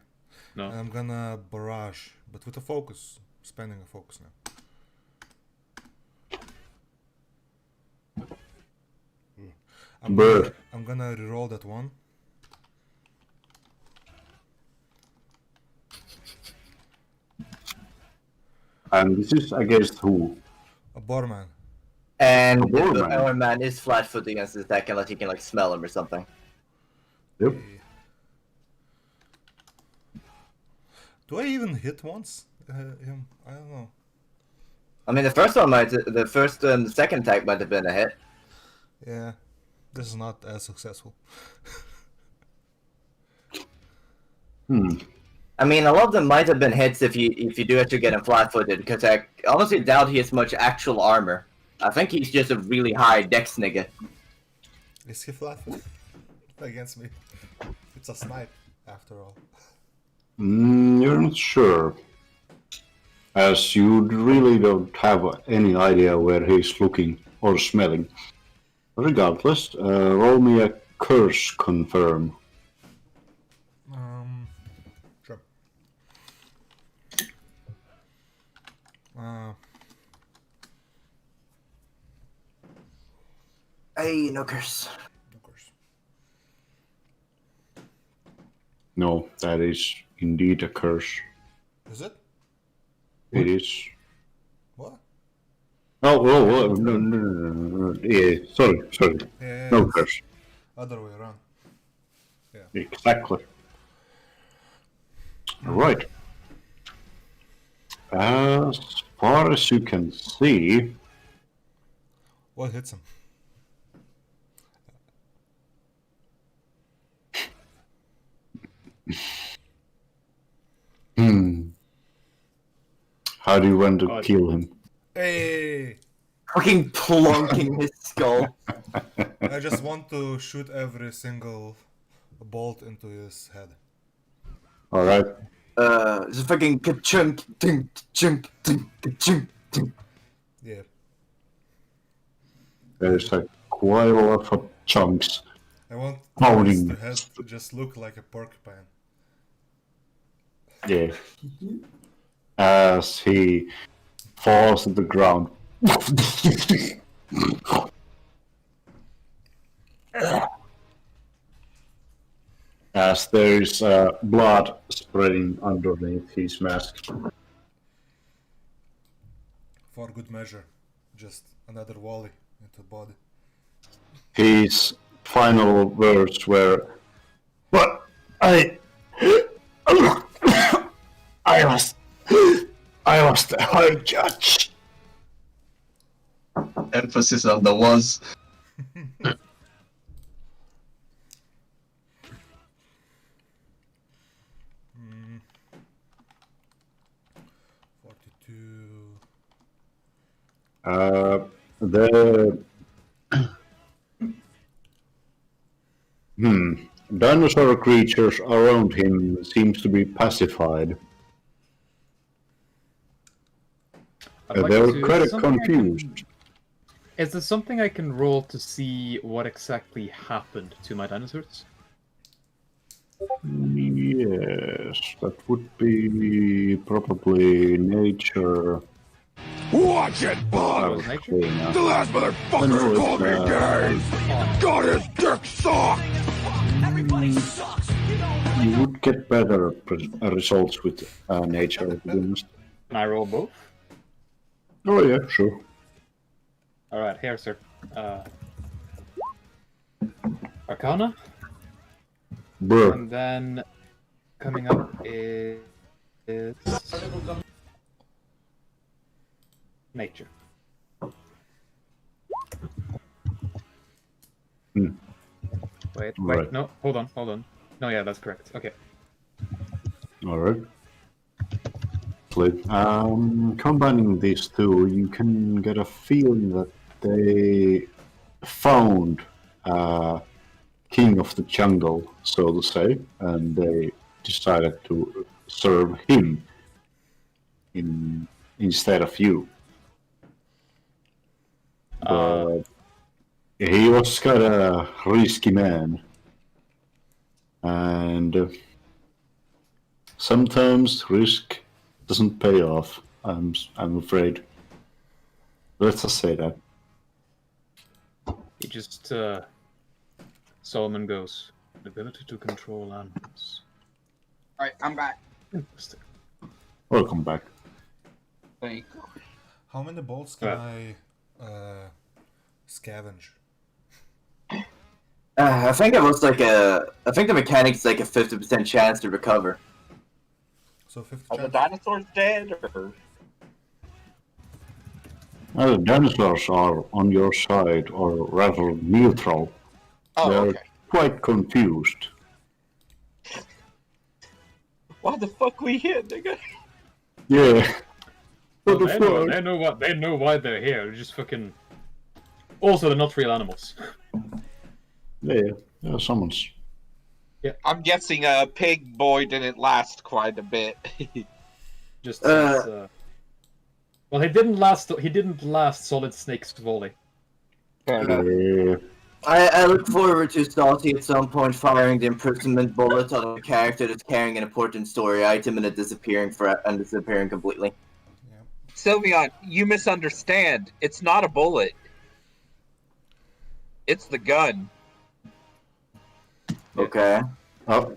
No. I'm gonna barrage, but with a focus. Spending a focus now. I'm gonna reroll that one. and this is against who? A barman. And A if ball the man. Iron Man is flat-footed against his attack, unless he can like smell him or something. Yep. Do I even hit once? Him? I don't know. I mean, the first and the second attack might have been a hit. Yeah, this is not as successful. I mean, a lot of them might have been hits if you do actually get him flat-footed, because I honestly doubt he has much actual armor. I think he's just a really high dex nigga. Is he flat-footed against me? It's a snipe, after all. You're not sure. As you really don't have any idea where he's looking or smelling. Regardless, roll me a curse confirm. Sure. Hey, no curse. Of course. No, that is indeed a curse. Is it? It is. What? Oh, no. Yeah, sorry. Yeah, No it's curse. other way around. Exactly. Right. As far as you can see, What hits him? how do you want to kill him? Hey! Fucking plonking his skull. I just want to shoot every single bolt into his head. Alright. Just fucking ka-chunk, ding, chunk, ding, ka-chunk, ding. Yeah. There's quite a lot of chunks. I want Pounding. the head to just look like a porcupine. Yeah. As he falls to the ground. As there is blood spreading underneath his mask. For good measure. Just another volley into body. His final words were, "But I was the high judge." Emphasis on the was. Mm. 42. The dinosaur creatures around him seems to be pacified. They were quite confused. Is there something I can roll to see what exactly happened to my dinosaurs? Yes, that would be probably nature. Watch it, That bud! was nature? Okay, now. The last motherfucker called me gay! Got his dick sucked! You would get better results with nature, to be honest. Can I roll both? Oh yeah, sure. Alright, here, sir. Arcana. Bruh. And then coming up is nature. Wait, Right. no, hold on. No, yeah, that's correct. Okay. Alright. Combining these two, you can get a feeling that they found king of the jungle, so to say, and they decided to serve him instead of you. But he was kind of a risky man, and sometimes risk doesn't pay off. I'm afraid. Let's just say that. He just Solomon goes, ability to control animals. Alright, I'm back. Interesting. Welcome back. Thank you. How many bolts can I scavenge? I think it was like I think the mechanic's like a 50% chance to recover. So 50 Are the chance. dinosaurs dead, or? The dinosaurs are on your side, or rather neutral. Oh, They're okay. quite confused. Why the fuck we here, nigga? Yeah. Well, What the fuck? they know why they're here. They're just fucking. Also, they're not real animals. Yeah, someone's. I'm guessing Pig Boy didn't last quite a bit. Just well, he didn't last. He didn't last Solid Snake's volley. Fair enough. Yeah. I look forward to Saucy at some point firing the imprisonment bullet on a character that's carrying an important story item and it disappearing completely. Sylveon, you misunderstand. It's not a bullet. It's the gun. Okay. Oh,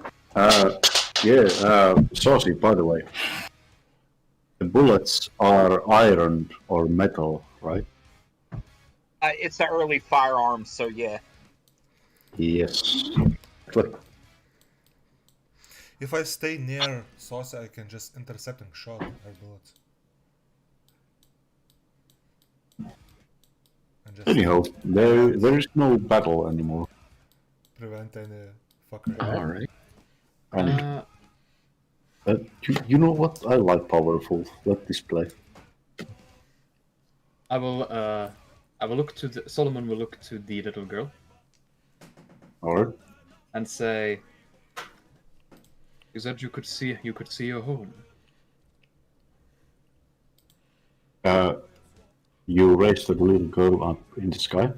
Saucy, by the way. The bullets are iron or metal, right? It's the early firearms, so yeah. Yes. Look, If I stay near Saucy, I can just intercept and shot her bullets. And just anyhow, there is no battle anymore. prevent any fucker. Alright. And you know what? I like powerful. Let this play. I will look to Solomon will look to the little girl Alright. and say, "You said you could see your home." You raised the little girl up in the sky.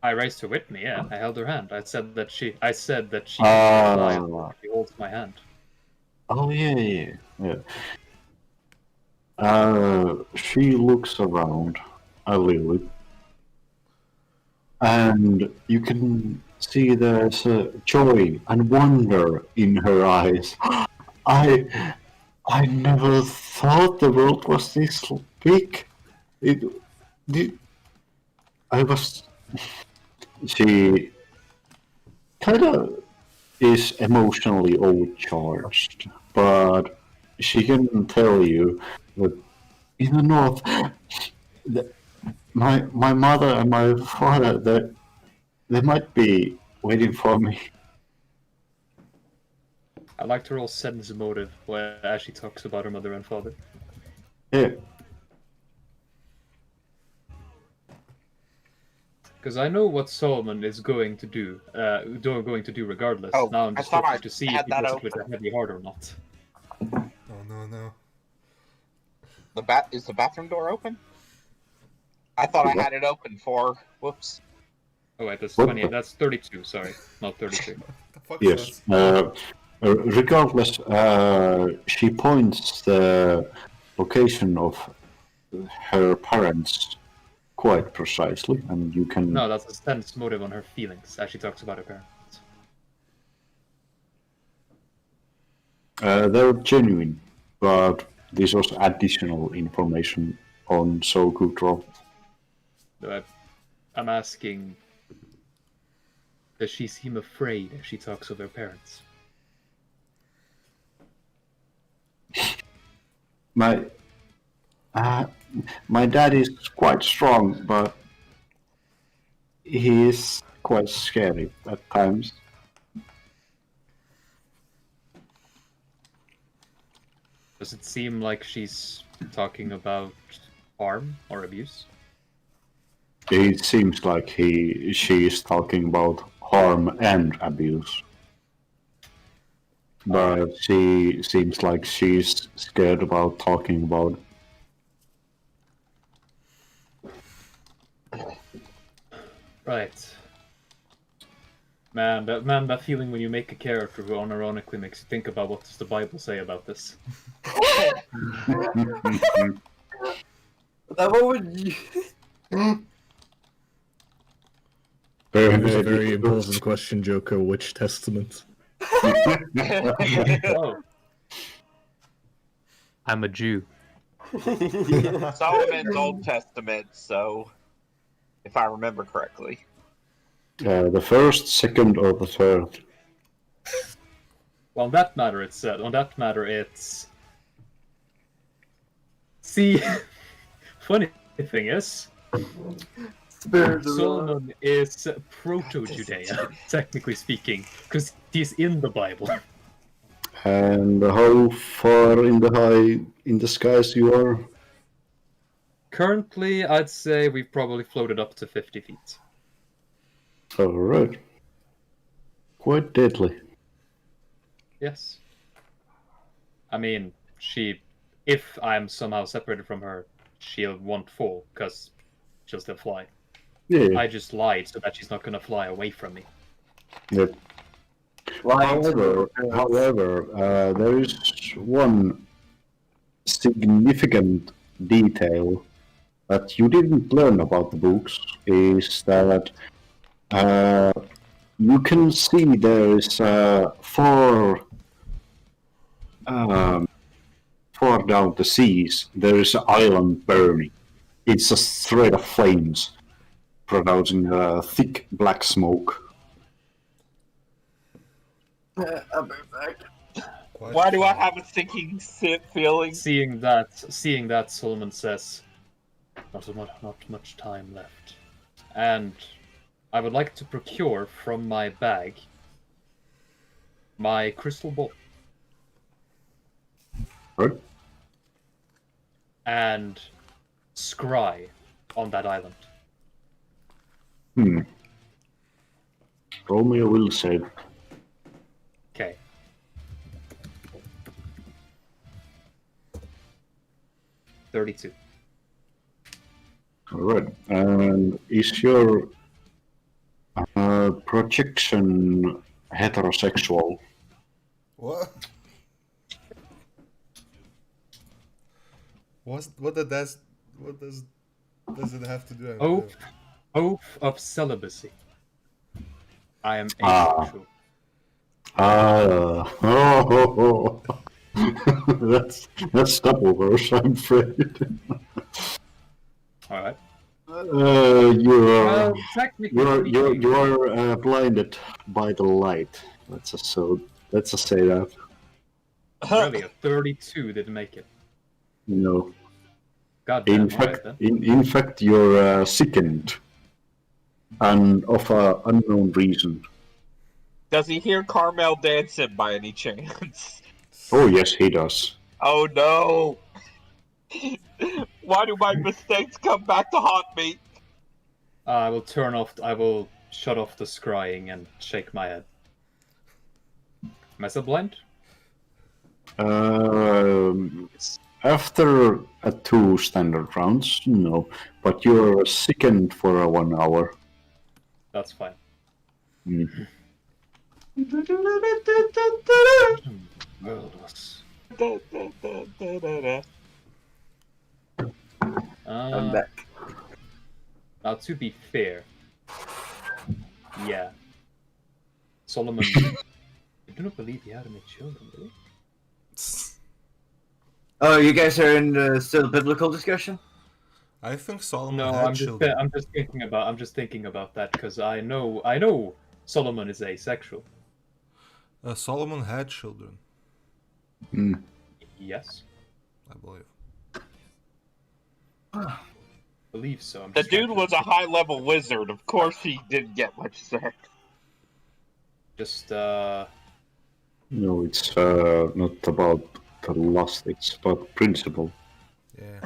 I raised her with me. Yeah, I held her hand. I said that she Ah. She holds my hand. Oh yeah. She looks around a little bit, and you can see there's joy and wonder in her eyes. I never thought the world was this big. She kind of is emotionally overcharged, but she can tell you that in the north, my mother and my father, they might be waiting for me. I like to roll sense motive as she talks about her mother and father. Yeah. Because I know what Solomon is going to do. Going to do regardless. Oh, now I'm I just thought looking I to see had if he that does it with open. a heavy heart or not. Oh no. Is the bathroom door open? I thought I had it open for. Whoops. Oh wait, that's What 20. the- That's 32. Sorry, not 32. The fuck Yes. is Regardless, she points the location of her parents quite precisely, and you can. No, that's a sense motive on her feelings as she talks about her parents. They're genuine, but this was additional information on So Good Roll. So I'm asking, does she seem afraid as she talks of her parents? My dad is quite strong, but he is quite scary at times. Does it seem like she's talking about harm or abuse? It seems like she is talking about harm and abuse. But she seems like she's scared about talking about it. Right. Man, that feeling when you make a character who unironically makes you think about what does the Bible say about this. Now, what would you... It was a very important question, Joker. Which testament? Oh. I'm a Jew. Solomon's Old Testament, so if I remember correctly. The first, second, or the third? Well, on that matter, it's See, funny thing is, Solomon is proto-Judea, technically speaking, because he's in the Bible. And how far in the skies you are? Currently, I'd say we've probably floated up to 50 feet. Alright. Quite deadly. Yes. I mean, if I'm somehow separated from her, she won't fall, because she'll still fly. Yeah. I just lied so that she's not gonna fly away from me. Yep. However, there is one significant detail that you didn't learn about the books, is that you can see there is far down the seas, there is an island burning. It's a thread of flames producing thick black smoke. I'll be back. Why do I have a sinking feeling? Seeing that, Solomon says, not much time left. And I would like to procure from my bag my crystal ball. Right? And scry on that island. Roll me a will save. Okay. $32. Alright. And is your projection heterosexual? What? What does it have to do? Oath of celibacy. I am Ah. asexual. That's double worse, I'm afraid. Alright. You are Technically you are blinded by the light. Let's just say that. really, a 32 didn't make it. No. God damn, In alright fact, then. in fact, you're sickened, and of an unknown reason. Does he hear Carmel dancing by any chance? Oh yes, he does. Oh no! Why do my mistakes come back to haunt me? I will shut off the scrying and shake my head. Am I still blind? After 2 standard rounds, no, but you're sickened for 1 hour. That's fine. I'm back. Now, to be fair, yeah, Solomon. I do not believe he had any children, really. Oh, you guys are in still biblical discussion? I think Solomon No, had I'm children. just thinking about that because I know Solomon is asexual. Solomon had children, Yes, I believe. believe so. The dude was a high-level wizard. Of course he didn't get much sex. Just No, it's not about the lust. It's about principle.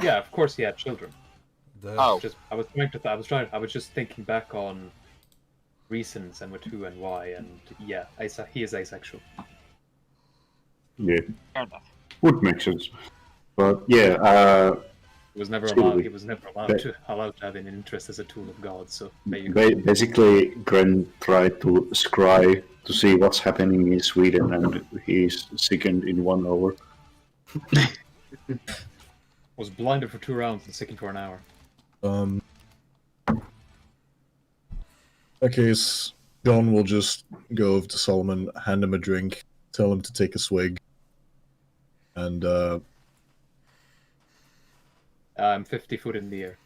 yeah, of course he had children. The, Oh. I was just thinking back on reasons and with who and why, and yeah, he is asexual. Yeah, Fair enough. would make sense. But yeah, He was never Sylvie. allowed. He was never allowed to have an interest as a tool of God. So there you go. basically, Gren tried to scry to see what's happening in Sweden, and he's sickened in 1 hour. Was blinded for 2 rounds and sickened for an hour. In that case, John will just go over to Solomon, hand him a drink, tell him to take a swig, and I'm 50 foot in the air.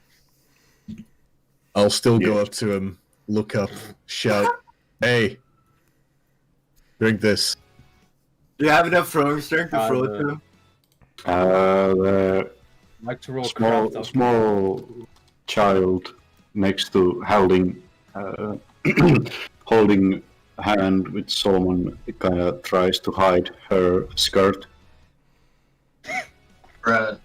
I'll still go Yeah. up to him, look up, shout, "Hey, drink this." Do you have enough throwing strength to throw it to him? The Like to roll small craft. small child next to holding holding hand with Solomon kind of tries to hide her skirt. Right.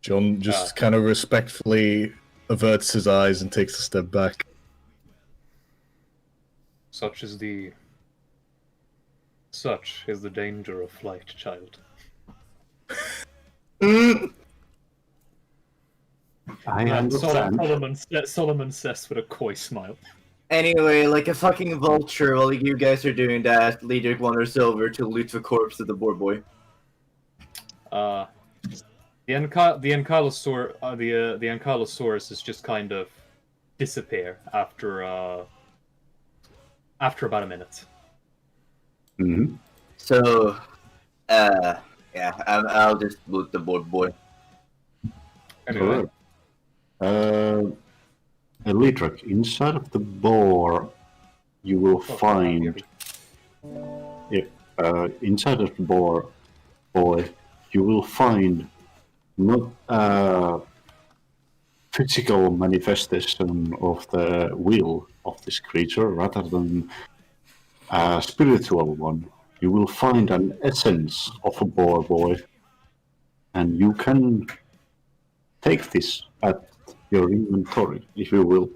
John just kind of respectfully averts his eyes and takes a step back. Such is the danger of flight, child. I And understand. Solomon says with a coy smile. Anyway, like a fucking vulture, while you guys are doing that, Leader wanders over to loot the corpse of the boar boy. The Ankylosaurus is just kind of disappear after about a minute. Mm-hmm. So, yeah, I'll just loot the boar boy. Anyway, Elitrak, inside of the boar, you will find. Inside of the boar, boy, you will find not a physical manifestation of the will of this creature, rather than a spiritual one. You will find an essence of a boar boy, and you can take this at your inventory, if you will.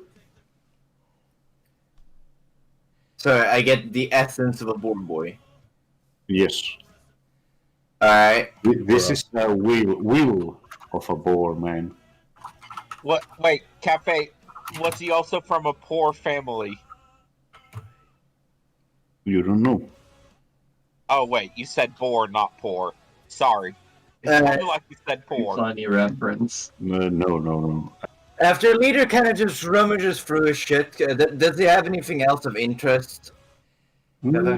So I get the essence of a boar boy. Yes. Alright. This is a will of a boar man. What? Wait, Kafe, was he also from a poor family? You don't know. Oh wait, you said boar, not poor. Sorry. It sounded like you said poor. Funny reference. No. After Leader kind of just rummages through his shit, does he have anything else of interest? Other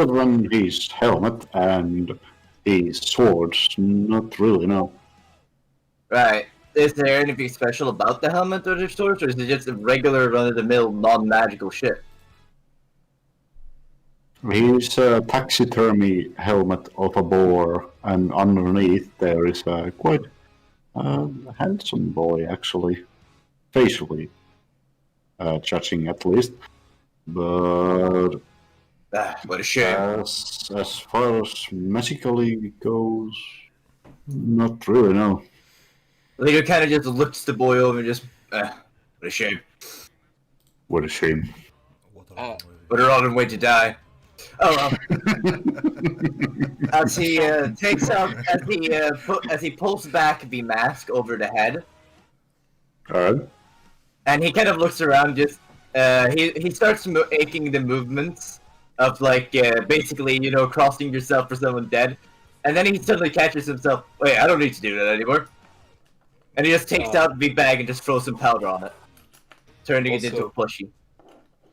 than his helmet and his swords, not really, no. Right. Is there anything special about the helmet or the swords, or is it just a regular run-of-the-mill, non-magical shit? His taxidermy helmet of a boar, and underneath there is a quite handsome boy, actually, facially, judging at least. But what a shame. as far as magically goes, not really, no. Leader kind of just looks the boy over and just, what a shame. What a shame. What a rotten way to die. Oh well. As he takes out, as he pulls back the mask over the head, Alright. and he kind of looks around. Just he starts making the movements of like basically crossing yourself for someone dead, and then he suddenly catches himself. Wait, I don't need to do that anymore. And he just takes out the bag and just throws some powder on it, turning it into a plushie.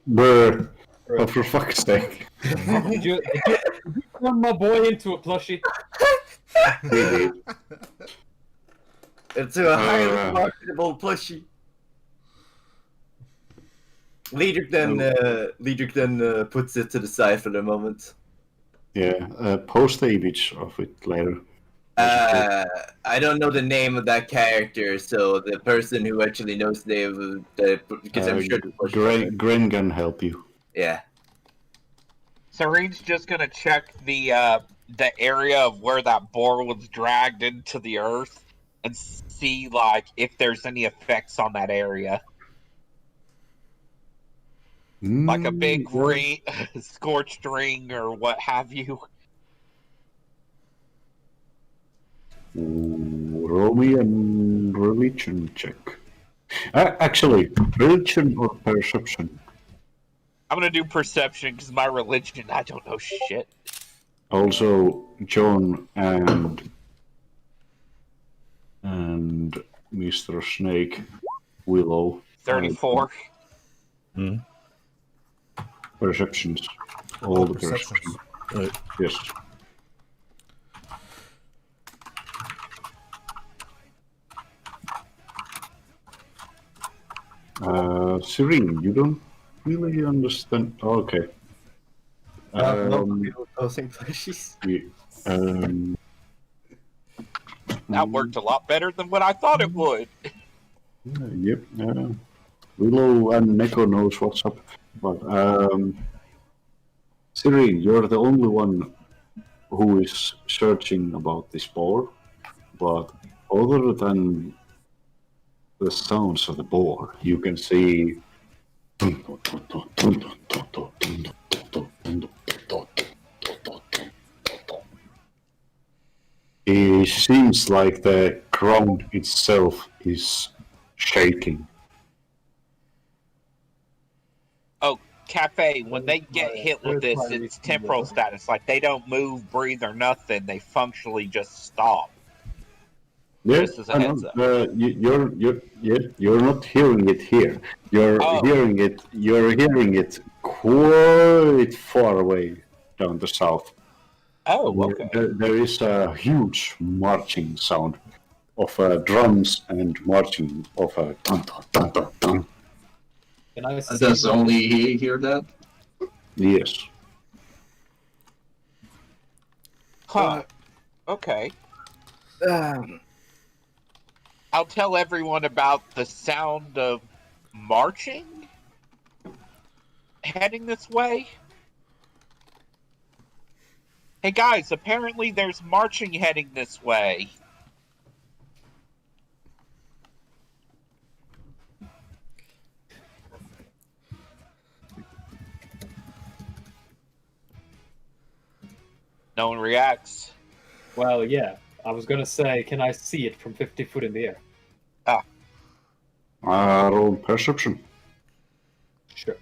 Brr. Oh, for fuck's sake. Did you turn my boy into a plushie? Into a highly marketable plushie. Leader then puts it to the side for the moment. Yeah, post the image of it later. I don't know the name of that character, so the person who actually knows the name of because I'm sure the plushie. Gren can help you. Yeah. Serene's just gonna check the area of where that boar was dragged into the earth and see like if there's any effects on that area. Like a big Yeah. scorched ring or what have you. Roll me a religion check. Actually, religion or perception? I'm gonna do perception because my religion, I don't know shit. Also, John and Mr. Snake, Willow. 34. Perceptions. All the perceptions. perceptions. Yes. Serene, you don't really understand. Okay. Posing plushies. That worked a lot better than what I thought it would. Yep. Willow and Neco knows what's up, but Serene, you're the only one who is searching about this boar. But other than the sounds of the boar, you can see. It seems like the ground itself is shaking. Oh, Kafe, when they get hit with this, it's temporal status. Like, they don't move, breathe, or nothing. They functionally just stop. Yeah, Just as a heads up. You're not hearing it here. You're Oh. hearing it. You're hearing it quite far away down the south. Oh, okay. There is a huge marching sound of drums and marching of a dun dun dun dun dun. Can I see Does only he hear that? Yes. Huh. Okay. I'll tell everyone about the sound of marching heading this way. Hey guys, apparently there's marching heading this way. No one reacts. Well, yeah. I was gonna say, can I see it from 50 foot in the air? Roll perception. Sure.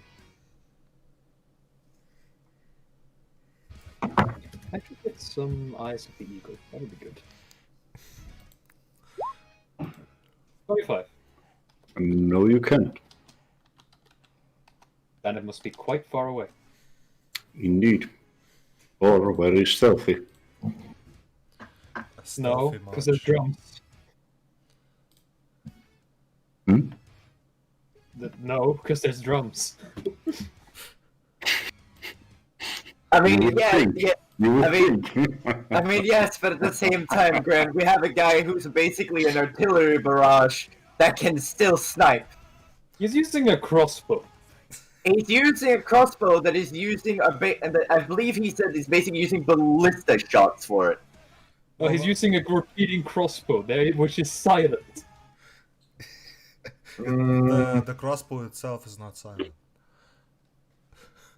I could get some eyes of the eagle. That would be good. 25. No, you can't. Then it must be quite far away. Indeed. Or very stealthy. No, because there's drums. Hmm? No, because there's drums. I mean, You would yeah, think. yeah. You would I mean- think. I mean, yes, but at the same time, Grant, we have a guy who's basically an artillery barrage that can still snipe. He's using a crossbow. He's using a crossbow that is using and I believe he said he's basically using ballista shots for it. Oh, he's using a repeating crossbow there, which is silent. The crossbow itself is not silent.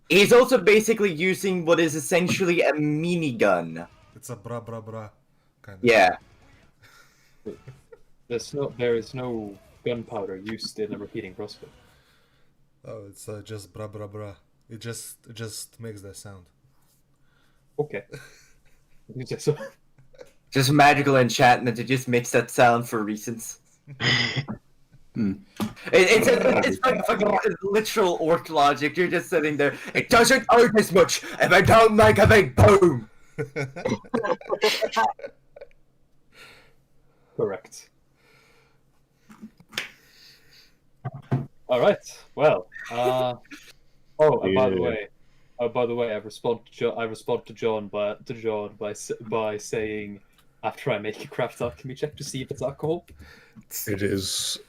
He's also basically using what is essentially a minigun. It's a bra kind of. Yeah. There is no gunpowder used in a repeating crossbow. Oh, it's just bra. It just makes that sound. Okay. Just magical enchantment to just makes that sound for reasons. It's like fucking literal orc logic. You're just sitting there. It doesn't hurt as much if I don't make a big boom. Correct. All right. Well. And by the way, I respond to John by saying, after I make a craft alchemy check to see if it's alcohol. It is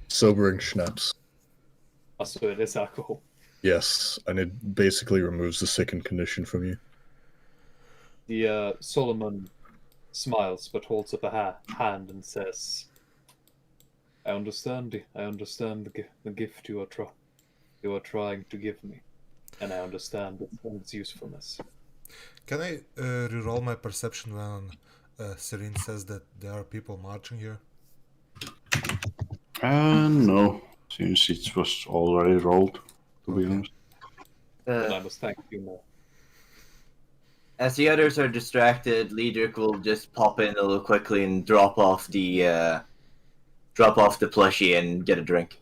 sobering schnapps. Oh, so it is alcohol. Yes, and it basically removes the sickened condition from you. The Solomon smiles but holds up a hand and says, I understand the gift you are you are trying to give me, and I understand its usefulness. Can I reroll my perception when Serene says that there are people marching here? No, since it was already rolled, to be Okay. honest. Then I must thank you more. As the others are distracted, Liedrich will just pop in a little quickly and drop off the plushie and get a drink.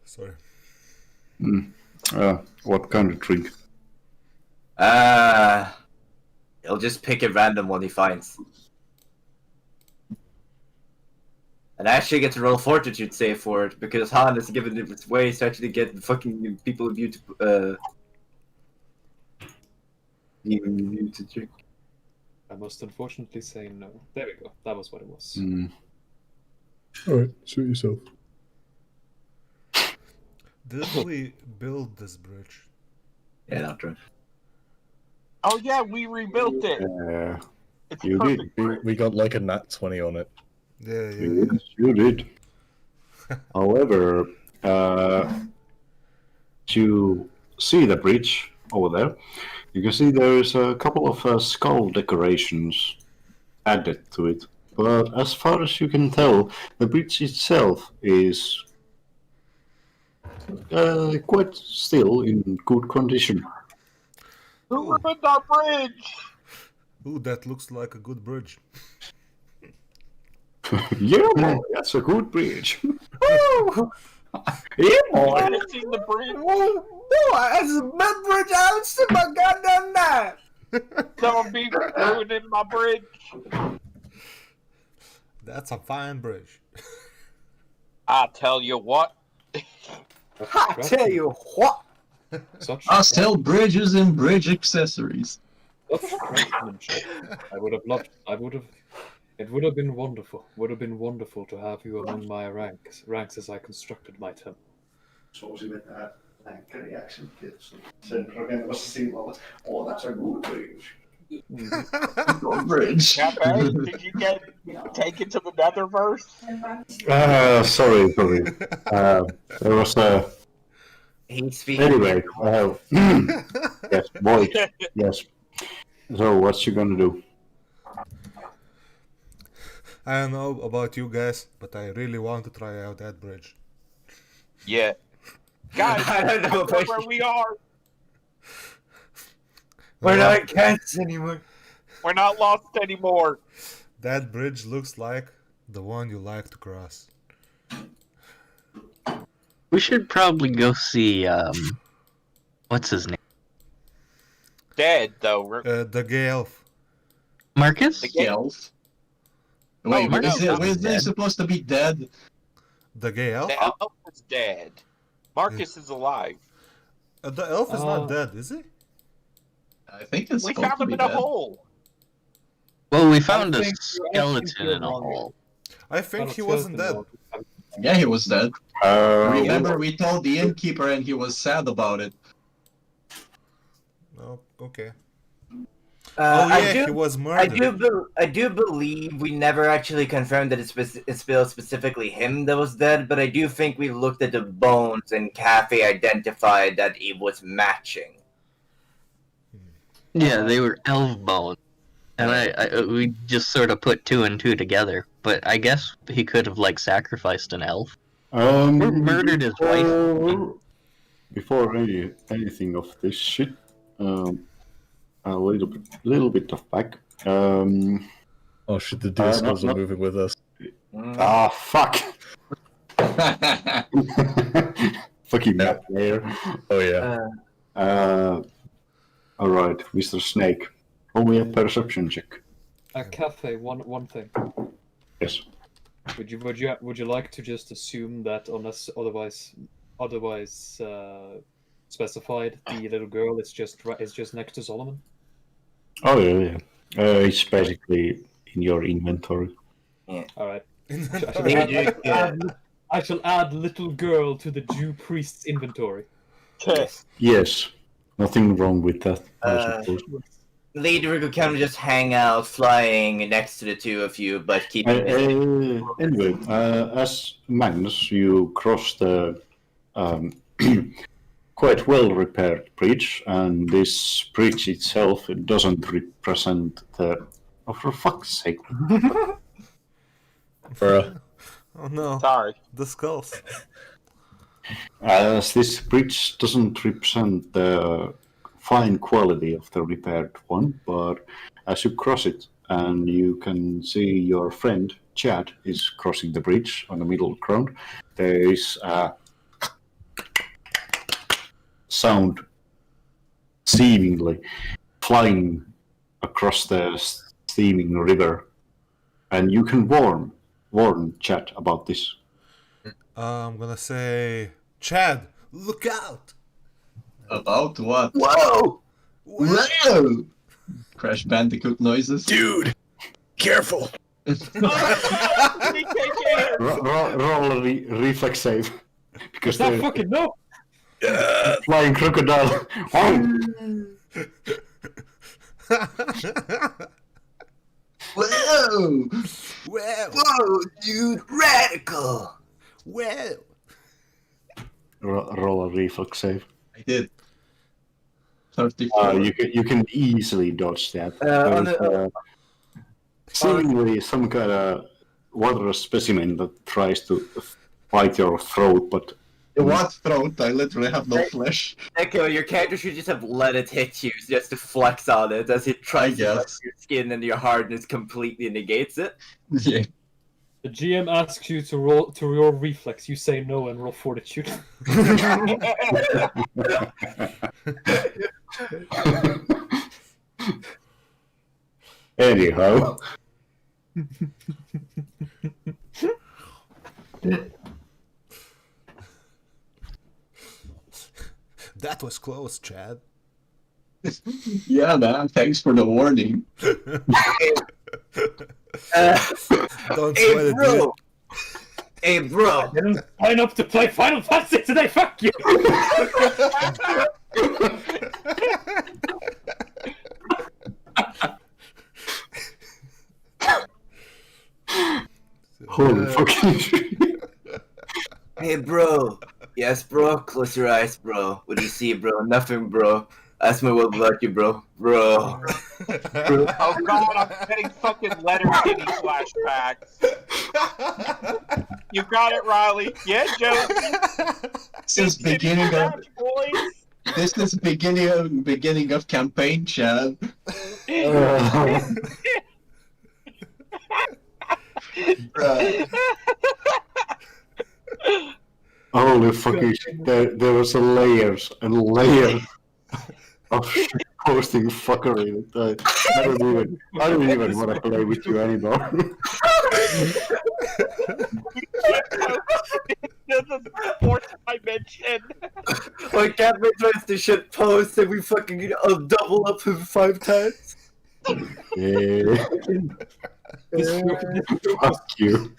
Sorry. What kind of drink? He'll just pick a random one he finds. And I actually get to roll fortitude save for it because Han has given it its ways to actually get the fucking people of you to drink. I must unfortunately say no. There we go. That was what it was. Alright, suit yourself. Didn't we build this bridge? Yeah, not true. Oh yeah, we rebuilt it. It's You perfect. did. We got like a nat 20 on it. Yeah. Yes, you did. However, to see the bridge over there, you can see there is a couple of skull decorations added to it. But as far as you can tell, the bridge itself is quite still in good condition. Who ruined our bridge? Ooh, that looks like a good bridge. Yeah, boy, that's a good bridge. Yeah, boy. I haven't seen the bridge. Boy, that's the best bridge I ever seen my goddamn life. Someone be ruining my bridge. That's a fine bridge. I tell you what. I tell you what. Such I sell bridges and bridge accessories. craftsmanship. I would have loved. It would have been wonderful. Would have been wonderful to have you among my ranks as I constructed my temple. Saucy vetää länkkäri accent tietysti. Sen rakentavassa sillalla. Oh, that's a good bridge. Bridge. Cafe, did you get taken to the Netherverse? Sorry. There was a... He's speaking. Anyway, yes, boy, yes. So, what you gonna do? I don't know about you guys, but I really want to try out that bridge. Yeah. Guys, I don't know look where we are. We're not cats anymore. We're not lost anymore. That bridge looks like the one you like to cross. We should probably go see what's his name? Dead though. The gay elf. Marcus? The gay Elf. Wait, no, is he supposed to be dead? The gay elf? The elf is dead. Marcus is alive. The elf is not dead, is he? I think it's We supposed found to him be in a dead. hole. Well, we found a think skeleton you're in a wrong. hole. I think he wasn't dead. Yeah, he was dead. Uh, Remember, we told the innkeeper and he was sad about it. Oh, okay. I he was murdered. I do believe we never actually confirmed that it's specifically him that was dead, but I do think we looked at the bones and Kafe identified that it was matching. Yeah, they were elf bones. And we just sort of put two and two together. But I guess he could have, like, sacrificed an elf. Or murdered his wife. Before anything of this shit, a little bit of back. Oh shit, the DSLs are moving with us. Fuck. Fucking map player. Oh yeah. Alright, Mr. Snake. Roll me a perception check. Cafe, one thing. Yes. Would you like to just assume that unless otherwise specified, the little girl is just next to Solomon? Oh yeah. It's basically in your inventory. All right. Yeah. I shall add little girl to the Jew priest's inventory. Yes. Nothing wrong with that, I suppose. later we could kind of just hang out, flying next to the two of you, but keeping busy. Anyway, as Magnus, you cross the quite well repaired bridge, and this bridge itself it doesn't represent the. Oh, for fuck's sake! Bruh. Oh no, Sorry. the skulls. As this bridge doesn't represent the fine quality of the repaired one, but as you cross it, and you can see your friend Chad is crossing the bridge on the middle ground, there is a sound seemingly flying across the steaming river, and you can warn Chad about this. I'm gonna say, Chad, look out! About what? Whoa! Whoa! Crash Bandicoot noises. Dude, careful. Roll a reflex save because That there's fucking no. flying crocodile. Whoa! Well, Whoa, dude, radical! well. Roll a reflex save. I did. 34. You can easily dodge that. On There's, the- seemingly some kind of water specimen that tries to bite your throat, but What throat? I literally have no flesh. Neco, your character should just have let it hit you just to flex on it as it tries to Yes. flex your skin and your hardness completely negates it. Yeah. The GM asks you to roll reflex. You say no and roll fortitude. anyhow. That was close, Chad. Yeah, man. Thanks for the warning. Don't Hey, sweat it, dude. bro! Hey, bro! Didn't sign up to play Final Fantasy today. Fuck you. Holy fucking shit. Hey, bro! Yes, bro? Close your eyes, bro. What do you see, bro? Nothing, bro. Ask me what about you, bro. Bro. Oh god, I'm getting fucking letter kitty flashbacks. You got it, Riley. Yeah, Joe. This is beginning of boys. this is beginning of campaign, Chad. Holy fucking shit. There was a layers and layers of shit posting fuckery. I don't even want to play with you anymore. This is fourth dimension. Like, Captain tries to shit post and we fucking double up him 5 times. Yeah. Fuck you.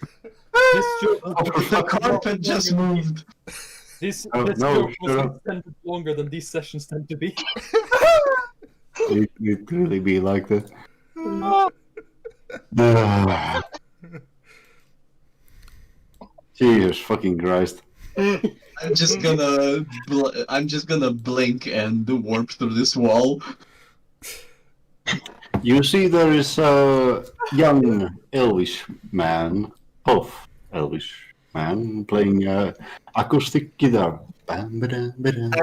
This joke, The carpet just moved. this Oh, this no, joke was shut up. extended longer than these sessions tend to be. It really be like that. Ah. Jesus fucking Christ. I'm just gonna blink and warp through this wall. You see there is a young elvish man, half elvish man, playing acoustic guitar. I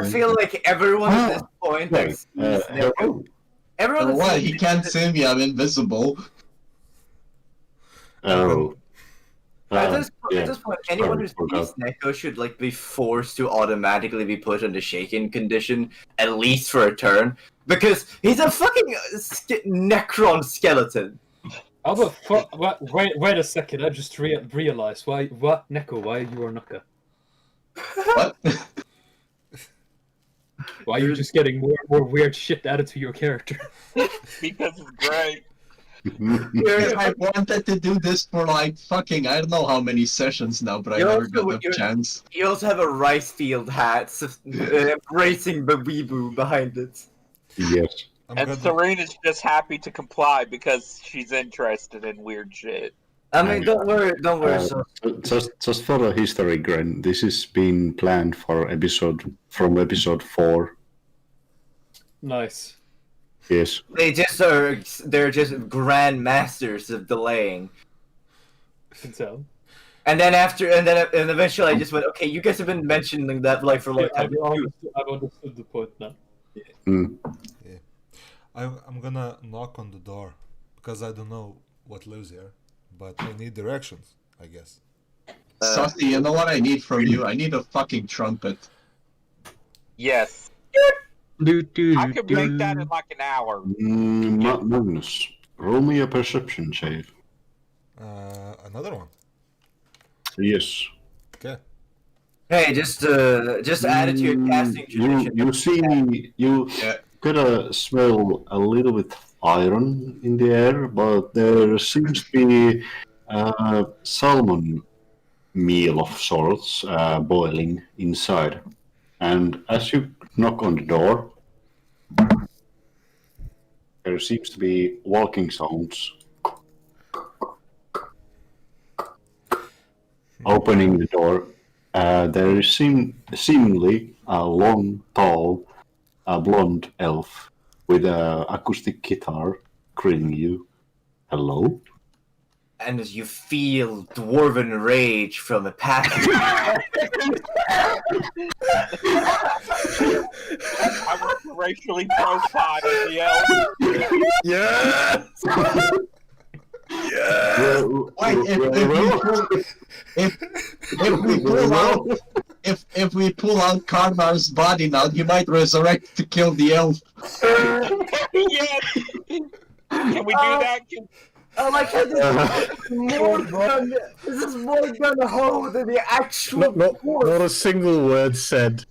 feel like everyone at this point Hey, has seen Neco. hello. Everyone Why? has He seen can't see me, I'm invisible. Oh. At this yeah. point, anyone who Sorry, sees Neco should be forced to automatically be put into shaken condition, at least for a turn, because he's a fucking Necron skeleton. How the fuck? Wait a second. I just realized what Neco? Why you are Nuka? What? Why are you just getting more and more weird shit added to your character? Because it's great. I wanted to do this for fucking I don't know how many sessions now, but I never got the chance. You also have a rice field hat, embracing the weeboo behind it. Yes. And Serena's just happy to comply because she's interested in weird shit. I mean, don't worry. Just for the history, Gren, this has been planned for episode 4. Nice. Yes. They're just grandmasters of delaying. I can tell. And then eventually I just went, okay, you guys have been mentioning that like for a long time. I've understood the point now. Yeah. I'm gonna knock on the door because I don't know what lives here, but I need directions, I guess. Saucy, you know what I need from you? I need a fucking trumpet. Yes. I could make that in like an hour. Magnus, roll me a perception save. Another one. Yes. Okay. Hey, just add it to your casting tradition. You see me. You could smell a little bit of iron in the air, but there seems to be salmon meal of sorts boiling inside. And as you knock on the door, there seems to be walking sounds. Opening the door, there is seemingly a long, tall, blonde elf with an acoustic guitar greeting you. Hello? And as you feel dwarven rage from a pack. I want to racially profile the elf. Yes! Yeah. If we pull out Karnar's body now, he might resurrect to kill the elf. Yes. Can we do that? I like how this is more gun ho than the actual. Not a single word said.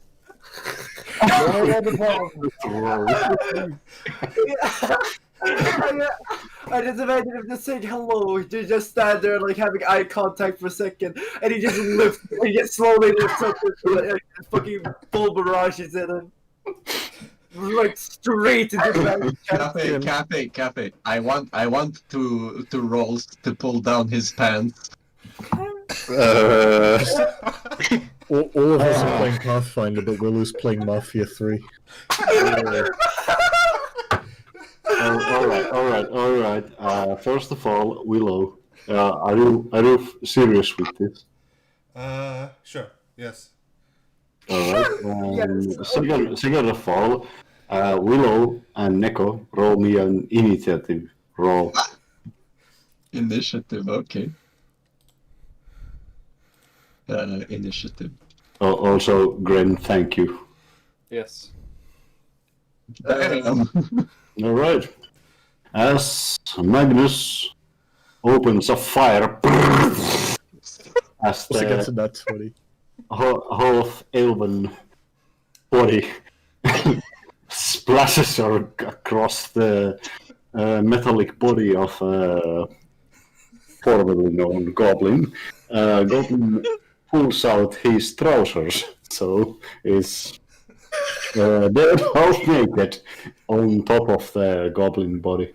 I just imagine him just saying hello. He just stand there like having eye contact for a second, and he just lifts. He just slowly lifts up like fucking full barrages in him, like straight into the Kafe. I want to roll to pull down his pants. All of us are playing Pathfinder, but Wilou's playing Mafia 3. All right. First of all, Wilou, are you serious with this? Sure. Yes. All right. Second of all, Wilou and Neco, roll me an initiative roll. Initiative, okay. Initiative. Also, Gren, thank you. Yes. Damn. All right. As Magnus opens a fire, as the half elven body splashes across the metallic body of formerly known goblin. Goblin pulls out his trousers, so is they're half naked on top of the goblin body.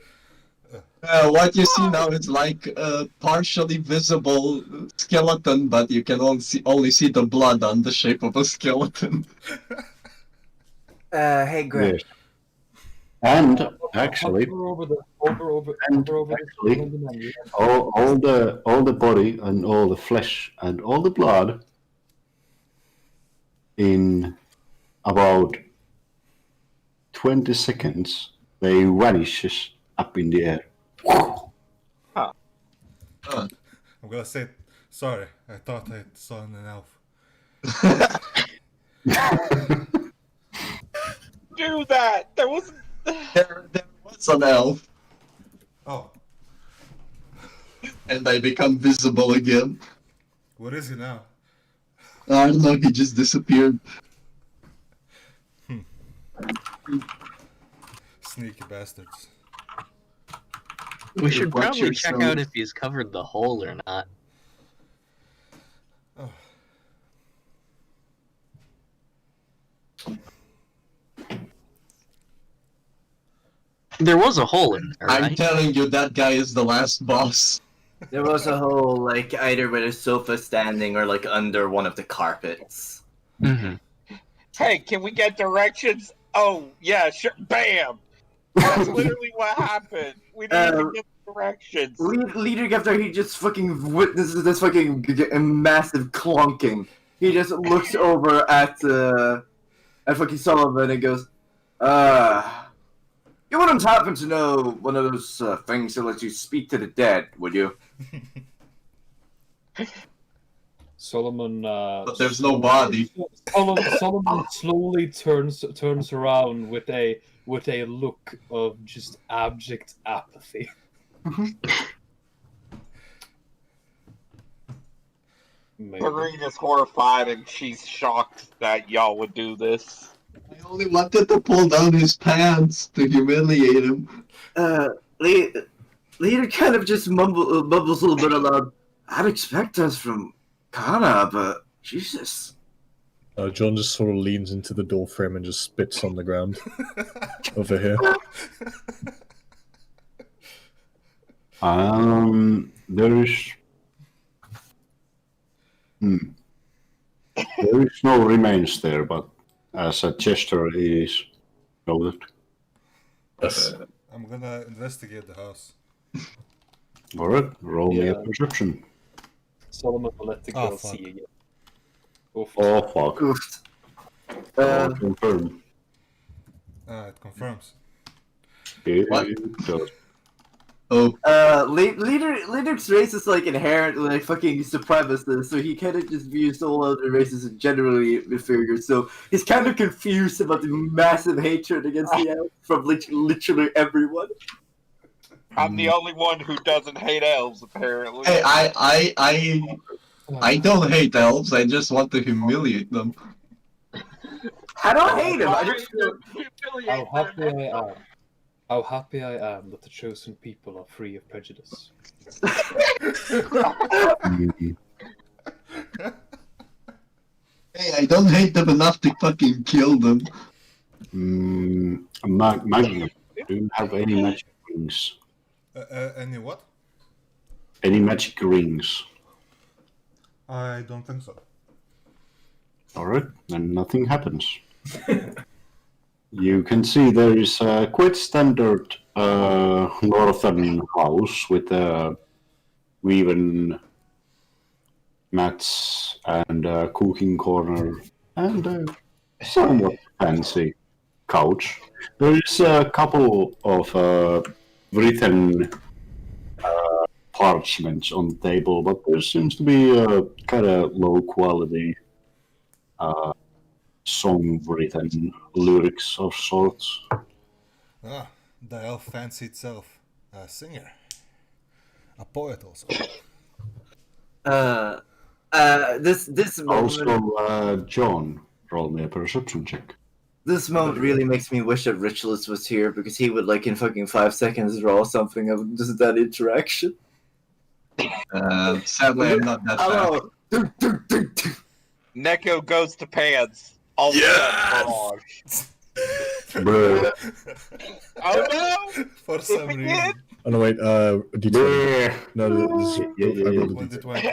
What you see now is like a partially visible skeleton, but you can only see the blood on the shape of a skeleton. Hey, Greg. Yes. And actually, all the body and all the flesh and all the blood in about 20 seconds they vanishes up in the air. I'm gonna say sorry. I thought I saw an elf. Do that. There was an elf. Oh. And I become visible again. What is he now? I don't know, he just disappeared. Sneaky bastards. We should probably check out if he's covered the hole or not. Oh. There was a hole in there, I'm right? telling you, that guy is the last boss. There was a hole, like, either with a sofa standing or, like, under one of the carpets. Mm-hmm. Hey, can we get directions? Oh, yeah, sure. Bam! That's literally what happened. We didn't even get directions. Leader after he just fucking witnesses this fucking massive clunking. He just looks over at fucking Sullivan and goes, you wouldn't happen to know one of those things that lets you speak to the dead, would you? Solomon. But there's no body. Solomon slowly turns around with a look of just abject apathy. Serena's horrified and she's shocked that y'all would do this. I only wanted to pull down his pants to humiliate him. Leader kind of just mumbles a little bit aloud. I'd expect us from Kana, but Jesus. John just sort of leans into the door frame and just spits on the ground over here. There is. There is no remains there, but as a gesture is noted. Yes. I'm gonna investigate the house. Alright, roll me a perception. Solomon will let the Oh, girl fuck. see again. Oof. Oh fuck. Oof. Confirm. It confirms. What? It does. Oh, Leader's race is like inherently like fucking supremacist, so he kind of just views all other races as generally inferior. So he's kind of confused about the massive hatred against the elves from literally everyone. I'm the only one who doesn't hate elves, apparently. hey, I don't hate elves. I just want to humiliate them. I don't hate him. I just How happy I am that the chosen people are free of prejudice. Hey, I don't hate them enough to fucking kill them. Magnum, do you have any magic rings? Any what? Any magic rings? I don't think so. Alright, then nothing happens. You can see there is a quite standard northern house with woven mats and a cooking corner and a somewhat fancy couch. There is a couple of written parchments on the table, but there seems to be a kind of low quality song-written lyrics of sorts. Ah, the elf fancy itself. A singer. A poet also. This moment, Also, John, roll me a perception check. this moment really makes me wish that Ritualist was here because he would like in fucking 5 seconds draw something of just that interaction. Sadly, I'm not that fast. Hello. Neco goes to pants. All of a sudden, Bruh. oh no! For some reason. Oh no, wait, D20. Bruh. No, this is, Yeah. I rolled a When did D20.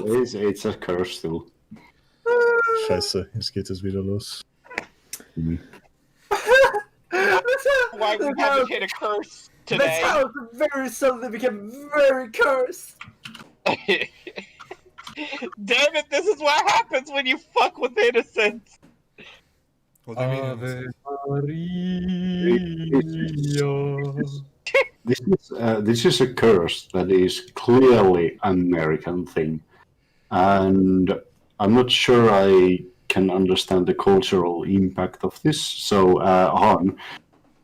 wait? It's a curse still. Scheiße, jetzt geht es wieder los. Why we haven't hit a curse This today? house very suddenly became very cursed. Damn it, this is what happens when you fuck with innocence. What do you mean? innocent? This is a curse that is clearly an American thing, and I'm not sure I can understand the cultural impact of this. So, Han,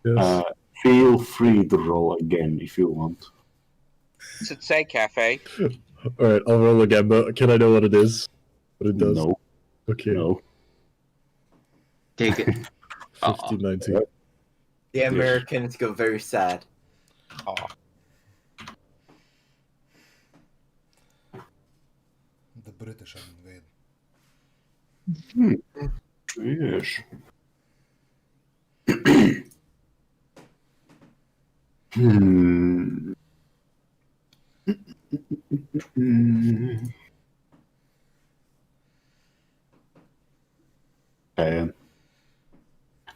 Yes. feel free to roll again if you want. Should say Kafe. Alright, I'll roll again, but can I know what it is? What it does? No, Okay. no. Take it. 15, 19. The Americans go very sad. Oh. The British have invaded. Yes. Hmm. Okay.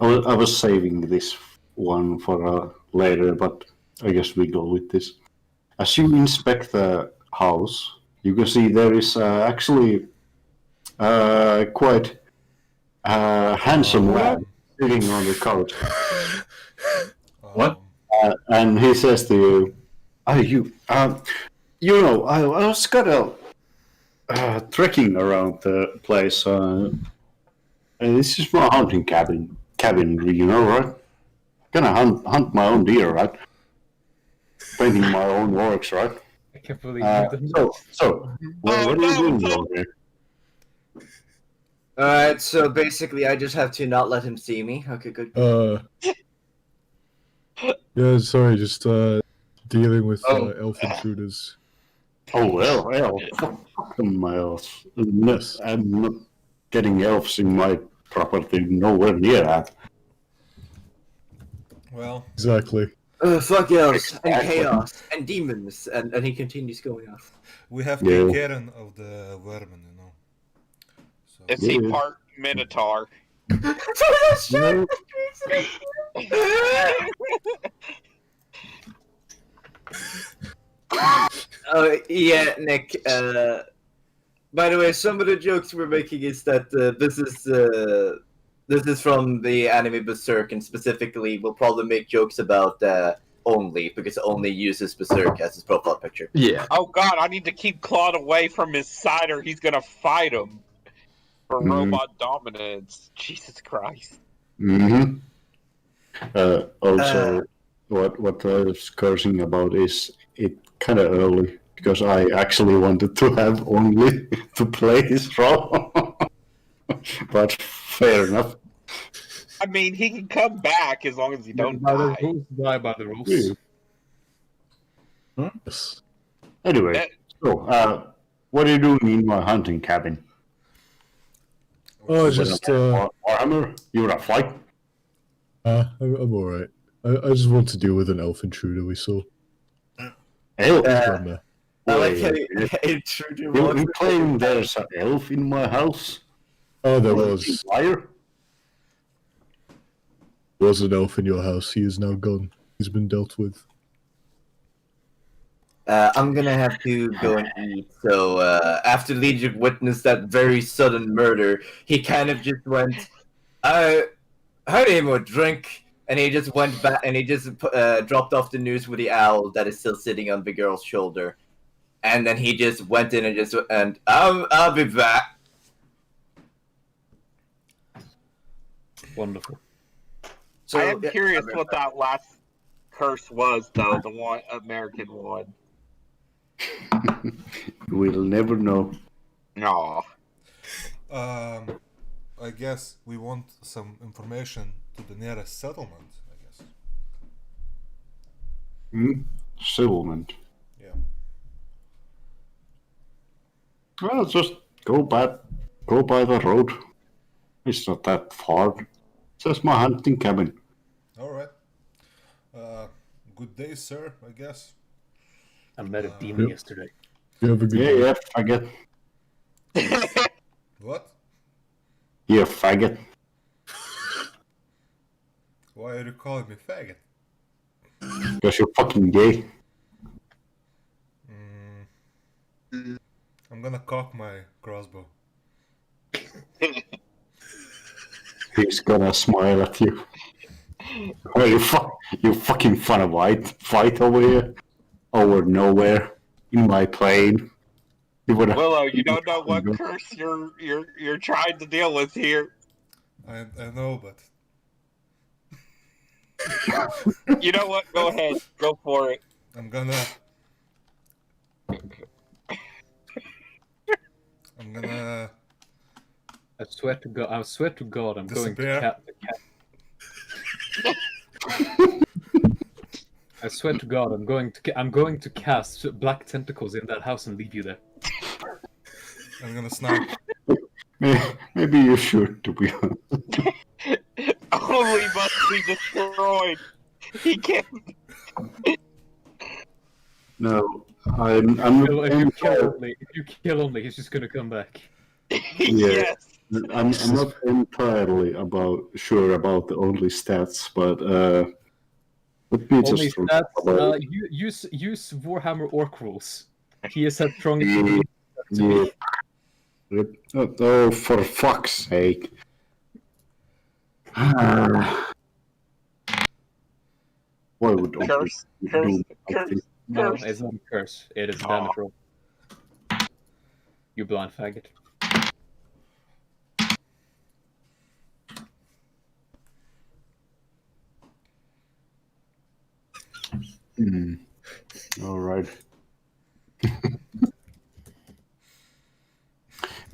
I was saving this one for later, but I guess we go with this. As you inspect the house, you can see there is actually quite a handsome man sitting on the couch. What? And he says to you, you know, I was kind of trekking around the place. And this is my hunting cabin, you know, right? Gonna hunt my own deer, right? Painting my own orcs, right? I can't believe you did So, what are you doing down here? Alright, so basically I just have to not let him see me. Okay, good. Yeah, sorry, just dealing with elf intruders. Oh well, fuck them, my elves. I'm not getting elves in my property, nowhere near that. Well, Exactly. Fuck elves and chaos and demons, and he continues going off. we have to take care of the vermin, you know. So, Is he part Minotaur? Oh yeah, Nick. By the way, some of the jokes we're making is that this is from the anime Berserk, and specifically, we'll probably make jokes about Only, because Only uses Berserk as his profile picture. Yeah. Oh god, I need to keep Claude away from his side or he's gonna fight him for robot dominance. Jesus Christ. Mm-hmm. Also, what I was cursing about is it kind of early because I actually wanted to have Only to play his role. But fair enough. I mean, he can come back as long as he don't by the die. rules, die by the rules. Yes. Anyway, so what are you doing in my hunting cabin? Oh, just Warhammer? You wanna fight? I'm alright. I just want to deal with an elf intruder we saw. Elf? I like how intruder You claim there's an elf in my house? Oh, there was. Liar? Was an elf in your house. He is now gone. He's been dealt with. I'm gonna have to go and eat. So after Legion witnessed that very sudden murder, he kind of just went, "I heard him a drink," and he just went back and he just dropped off the news with the owl that is still sitting on the girl's shoulder, and then he just went in and I'll be back. Wonderful. So, I am curious what that last curse was, though, the one American one. We'll never know. No. I guess we want some information to the nearest settlement, I guess. Settlement. Yeah. Well, just go by the road. It's not that far. It's just my hunting cabin. Alright. Good day, sir, I guess. I met a demon yesterday. You have a good day. Yeah, faggot. What? Yeah, faggot. Why are you calling me faggot? Because you're fucking gay. I'm gonna cock my crossbow. He's gonna smile at you. Oh, you fucking fun of fight over here, over nowhere, in my plane. Willow, you don't know what curse you're trying to deal with here. I know, but You know what? Go ahead. Go for it. I'm gonna I swear to God, I'm going to Disappear. cat the cat. I swear to God, I'm going to cast black tentacles in that house and leave you there. I'm gonna snipe. Maybe you should, to be honest. Only must be destroyed. He can't. No, I'm not If you kill only, he's just gonna come back. Yes. I'm not entirely sure about the only stats, but let me Only just stats. Use Warhammer Orc rules. He is a strong. Yeah. Oh, for fuck's sake! Why would Curse. do Curse. something? No, Curse. it's not a curse. It is a damage roll. You blind faggot. All right.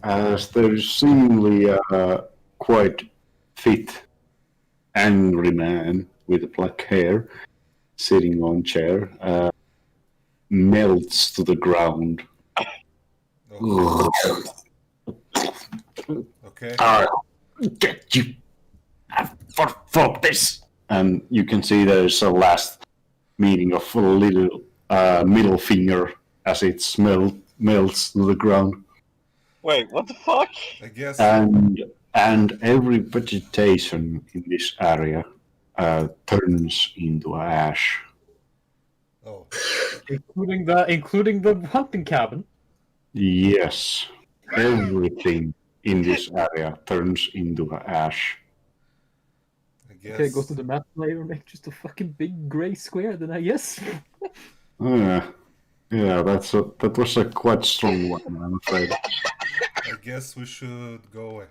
As there's seemingly a quite fit, angry man with black hair sitting on chair, melts to the ground. Okay. Get you for this! And you can see there's a last meaning of a little middle finger as it melts to the ground. Wait, what the fuck? I guess. And every vegetation in this area turns into ash. Oh. Including the hunting cabin. Yes, everything in this area turns into ash. I guess. Okay, go to the map later, make just a fucking big grey square. Then I guess. Yeah, that was a quite strong one, I'm afraid. I guess we should go away.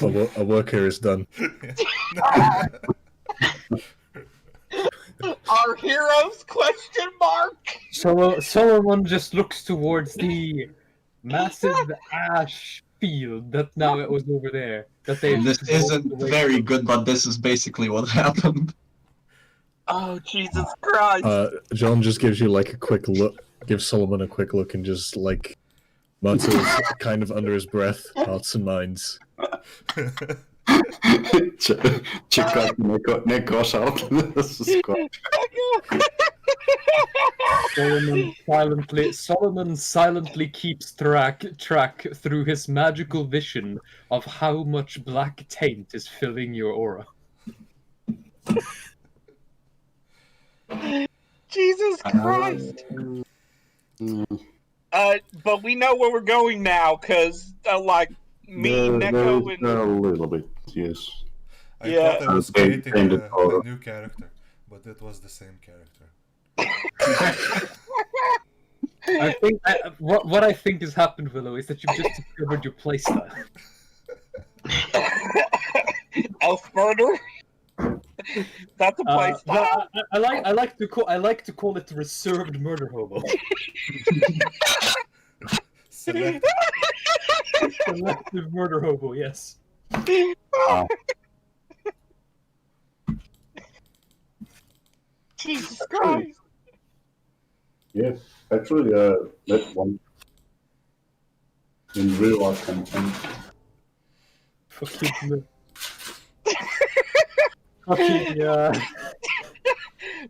Our work here is done. Our heroes? Question mark. So Solomon just looks towards the massive ash field that now it was over there. That they This isn't very good, but this is basically what happened. Oh Jesus Christ! John just gives you like a quick look, gives Solomon a quick look, and just like mutters, kind of under his breath, hearts and minds. Check out Neco's out. Solomon silently keeps track through his magical vision of how much black taint is filling your aura. Jesus Christ! But we know where we're going now, cause like me, Neco, and a little bit, yes. I thought I was Okay, creating change it a over. new character, but it was the same character. I think what I think has happened, Willow, is that you've just discovered your playstyle. elf murder. That's a playstyle. I like to call it reserved murder hobo. Selective murder hobo, yes. Jesus Christ! Yes, actually, that one in real life campaign. Fucking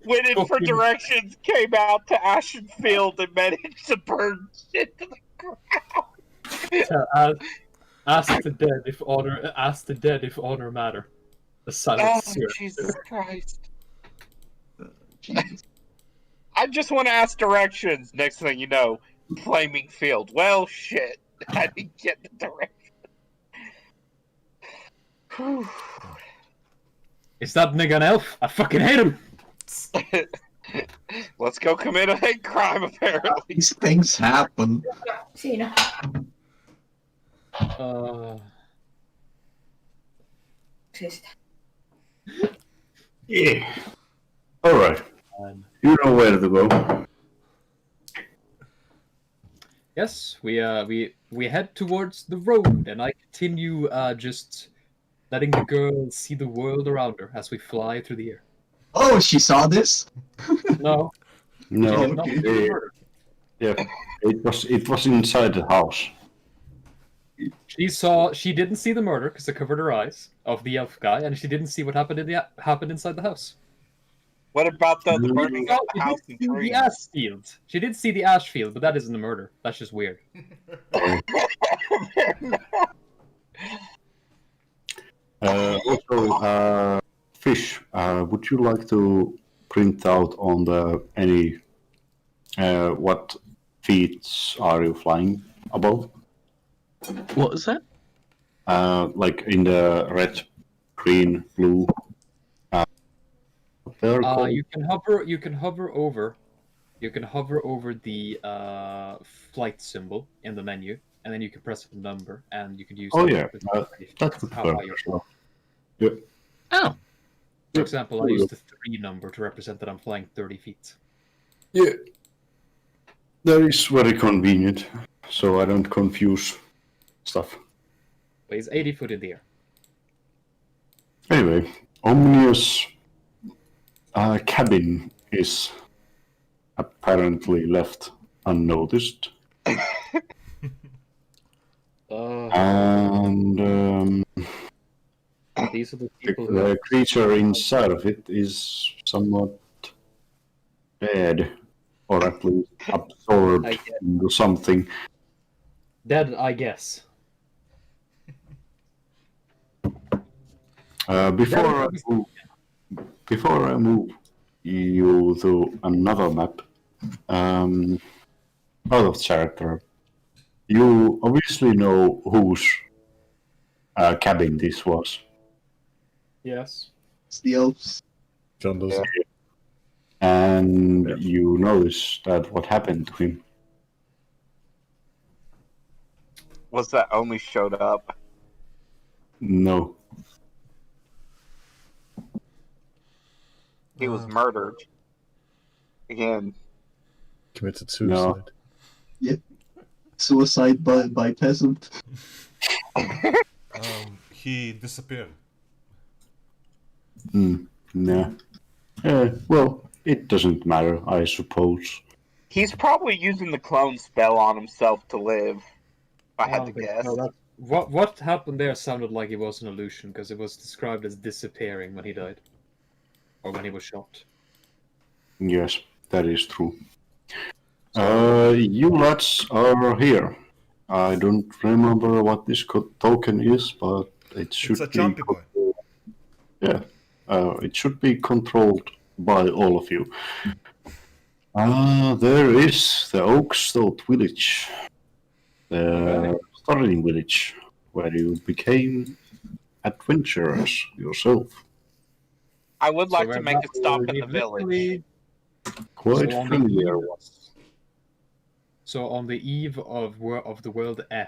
Went in for directions, came out to Ashen Field, and managed to burn shit to the ground. Ask the dead if honor matter. The silent seer. Jesus Christ! I just want to ask directions. Next thing you know, flaming field. Well, shit. I didn't get the direction. Is that nigga an elf? I fucking hate him. Let's go commit a hate crime, apparently. These things happen. Yeah. Alright. You know where to go. Yes, we head towards the road, and I continue just letting the girl see the world around her as we fly through the air. Oh, she saw this? No. No. Not Yeah, it was inside the house. She didn't see the murder because it covered her eyes of the elf guy, and she didn't see what happened inside the house. What about the burning of Oh, the she house did and see trees? the ash field. She did see the ash field, but that isn't a murder. That's just weird. Also, Fish, would you like to print out on the any what feats are you flying above? What was that? Like in the red, green, blue. They're called. You can hover. You can hover over. You can hover over the flight symbol in the menu, and then you can press a number, and you could use. Oh that yeah, to that would how work. high you're Sure. flying. Yeah. Oh, For example, I use the 3 number to represent that I'm flying 30 feet. Yeah. That is very convenient, so I don't confuse stuff. But he's 80 foot in the air. Anyway, ominous cabin is apparently left unnoticed. And These are the people who the creature inside of it is somewhat dead, or at least absorbed into something. dead, I guess. Before I move you to another map, out of character, you obviously know whose cabin this was. Yes. It's the elves. John does. And you notice that what happened to him. Was that only showed up? No. He was murdered. Again. Committed suicide. Yep. Suicide by peasant. He disappeared. Nah. Well, it doesn't matter, I suppose. He's probably using the clone spell on himself to live. If I had to guess. No, what happened there sounded like it was an illusion, because it was described as disappearing when he died. Or when he was shot. Yes, that is true. You lads are here. I don't remember what this token is, but it should It's a be. jumpy boy. Yeah, it should be controlled by all of you. There is the Oakstoat village, the starting village, where you became adventurers yourself. I would like So to make a stop in the we've village. literally- Quite So on the familiar. So on the eve of the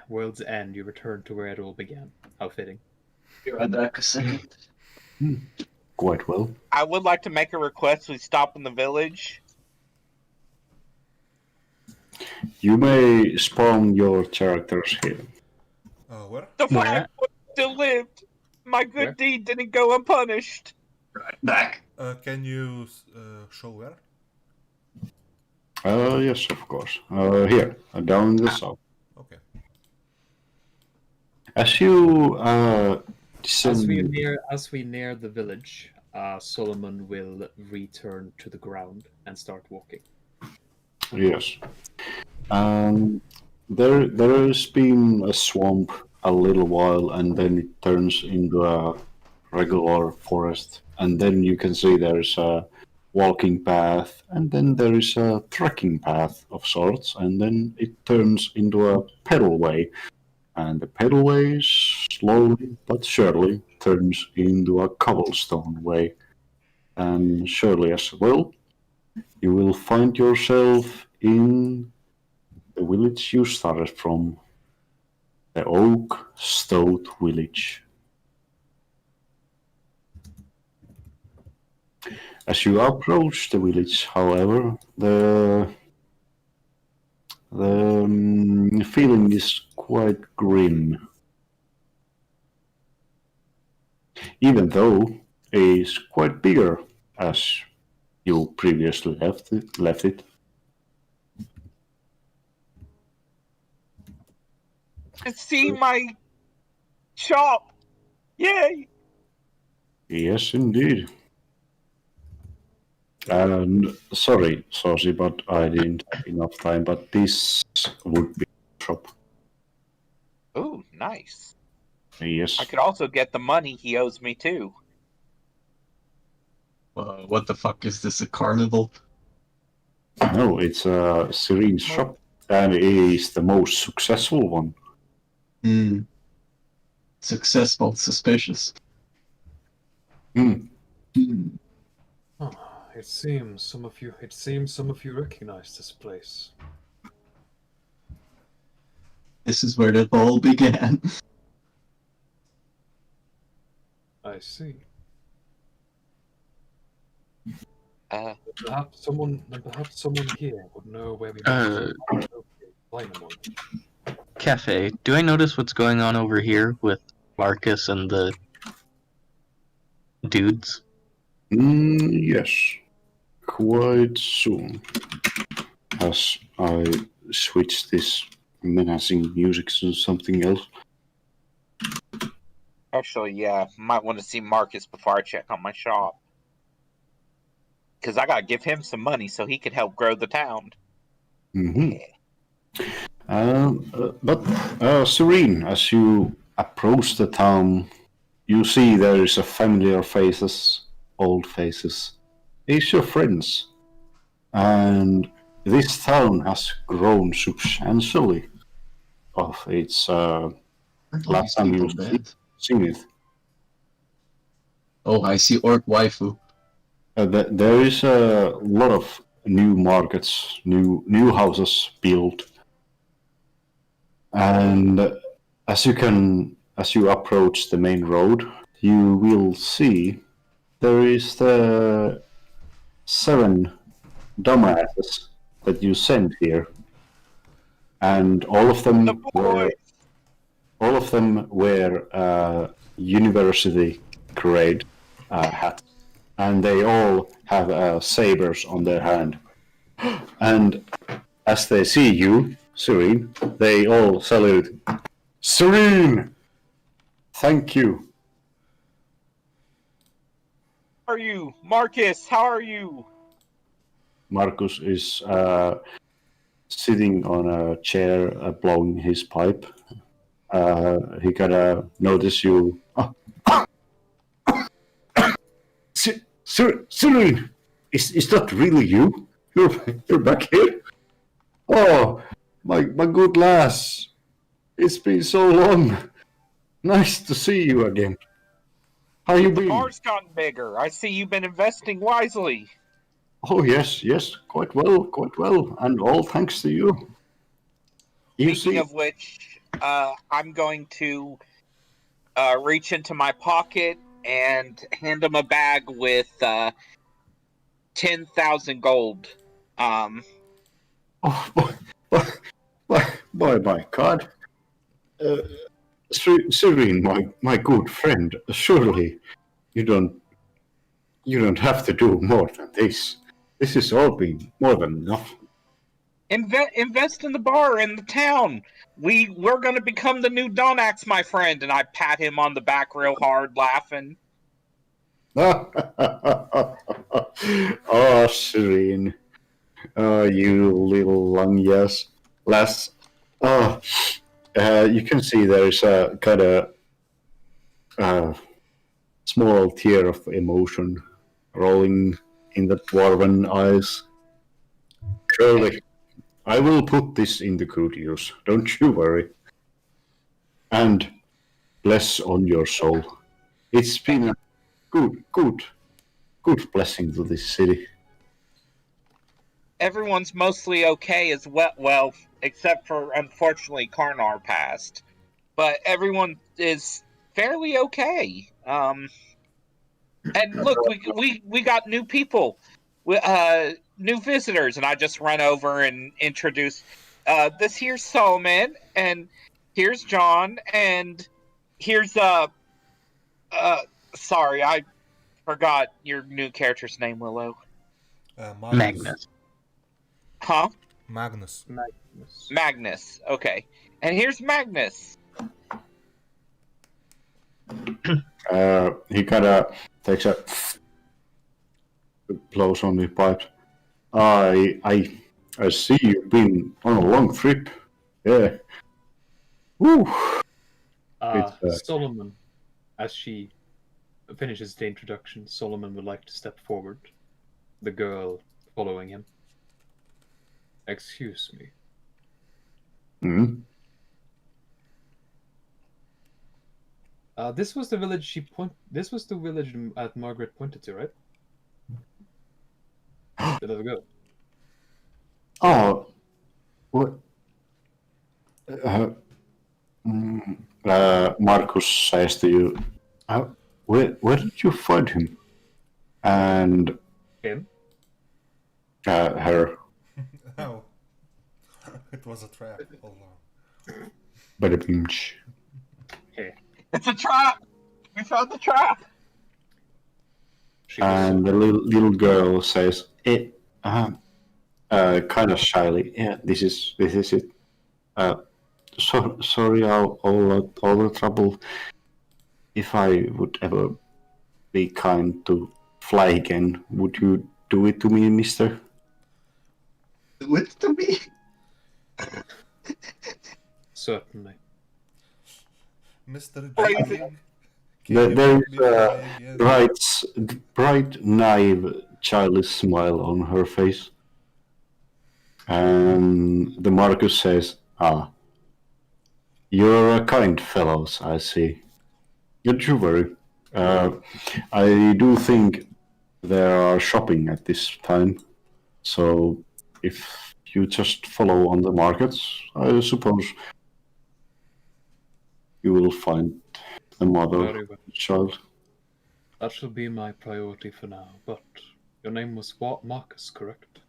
world's end, you return to where it all began. How fitting. Be right back a second. Quite well. I would like to make a request. We stop in the village. You may spawn your characters here. Where? The Where fire at? still lived. My good Where? deed didn't go unpunished. Right back. Can you show where? Yes, of course. Here, down in the south. Okay. As you As we descend, near the village, Solomon will return to the ground and start walking. yes, there has been a swamp a little while, and then it turns into a regular forest, and then you can see there's a walking path, and then there is a trekking path of sorts, and then it turns into a pedalway. And the pedalway slowly but surely turns into a cobblestone way. And surely as well, you will find yourself in the village you started from, the Oakstoat village. As you approach the village, however, the feeling is quite grim. Even though it is quite bigger as you previously left it. to see my shop. Yay! Yes, indeed. And sorry, Saucy, but I didn't have enough time. But this would be shop. Ooh, nice. Yes. I could also get the money he owes me too. What the fuck is this, a carnival? No, it's a Serene's shop, and it is the most successful one. Hmm. Successful, suspicious. Hmm. Oh, it seems some of you recognize this place. This is where it all began. I see. Uh, Perhaps someone here would know where we might find them. Kafe, do I notice what's going on over here with Marcus and the dudes? Yes, quite soon. As I switch this menacing music to something else. Actually, yeah, might want to see Marcus before I check on my shop. Because I gotta give him some money so he can help grow the town. Mm-hmm. But Serene, as you approach the town, you see there is a familiar faces, old faces. It's your friends. And this town has grown substantially of its last time you seen it. Oh, I see Orc Waifu. There is a lot of new markets, new houses built, and as you approach the main road, you will see there is the 7 dumbasses that you sent here, and all of them wear university grade hats. And they all have sabers on their hand. And as they see you, Serene, they all salute. Serene! Thank you. How are you? Marcus, how are you? Marcus is sitting on a chair blowing his pipe. He gotta notice you. Serene, is that really you? You're back here? Oh, my good lass. It's been so long. Nice to see you again. How you The been? bar's gotten bigger. I see you've been investing wisely. Oh yes, quite well, and all thanks to you. Speaking of which, I'm going to reach into my pocket and hand him a bag with 10,000 gold. Oh, my God. Serene, my good friend, surely you don't have to do more than this. This has all been more than enough. Invest in the bar in the town. We're going to become the new Donax, my friend. And I pat him on the back real hard, laughing. Oh, Serene. Oh, you little lass. Oh, you can see there's a kind of small tear of emotion rolling in the dwarven eyes. Surely, I will put this into good use. Don't you worry. And bless on your soul. It's been a good blessing to this city. Everyone's mostly okay as well, except for, unfortunately, Karnar passed. But everyone is fairly okay. And look, we got new people, new visitors, and I just run over and introduce. This here's Solomon, and here's John, and here's sorry, I forgot your new character's name, Willow. Magnus. Huh? Magnus. Magnus. Okay. And here's Magnus. He kind of takes a blows on the pipe. I see you've been on a long trip. Yeah. Woo. Solomon, as she finishes the introduction, Solomon would like to step forward. The girl following him. Excuse me. Hmm. This was the village This was the village that Margaret pointed to, right? Did I go? Oh. What? Marcus says to you, where did you find him? And Him? her. Oh. It was a trap. Hold on. Bada binge. It's a trap! We found the trap! And the little girl says, kind of shyly, yeah, this is it. Sorry, all the trouble. If I would ever be kind to fly again, would you do it to me, mister? Do it to me? Certainly. Mr. Crazy. There is a bright, naive, childish smile on her face. And the Marcus says, you're a kind fellows, I see. Don't you worry. I do think they are shopping at this time. So if you just follow on the markets, I suppose you will find the mother Very of well. the child. That shall be my priority for now, but your name was what? Marcus, correct?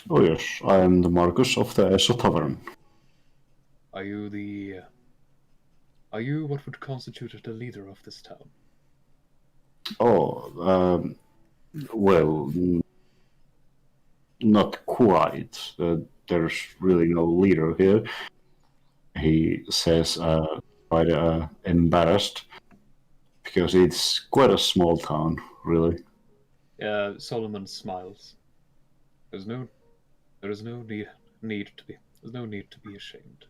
Oh yes, I am the Marcus of the Eso Tavern. Are you what would constitute the leader of this town? Oh, well, not quite. There's really no leader here. He says, quite embarrassed, because it's quite a small town, really. Solomon smiles. There's no need to be ashamed.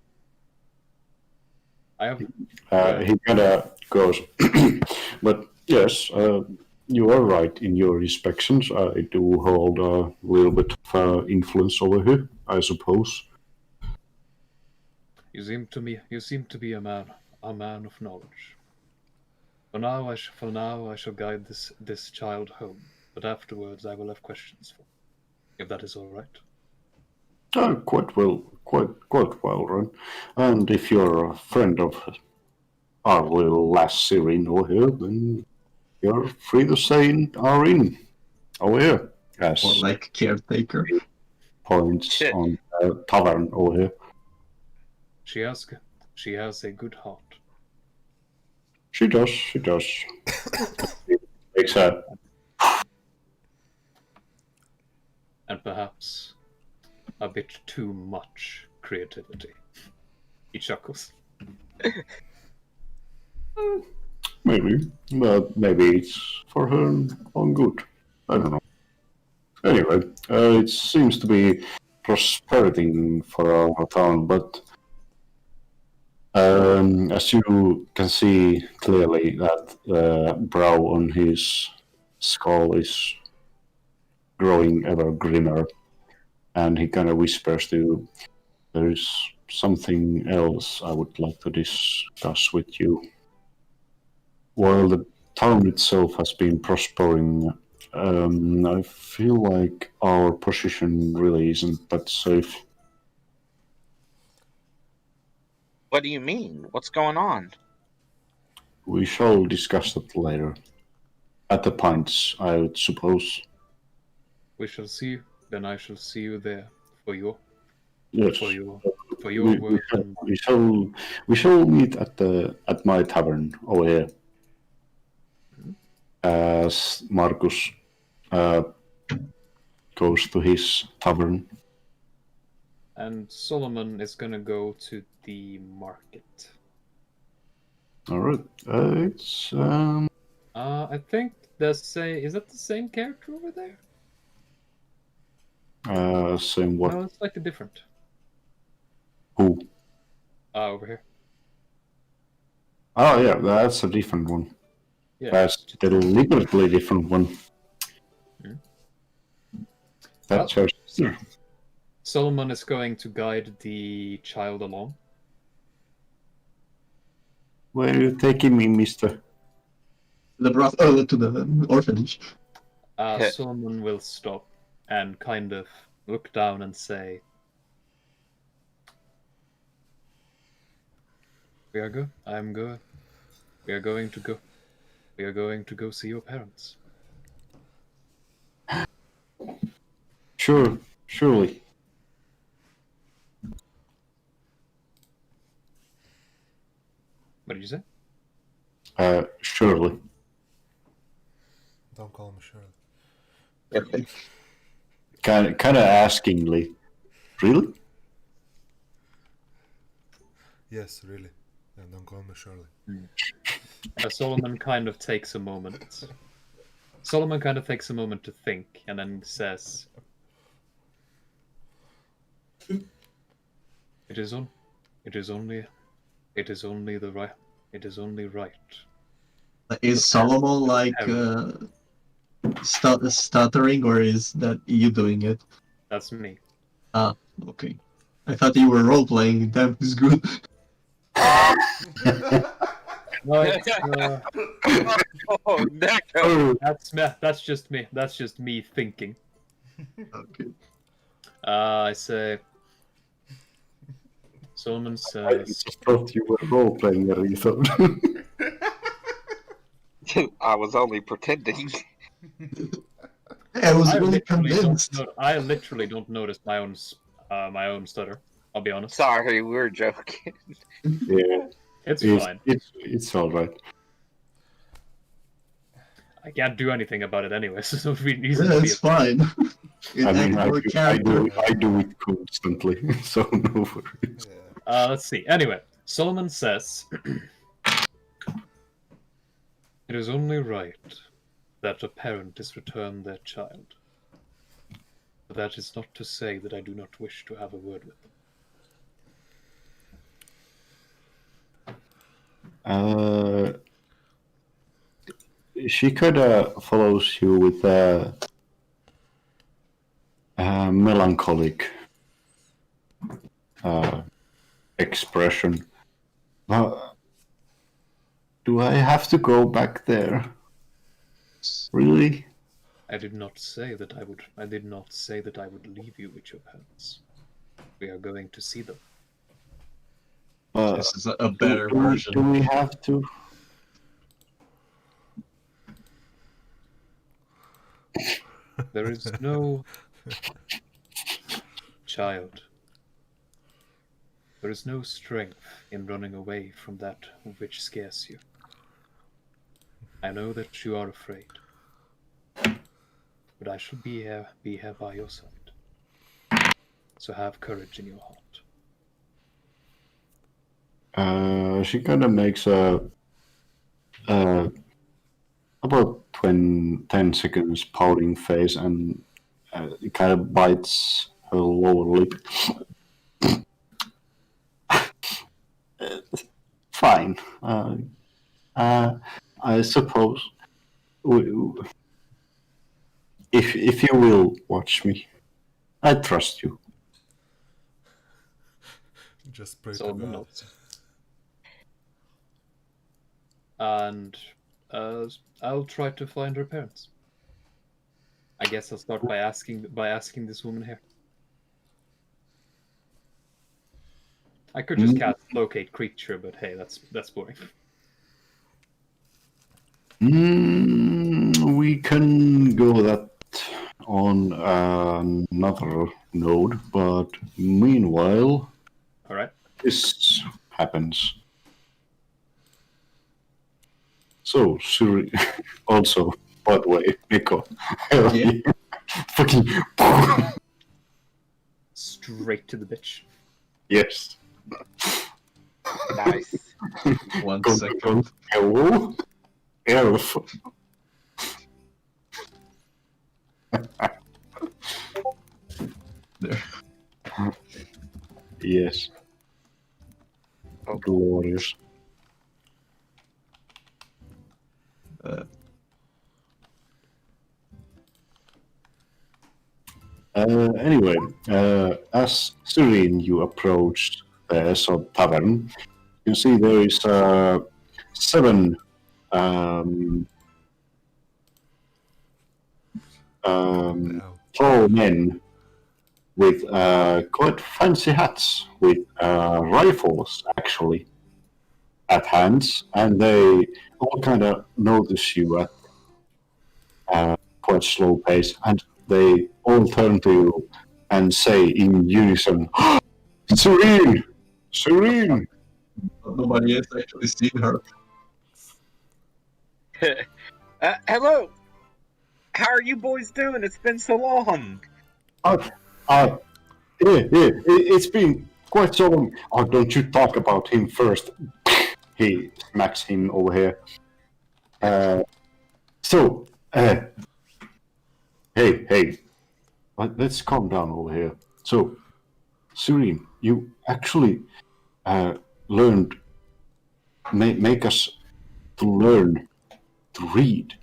I have. He kind of goes, but yes, you are right in your inspections. I do hold a little bit of influence over here, I suppose. You seem to be a man of knowledge. For now, I shall guide this child home. But afterwards, I will have questions for you, if that is all right. Quite well, Ron. And if you're a friend of our little last Syrian over here, then you're free to say our inn over here. Yes. Or like caretaker. Points on the tavern over here. She has a good heart. She does. Makes her. And perhaps a bit too much creativity. He chuckles. Maybe, but maybe it's for her own good. I don't know. Anyway, it seems to be prospering for our town, but as you can see clearly, that brow on his skull is growing ever grimmer, and he kind of whispers to you, there is something else I would like to discuss with you. While the town itself has been prospering, I feel like our position really isn't that safe. What do you mean? What's going on? We shall discuss that later. At the pints, I would suppose. We shall see you. Then I shall see you there for your Yes. work. We shall meet at my tavern over here. As Marcus goes to his tavern. And Solomon is gonna go to the market. Alright. It's I think is that the same character over there? same what? No, it's slightly different. Who? Over here. Oh yeah, that's a different one. Yeah. That's a deliberately different one. Hmm. That's Well, her sister. Solomon is going to guide the child along. Where are you taking me, mister? To the orphanage. Solomon will stop and kind of look down and say, "We are good. I'm good. We are going to go. We are going to go see your parents." Sure, surely. What did you say? Surely. Don't call me Shirley. Okay. Kind of askingly. Really? Yes, really. Yeah, don't call me Shirley. Solomon kind of takes a moment. Solomon kind of takes a moment to think, and then says, "It is only right." Is Solomon like stuttering, or is that you doing it? That's me. Ah, okay. I thought you were role playing. That was good. No, it's, Oh, Neco! that's just me. That's just me thinking. Okay. I say, Solomon I says, just thought you were role playing there, you thought. I was only pretending. I was really convinced. I literally don't notice my own stutter. I'll be honest. Sorry, we were joking. Yeah. It's fine. It's all right. I can't do anything about it anyway, so it's really Yeah, easy to it's fine. I mean, I character. do it constantly, so no worries. Yeah. Let's see. Anyway, Solomon says, "It is only right that a parent is returned their child. But that is not to say that I do not wish to have a word with them." She kind of follows you with a melancholic expression. Do I have to go back there? Really? I did not say that I would. I did not say that I would leave you with your parents. We are going to see them. This is a better version. Do we have to? There is no child. There is no strength in running away from that which scares you. I know that you are afraid, but I shall be here by your side. So have courage in your heart. She kind of makes a about 10 seconds pouting face and it kind of bites her lower lip. Fine. I suppose if you will watch me, I trust you. Just pray to Solomon God. nods. And I'll try to find her parents. I guess I'll start by asking this woman here. I could just cast locate creature, but hey, that's boring. We can go that on another node, but meanwhile, All right. this happens. So, Suri, also, by the way, Neco, Yeah. fucking straight to the bitch. Yes. Nice. 1 Go, second. Hello? Elf. There. Yes. Glorious. Anyway, as Serene you approached the Esot Tavern, you see there is 7 tall men with quite fancy hats, with rifles actually at hands, and they all kind of notice you at quite slow pace, and they all turn to you and say in unison, Serene! Serene! Nobody has actually seen her. Hello. How are you boys doing? It's been so long. It's been quite so long. Oh, don't you talk about him first. He smacks him over here. Hey, let's calm down over here. So, Serene, you actually learned, make us to learn to read.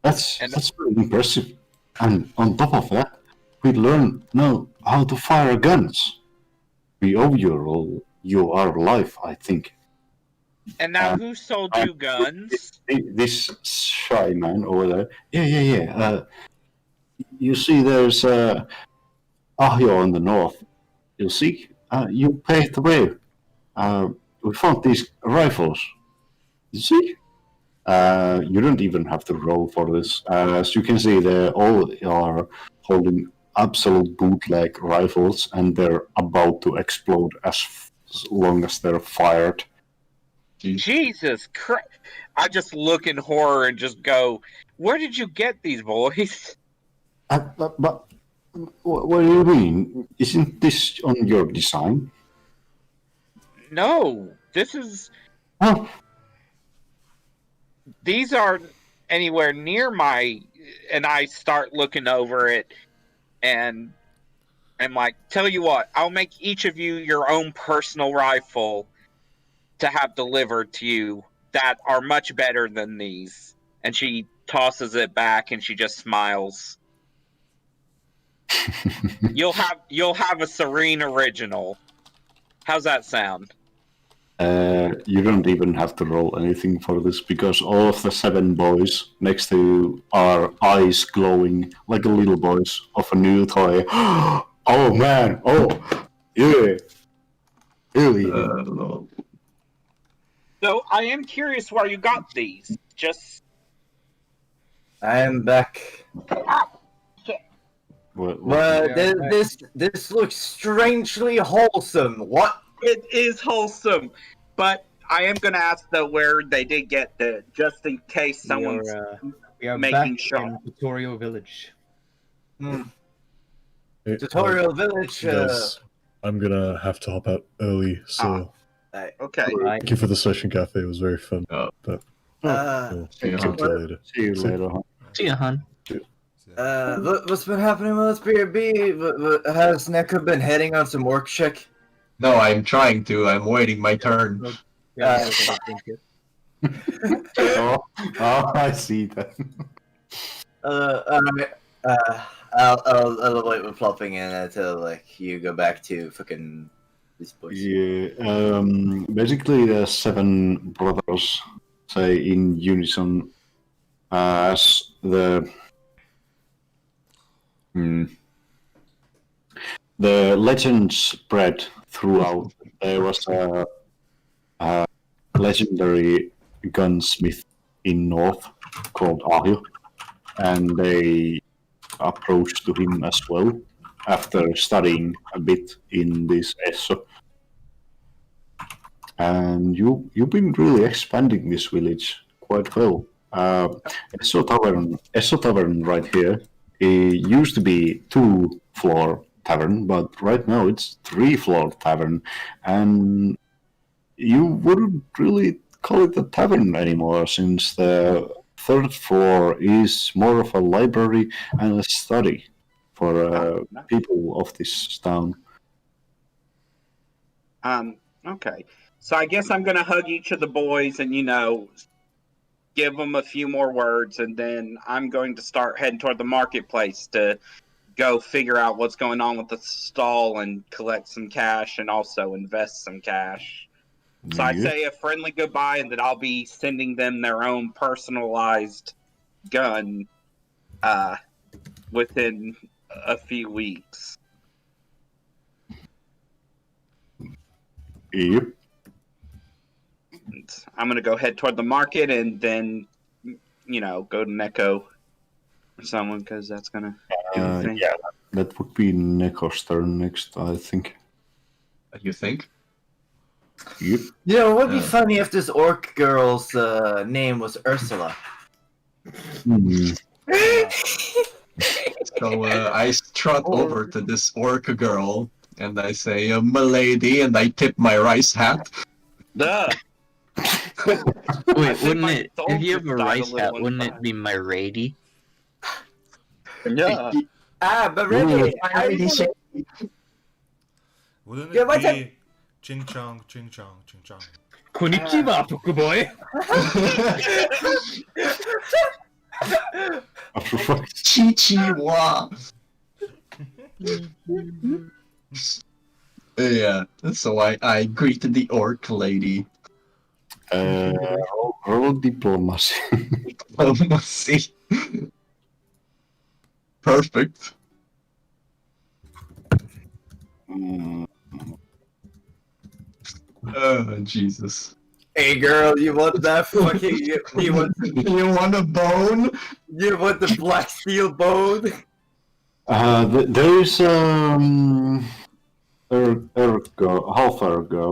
That's very impressive. And on top of that, we learn now how to fire guns. We owe you our life, I think. And now who sold you guns? This shy man over there. Yeah. You see, there's Ahio in the north. You see, you paved the way. We found these rifles. You see? You don't even have to roll for this. As you can see, they all are holding absolute bootleg rifles, and they're about to explode as long as they're fired. Jesus Christ. I just look in horror and just go, where did you get these, boys? But what do you mean? Isn't this on your design? No, this is... Huh? These aren't anywhere near my... And I start looking over it, and I'm like, tell you what, I'll make each of you your own personal rifle to have delivered to you that are much better than these. And she tosses it back and she just smiles. You'll have a Serene original. How's that sound? You don't even have to roll anything for this, because all of the 7 boys next to you are eyes glowing like a little boys of a new toy. Oh man! Oh yeah! Really? No. So I am curious where you got these. Just I am back. What? This looks strangely wholesome. What? it is wholesome, but I am going to ask though where they did get the, just in case someone's We are making back sure. in Tutorial Village. Tutorial Village. Guys, I'm gonna have to hop out early, so Okay. thank you for the session, Kafe. It was very fun. But we'll See you, talk to you later. See you later. Huh? See ya, hon. What's been happening with this BRB? Has Neco been heading on some work check? No, I'm trying to. I'm waiting my turn. Oh, I see that. Alright. I'll wait with plopping in until like you go back to fucking this place. Yeah. Basically, the 7 brothers say in unison, as the legend spread throughout. There was a legendary gunsmith in North called Ahio, and they approached to him as well after studying a bit in this Esso. And you've been really expanding this village quite well. Esso Tavern right here. It used to be 2-floor tavern, but right now it's 3-floor tavern, and you wouldn't really call it a tavern anymore, since the 3rd floor is more of a library and a study for people of this town. Okay. So I guess I'm gonna hug each of the boys and, give them a few more words, and then I'm going to start heading toward the marketplace to go figure out what's going on with the stall and collect some cash and also invest some cash. So I say a friendly goodbye, and that I'll be sending them their own personalized gun within a few weeks. Yep. I'm gonna go head toward the market and then, go to Neco or someone, because that's gonna do the thing. Yeah, that would be Neco's turn next, I think. You think? Yep. It would be funny if this orc girl's name was Ursula. Hmm. So I strut over to this orc girl and I say, "Milady," and I tip my rice hat. Duh. Wait, wouldn't it? soul If you have a just died a rice little hat, wouldn't it inside. be my rady? Yeah. But really, Wouldn't Yeah, it what's be ching chong, ching chong, ching chong? Konnichiwa, Pokuboy. Chi-chi-wa. Yeah, so I greeted the orc lady. Roll diplomacy. Diplomacy. Perfect. Oh, Jesus. Hey girl, you want that fucking you want a bone? You want the black steel bone? There is half-hour ago,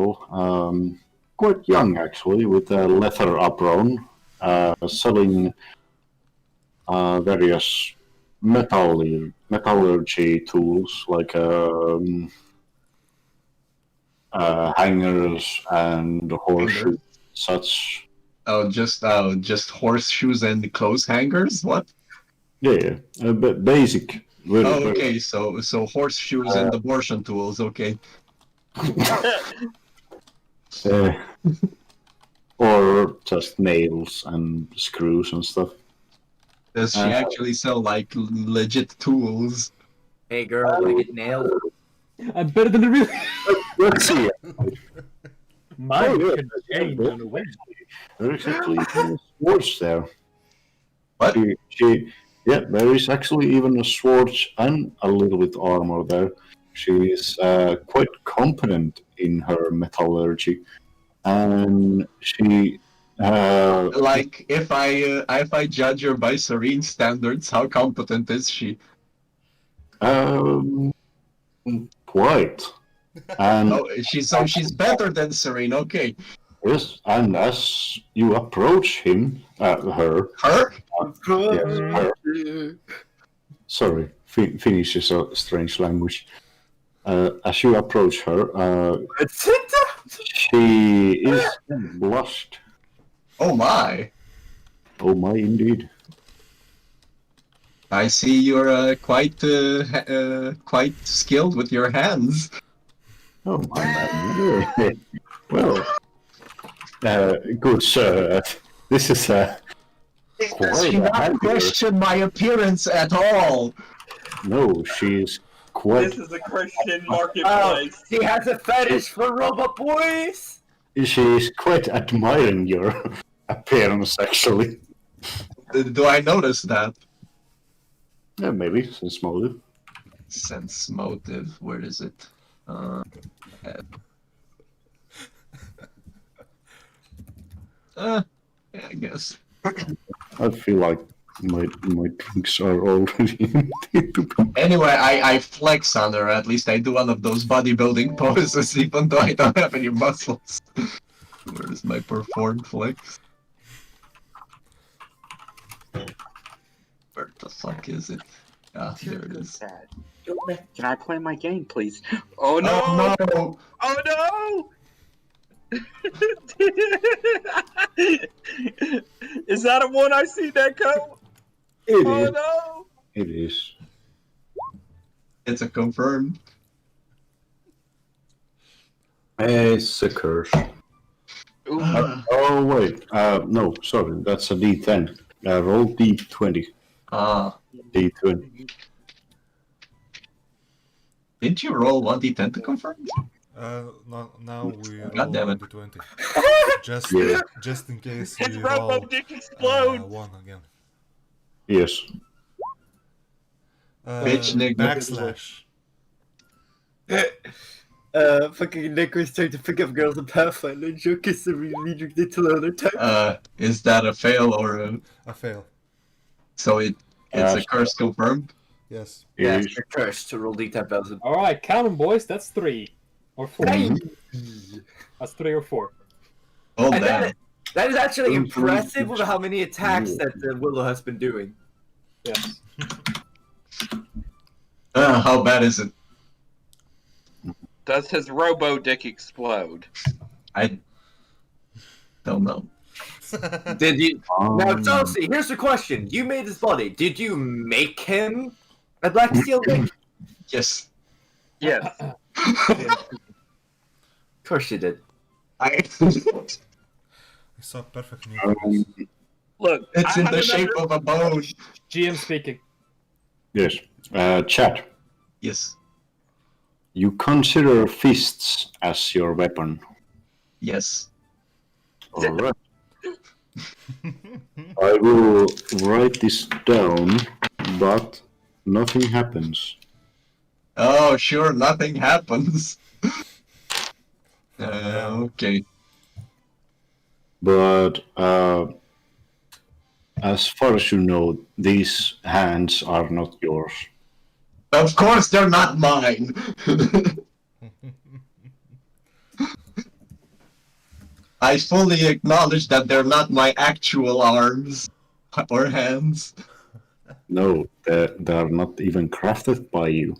quite young actually, with a leather apron, selling various metallurgy tools like hangers and horseshoes, such. Just horseshoes and clothes hangers? What? Yeah, but basic. Okay, so horseshoes and abortion tools, okay. Or just nails and screws and stuff. Does she actually sell, like, legit tools? Hey girl, wanna get nailed? I'm better than the real. Let's see. Mine yeah, can change on a whim. There's actually even swords there. What? Yeah, there is actually even a sword and a little bit armor there. She is quite competent in her metallurgy, and she. Like, if I judge her by Serene standards, how competent is she? Quite. And She's better than Serene, okay. yes, and as you approach her. Yes, her. Sorry, Finnish is a strange language. As you approach her, she is blushed. Oh my! Oh my, indeed. I see you're quite skilled with your hands. Oh my man. Well, good sir. This is Does she not question my appearance at all? No, she's quite. This is a Christian marketplace. She has a fetish for robot boys. She's quite admiring your appearance, actually. Do I notice that? Yeah, maybe sense motive. Sense motive. Where is it? Yeah, I guess. I feel like my drinks are already empty. Anyway, I flex on her. At least I do one of those bodybuilding poses, even though I don't have any muscles. Where is my performed flex? Where the fuck is it? Ah, there it is. Sad. Can I play my game, please? Oh no! Oh no! Oh no! Is that a one I see, Neco? It Oh is. no! It is. It's a confirmed. It's a curse. Ooh. Oh wait, no, sorry, that's a D10. Roll D20. Ah, D20. didn't you roll 1d10 to confirm? No, now we roll God damn it. 1d20. Yeah. Just in case His we Robo roll Dick explodes! 1 again. Yes. Bitch, nigga. Backslash. Fucking Neco's trying to pick up girls in Pathfinder and joke is leading to another type. Is that a fail or a... A fail. So it's a curse confirmed? Yes. Yeah, Yes. you're cursed to roll D10,000. Alright, count them, boys. That's 3. Or 4. Mhm. That's 3 or 4. Oh, And damn. that is actually Mhm. impressive with how many attacks that Willow has been doing. Yes. How bad is it? Does his Robo Dick explode? I don't know. Did you? Now, Um, Saucy, here's the question. You made his body. Did you make him a Black Steel Dick? Yes. Yes. Of course you did. I... I saw perfect neutrals. Look, it's I in have the shape another- of a bone. GM speaking. Yes. Chat. Yes. You consider fists as your weapon. Yes. Alright. I will write this down, but nothing happens. Oh, sure, nothing happens. Okay. But as far as you know, these hands are not yours. Of course they're not mine. I fully acknowledge that they're not my actual arms or hands. No, they're not even crafted by you.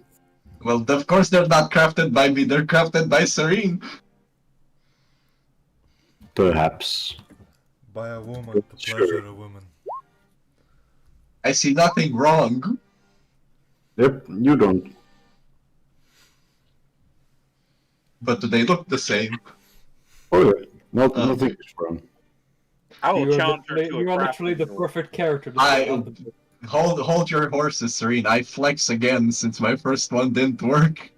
Well, of course they're not crafted by me, they're crafted by Serene. Perhaps. By a woman to Sure. pleasure a woman. I see nothing wrong. Yep, you don't. But do they look the same? Oh yeah, nothing is wrong. I will You are challenge her literally, to a you are literally the crafting duel. perfect character to I- play on the book. Hold your horses, Serene. I flex again since my first one didn't work.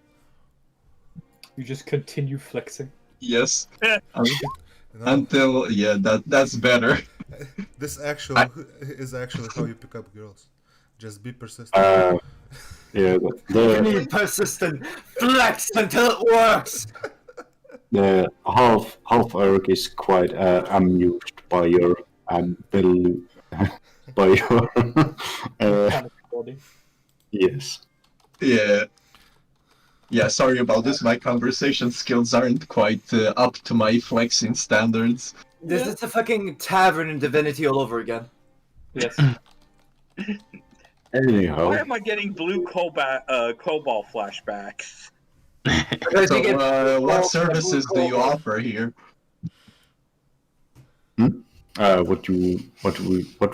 You just continue flexing. Yes. You know, Until that's better. this is actually how you pick up girls. Just be persistent. Yeah, You the need persistent flex until it works. half orc is quite amused by your by your Mechanical body. yes. Yeah. Yeah, sorry about this. My conversation skills aren't quite up to my flexing standards. This is a fucking tavern in Divinity all over again. Yes. Anyhow, Why am I getting blue cobalt flashbacks? Because you get So, what all- services do you offer here? what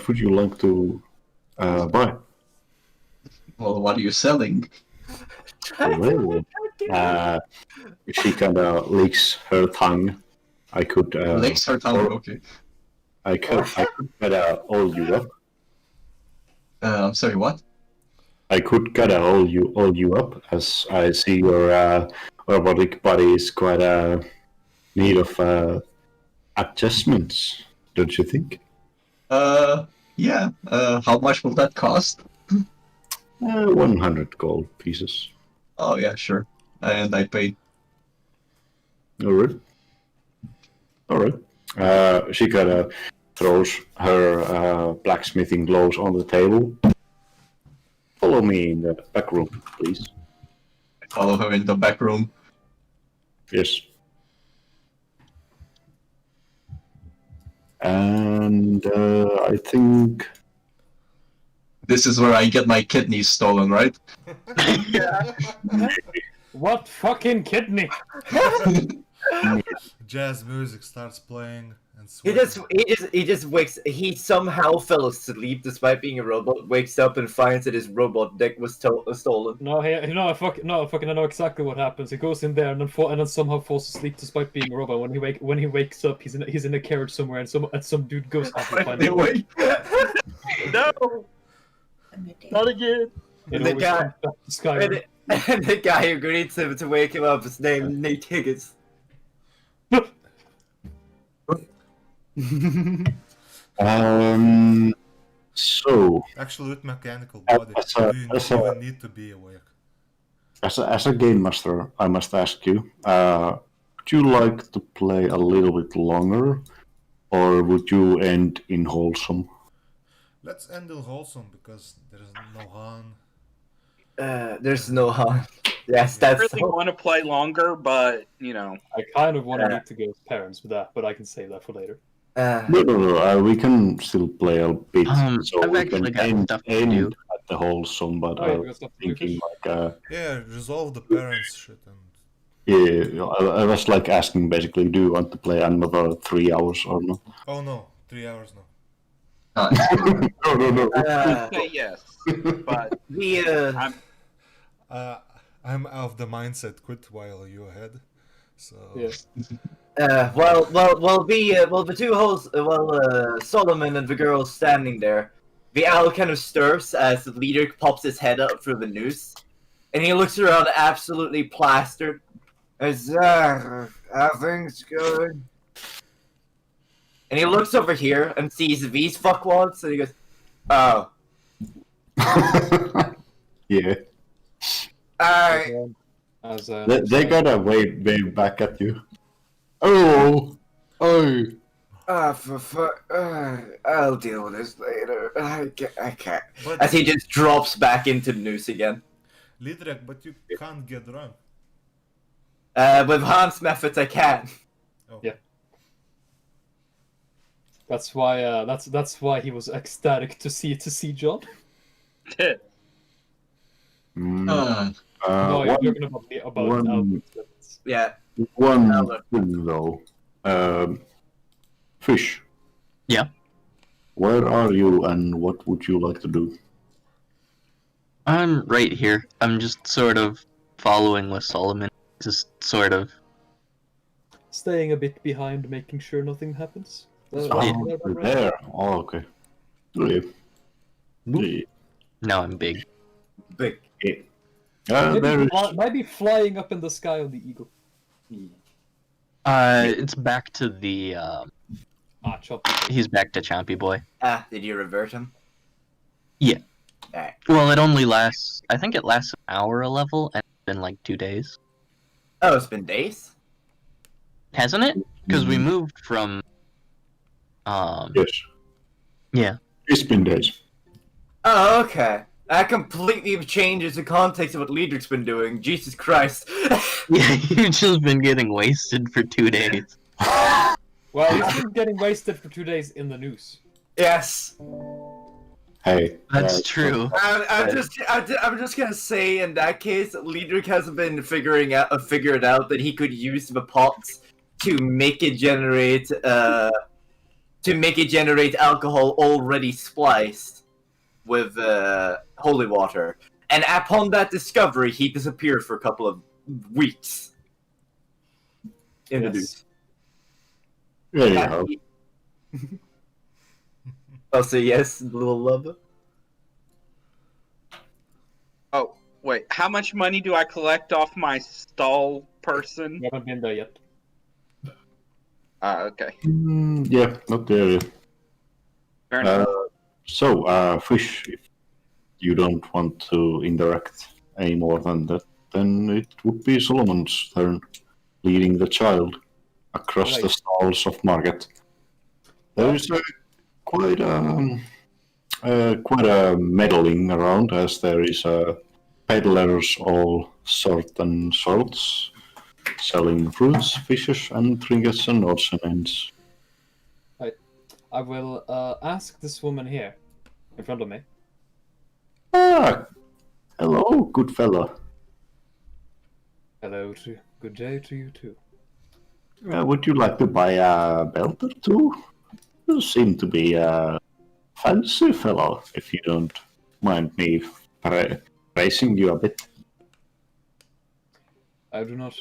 would you like to buy? Well, what are you selling? Well, she kind of licks her tongue. I could. Licks her tongue. Okay. I could all you up. I'm sorry. What? I could gotta all you up, as I see your robotic body is quite need of adjustments, don't you think? Yeah. How much will that cost? 100 gold pieces. Oh yeah, sure. And I paid. Alright. She kinda throws her blacksmithing gloves on the table. Follow me in the back room, please. I follow her in the back room. Yes. And I think This is where I get my kidneys stolen, right? What fucking kidney? Jazz music starts playing and He just wakes. He somehow fell asleep despite being a robot. Wakes up and finds that his robot dick was stolen. No, I fucking know exactly what happens. He goes in there and then somehow falls asleep despite being a robot. When he wakes up, he's in a carriage somewhere, and some dude goes to find him. No, not again. It The always guy- comes back to Skyrim. And the guy who greets him to wake him up is named Nate Higgins. So, Actually, with mechanical body, do you even need to be awake? as a game master, I must ask you, would you like to play a little bit longer, or would you end in wholesome? Let's end in wholesome because there's no Han. There's no harm. Yes, I that's really want to play longer, but you know, I kind of want to meet the ghost parents with that, but I can save that for later. No, we can still play a bit, so I've we actually can got stuff to end do. at the wholesome, but Oh, yeah, I we was got stuff to do, thinking like, Yeah, resolve the parents shit and yeah, I was like asking basically, do you want to play another 3 hours or not? oh no, 3 hours now. No. say yes. But I'm out of the mindset quit while you ahead. So Yeah. the two holes, Solomon and the girl standing there. The owl kind of stirs as the leader pops his head up through the noose, and he looks around absolutely plastered. Is how things going? And he looks over here and sees these fuckwads, and he goes, "Oh, Yeah, alright." they gotta wave back at you. Oh, I'll deal with this later. I can't. But As he just drops back into the noose again. Lidrak, but you can't get drunk. With Hans' methods, I can. Oh. Yeah. That's why. That's why he was ecstatic to see John. mm, No, you're one, talking about one- Albert's limits. Yeah. one Albert. thing though, Fish. Yeah. Where are you, and what would you like to do? I'm right here. I'm just sort of following with Solomon. Just sort of. Staying a bit behind, making sure nothing happens. Oh, you're there. Oh, okay. Yeah. Yeah. No, I'm big. Big. There is. Maybe flying up in the sky on the eagle. It's back to the. Chop. He's back to Chompy Boy. Did you revert him? Yeah. Alright. Well, it only lasts. I think it lasts an hour a level, and it's been like 2 days, Oh, it's been days? hasn't it? Because we moved from. Yes. Yeah. It's been days. Oh, okay. That completely changes the context of what Liedrich's been doing. Jesus Christ. Yeah, you've just been getting wasted for 2 days. Well, he's been getting wasted for 2 days in the noose. Yes. Hey. That's true. I'm just gonna say in that case, Liedrich hasn't been figured out that he could use the pots to make it generate alcohol already spliced with holy water. And upon that discovery, he disappeared for a couple of weeks. In the Yes. There you go. I'll say yes, little lover. oh wait, how much money do I collect off my stall person? We haven't been there yet. Okay, Yeah, not there yet. fair enough. So, Fish, if you don't want to interact any more than that, then it would be Solomon's turn, leading the child across the Right. stalls of market. There is quite a meddling around, as there is peddlers all sorts, selling fruits, fishes, and trinkets and odds and ends. I will ask this woman here, in front of me. good fellow. Hello to good day to you too. Would you like to buy a belt or two? You seem to be a fancy fellow, if you don't mind me praising you a bit. I do not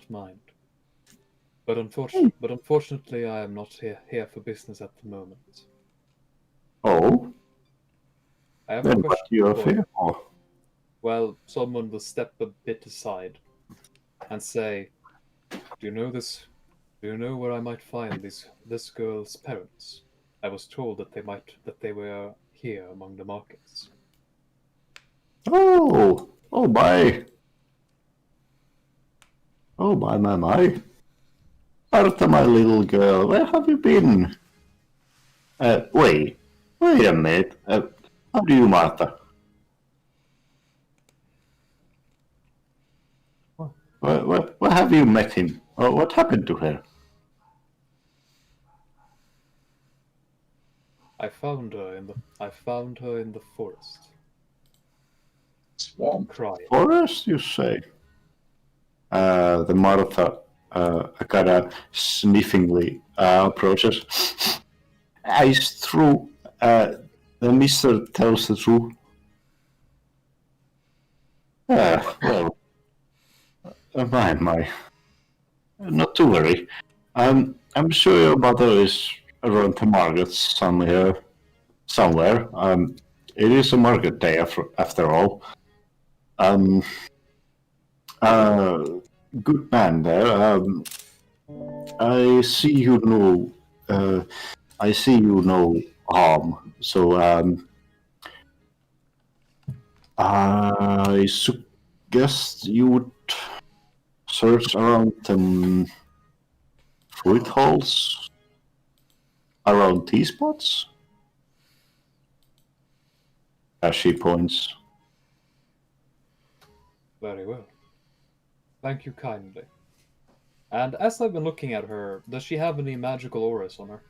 mind. But unfortunately, I am not here for business at the moment. Oh, I have a then what question do you have for you. here? Oh, Well, someone will step a bit aside and say, "Do you know this? Do you know where I might find this girl's parents? I was told that they were here among the markets." oh my. Oh my. Martha, my little girl, where have you been? Wait a minute. How do you, Martha? Where have you met him? What happened to her? I found her in the forest, Swamp. crying. Forest, you say? The Martha kind of sniffingly approaches. It's true. The mister tells the truth. Well, my. Not to worry. I'm sure your mother is around the market somewhere. It is a market day after all. Good man there. I see you know. I see you know harm. So I suggest you would search around the fruit holes around these spots. As she points. Very well. Thank you kindly. And as I've been looking at her, does she have any magical auras on her?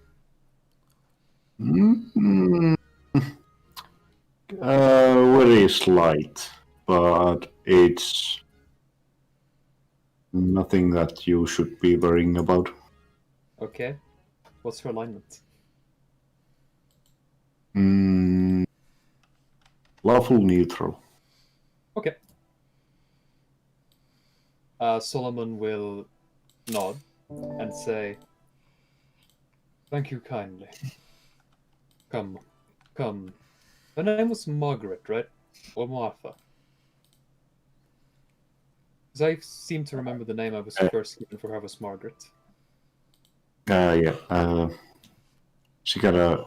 Very slight, but it's nothing that you should be worrying about. Okay. What's her alignment? Lawful neutral. Okay. Solomon will nod and say, "Thank you kindly. Come. Her name was Margaret, right? Or Martha? Because I seem to remember the name I was first given for her was Margaret." Yeah. She got a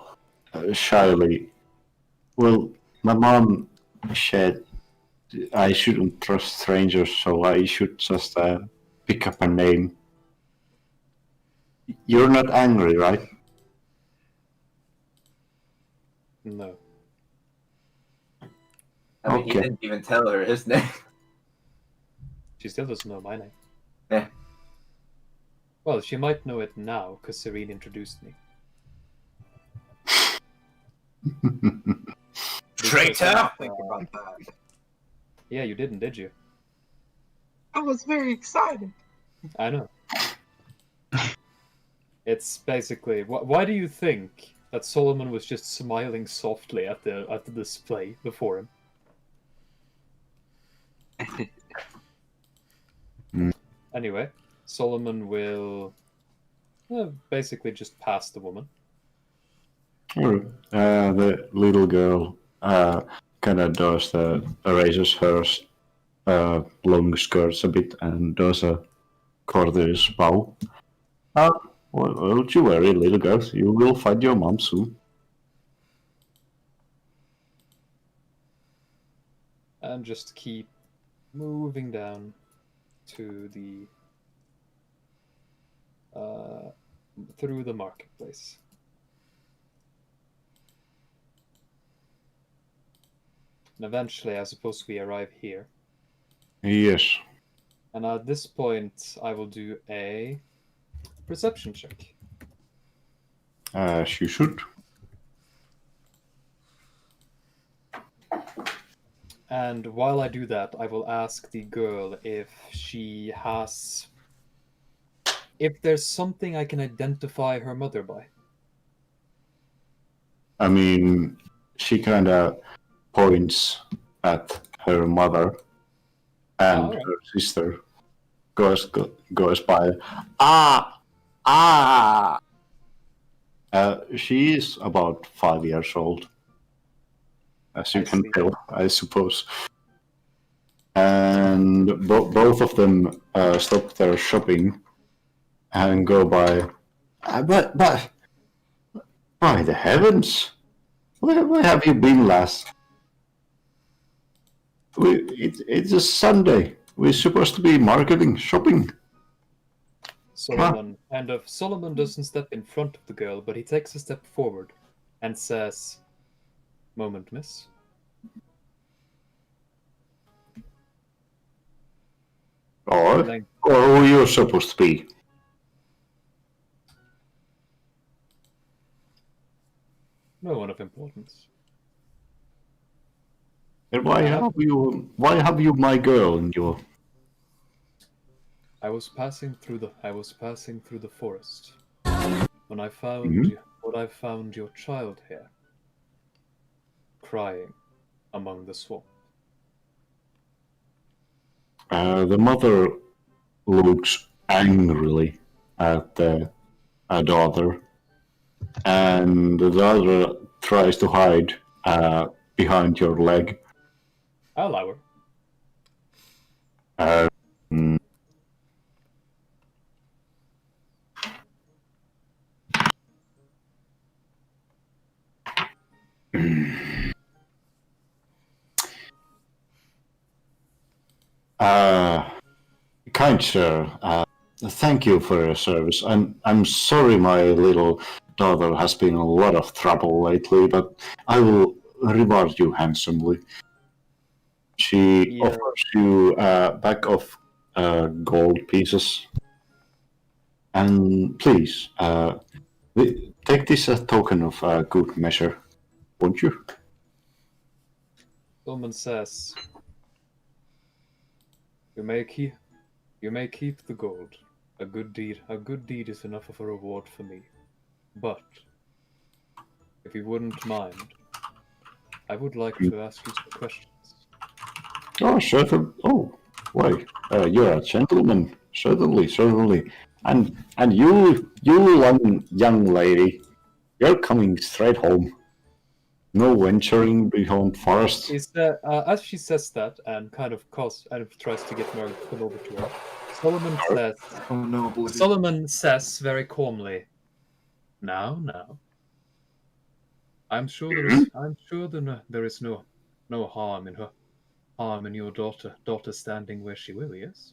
shyly. Well, my mom said I shouldn't trust strangers, so I should just pick up a name. You're not angry, right? No. I mean, he Okay. didn't even tell her his name. She still doesn't know my name. Yeah. Well, she might know it now, because Serene introduced me. Traitor! Think about that. Yeah, you didn't, did you? I was very excited. I know. It's basically... Why do you think that Solomon was just smiling softly at the display before him? Anyway, Solomon will basically just pass the woman. The little girl kind of does raises her long skirts a bit and does a courteous bow. Well, don't you worry, little girl. You will find your mom soon. And just keep moving down to the through the marketplace. And eventually, I suppose we arrive here. Yes. And at this point, I will do a perception check. As you should. And while I do that, I will ask the girl if she has. If there's something I can identify her mother by. I mean, she kind of points at her mother, and Alright. her sister goes by. Ah, ah. She is about 5 years old, as you I can see. tell, I suppose. And both of them stop their shopping and go by. But by the heavens, where have you been, lass? It's a Sunday. We're supposed to be marketing, shopping. Solomon doesn't step in front of the girl, but he takes a step forward and says, "Moment, miss." Or Like, who you're supposed to be. no one of importance. And why have you my girl in your... I was passing through the forest when I found I found your child here, crying among the swamp. The mother looks angrily at the daughter, and the daughter tries to hide behind your leg. I'll allow her. Kind sir, thank you for your service. I'm sorry my little daughter has been in a lot of trouble lately, but I will reward you handsomely. She offers you a bag of gold pieces. And please, take this as a token of good measure, won't you? Solomon says, You may keep the gold. A good deed is enough of a reward for me. But if you wouldn't mind, I would like to ask you some questions. Oh, certainly. Oh, why? You're a gentleman. Certainly. And you young lady, you're coming straight home. No venturing beyond forest. As she says that and kind of tries to get Margaret to come over to her, Solomon says, Oh no, boy. Solomon says very calmly, Now. I'm sure there is no harm in your daughter standing where she will, yes?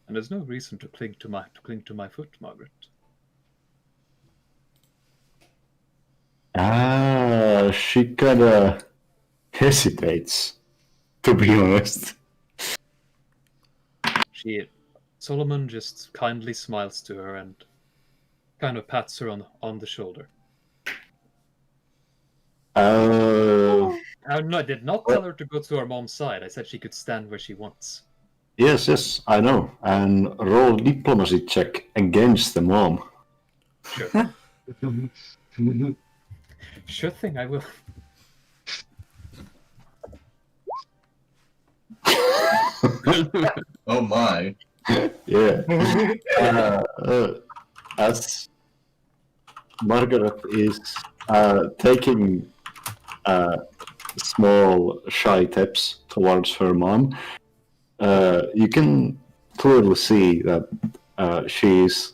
And there's no reason to cling to my foot, Margaret. She kinda hesitates, to be honest. Solomon just kindly smiles to her and kind of pats her on the shoulder. No, I did not tell her to go to her mom's side. I said she could stand where she wants. Yes, I know. And roll diplomacy check against the mom. Sure. Sure thing, I will. Oh my. Yeah. As Margaret is taking small shy steps towards her mom, you can clearly see that she's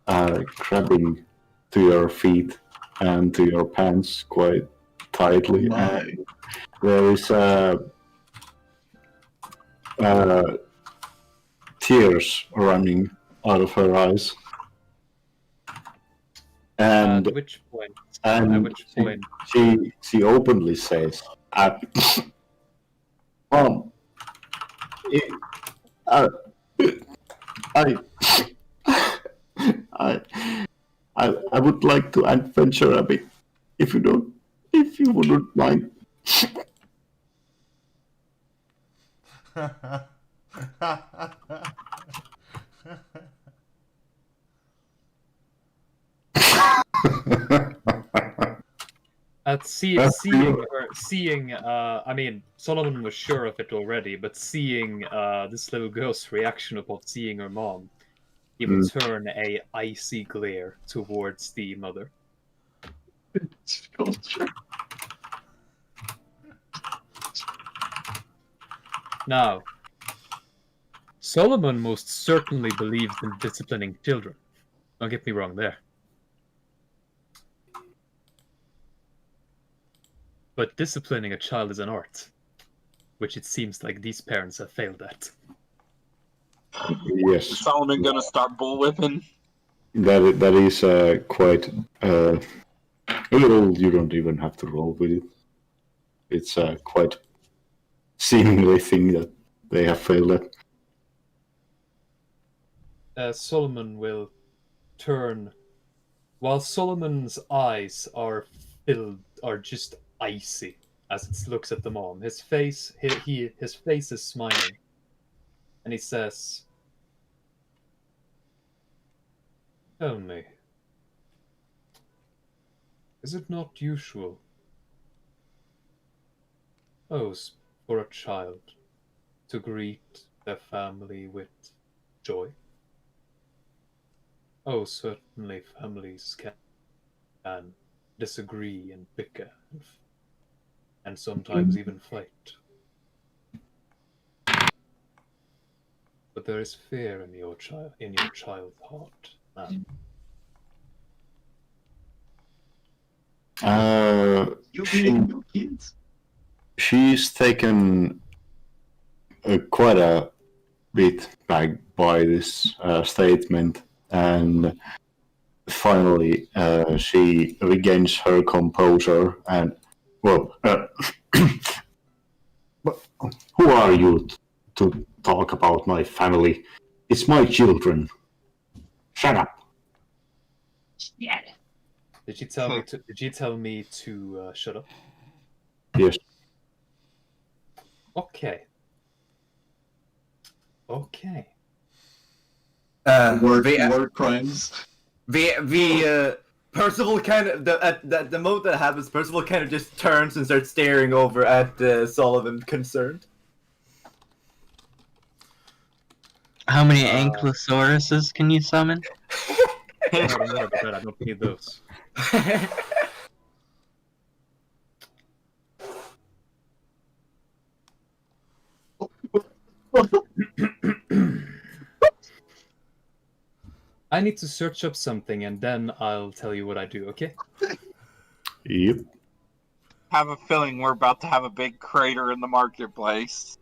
grabbing to your feet and to your pants quite tightly. And there is tears running out of her eyes. And At which point? She openly says, "Mom, I would like to adventure a bit, if you wouldn't mind." At seeing, I mean, Solomon was sure of it already, but seeing this little girl's reaction upon seeing her mom, he would turn a icy glare towards the mother. Now, Solomon most certainly believes in disciplining children. Don't get me wrong there. But disciplining a child is an art, which it seems like these parents have failed at. Yes. Is Solomon gonna start bullwhipping? That is quite a little. You don't even have to roll with it. It's quite seemingly thing that they have failed at. Solomon will turn, while Solomon's eyes are just icy as it looks at the mom. His face is smiling, and he says, "Tell me, is it not usual, for a child to greet their family with joy? Oh, certainly families can disagree and bicker and sometimes even fight. But there is fear in your child's heart, man." You being no kids. She's taken quite a bit back by this statement, and finally she regains her composure and, well, but who are you to talk about my family? It's my children. Shut up. Yeah. Did you tell me to shut up? Yes. Okay. Word crimes. Percival kind of at the moment that happens, Percival kind of just turns and starts staring over at Sullivan, concerned. How many Ankylosauruses can you summon? I don't know about that. I don't need those. I need to search up something and then I'll tell you what I do, okay? Yep. Have a feeling we're about to have a big crater in the marketplace.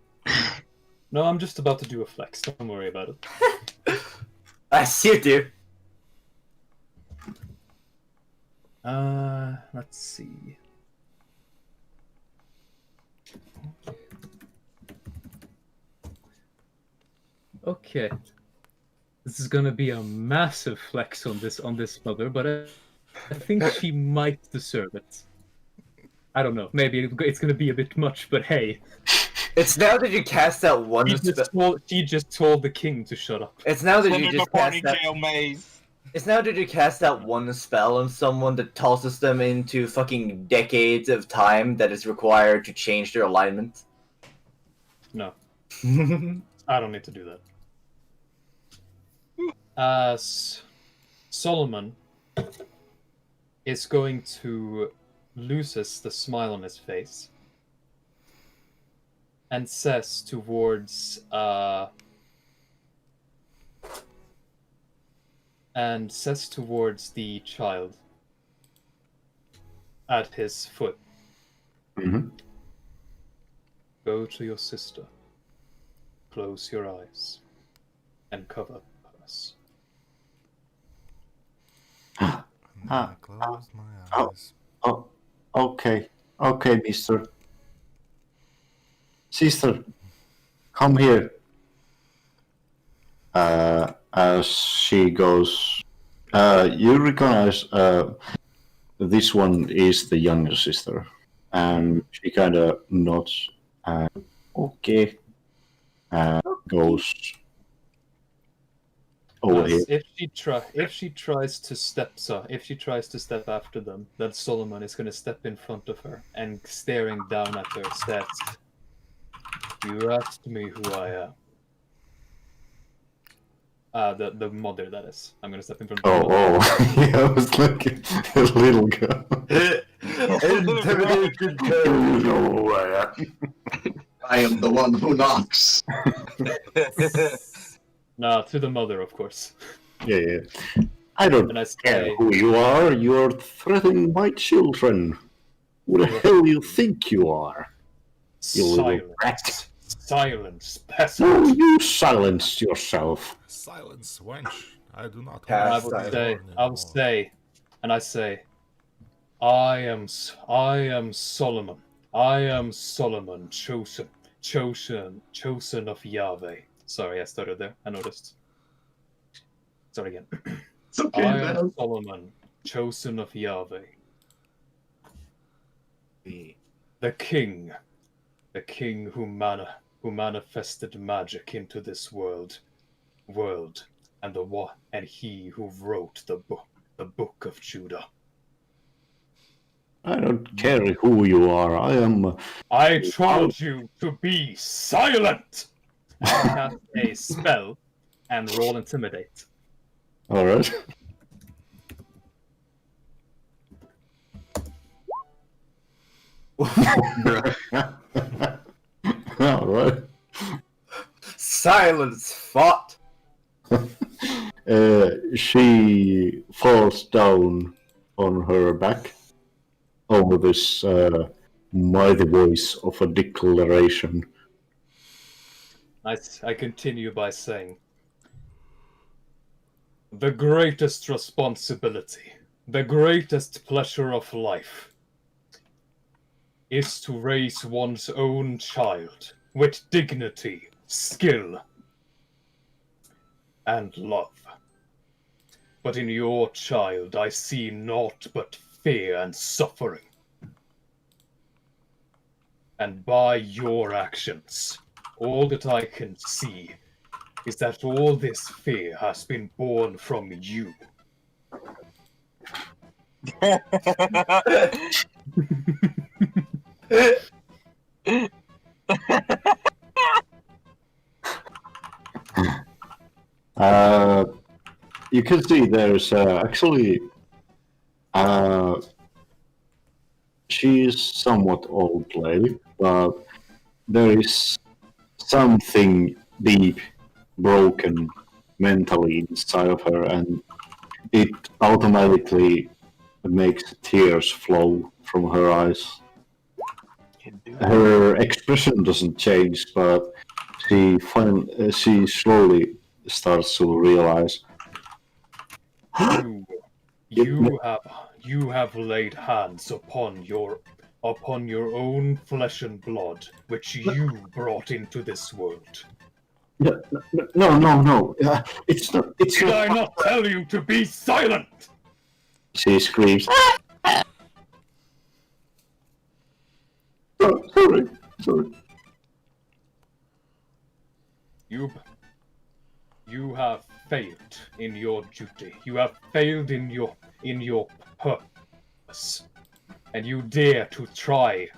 No, I'm just about to do a flex. Don't worry about it. I see you do. Let's see. Okay. This is gonna be a massive flex on this mother, but I think she might deserve it. I don't know. Maybe it's gonna be a bit much, but hey. It's now that you cast that one spell. She just told the king to shut up. It's now that Send you her just to cast that. jail maze. It's now that you cast that one spell on someone that tosses them into fucking decades of time that is required to change their alignment. No. I don't need to do that. Solomon is going to loses the smile on his face and says towards the child at his foot. Mm-hmm. Go to your sister, close your eyes, and cover us. I closed my eyes. Oh, okay, mister. Sister, come here. As she goes, you recognize this one is the younger sister, and she kind of nods. Okay, goes over here. If she tries to step after them, then Solomon is going to step in front of her and staring down at her says, "You asked me who I am." The mother, that is. I'm going to step in front of her. Oh, yeah, I was like a little girl. Intimidation You know who I am. I am the one who knocks. Nah, to the mother, of course. Yeah. I don't And I care say, who you are. You're threatening my children. Who the hell do you think you are? You little rat. Silence, No, peasant. you silence yourself. Silence, wench. I do not Yeah, want I to would be I say, I am Solomon. I am Solomon, chosen of Yahweh. Sorry, I stuttered there. I noticed. Start again. It's okay, I am man. Solomon, chosen of Yahweh. The king who manifested magic into this world, and he who wrote the book of Judah. I don't care who you are. I told you to be silent! And cast a spell and roll intimidate. Alright. Alright. Silence, fought. She falls down on her back over this mighty voice of a declaration. I continue by saying, the greatest responsibility, the greatest pleasure of life is to raise one's own child with dignity, skill, and love. But in your child I see naught but fear and suffering. And by your actions, all that I can see is that all this fear has been born from you. You can see there's actually she's somewhat old lady, but there is something deep broken mentally inside of her, and it automatically makes tears flow from her eyes. Her expression doesn't change, but she slowly starts to realize You have laid hands upon your own flesh and blood, which you brought into this world. no. It's not. It's Did not. I not tell you to be silent? She screams. Oh, sorry. You have failed in your duty. You have failed in your purpose, and you dare to try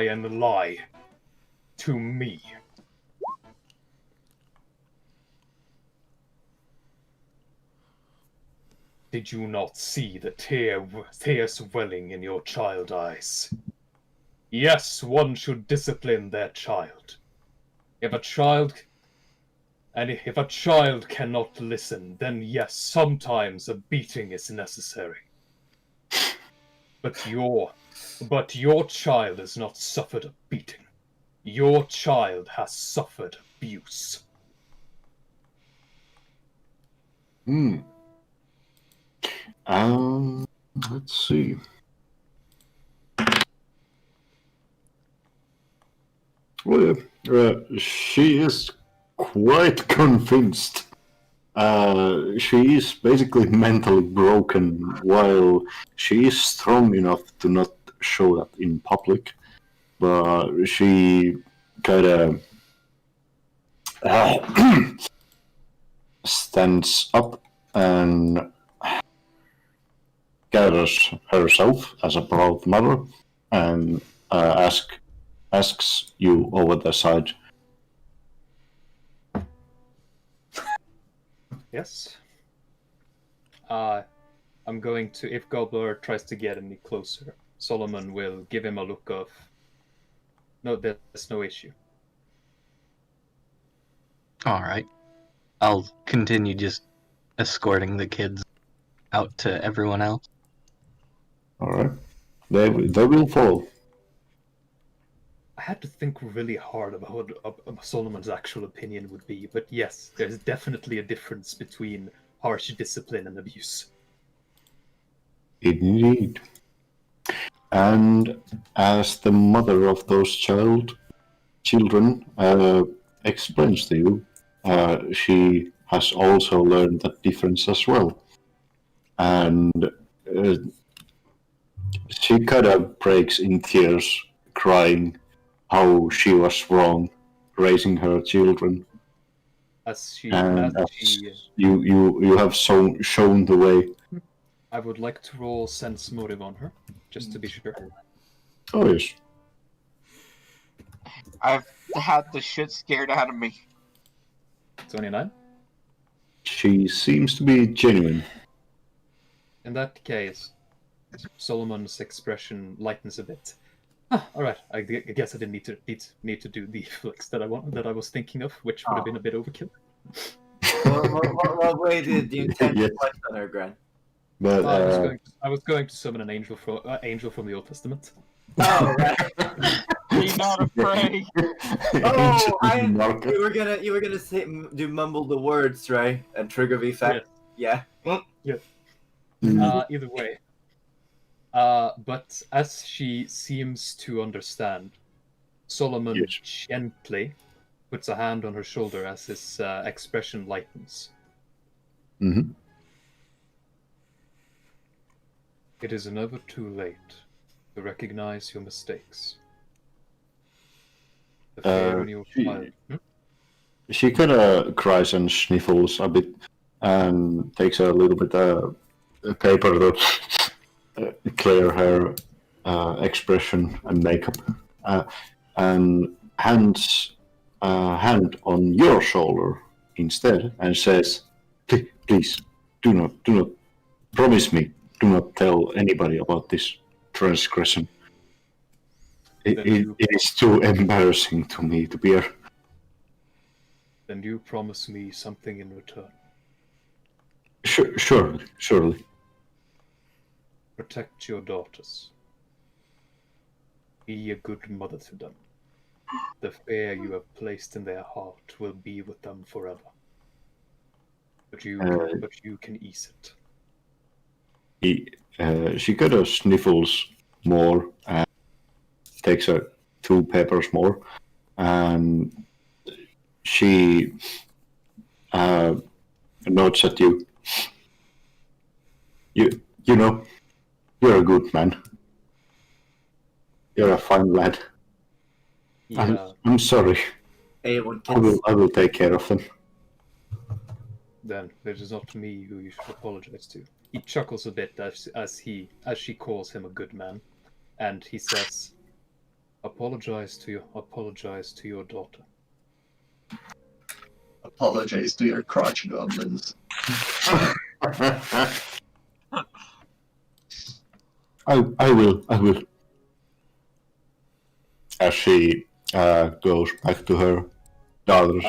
and lie to me. Did you not see the tears welling in your child eyes? Yes, one should discipline their child. If a child cannot listen, then yes, sometimes a beating is necessary. But your child has not suffered a beating. Your child has suffered abuse. Let's see. Well, she is quite convinced. She is basically mentally broken, while she is strong enough to not show that in public. But she kind of stands up and gathers herself as a proud mother and asks you over the side. Yes. I'm going to, if Gobbler tries to get any closer, Solomon will give him a look of, no, there's no issue. Alright. I'll continue just escorting the kids out to everyone else. Alright. They will follow. I had to think really hard about what Solomon's actual opinion would be, but yes, there's definitely a difference between harsh discipline and abuse. Indeed. And as the mother of those children explains to you, she has also learned that difference as well. And she kind of breaks in tears, crying how she was wrong raising her children. You have shown the way. I would like to roll sense motive on her, just to be sure. Oh yes. I've had the shit scared out of me. 29? She seems to be genuine. In that case, Solomon's expression lightens a bit. Ah, all right. I guess I didn't need to do the flex that I was thinking of, which would have been a bit overkill. What way did you intend to flex on her, Gran? But I was going to summon an angel from the Old Testament. Oh, right. Be not afraid. You were gonna say do mumble the words, right? And trigger the effect. Yes. Either way. But as she seems to understand, Solomon gently puts a hand on her shoulder as his expression lightens. Mm-hmm. It is never too late to recognize your mistakes. The fear in your child. She kind of cries and sniffles a bit and takes a little bit of paper to clear her expression and makeup and hands a hand on your shoulder instead and says, please do not promise me, do not tell anybody about this transgression. It is too embarrassing to me to bear. Then you promise me something in return. Surely. Protect your daughters. Be a good mother to them. The fear you have placed in their heart will be with them forever. But you can ease it. She kind of sniffles more and takes 2 papers more, and she nods at you. You know, you're a good man. You're a fine lad. Yeah. I'm sorry. I will take care of them. Then it is not me who you should apologize to. He chuckles a bit as she calls him a good man, and he says, apologize to your daughter. Apologize to your crotch goblins. I will. As she goes back to her daughters.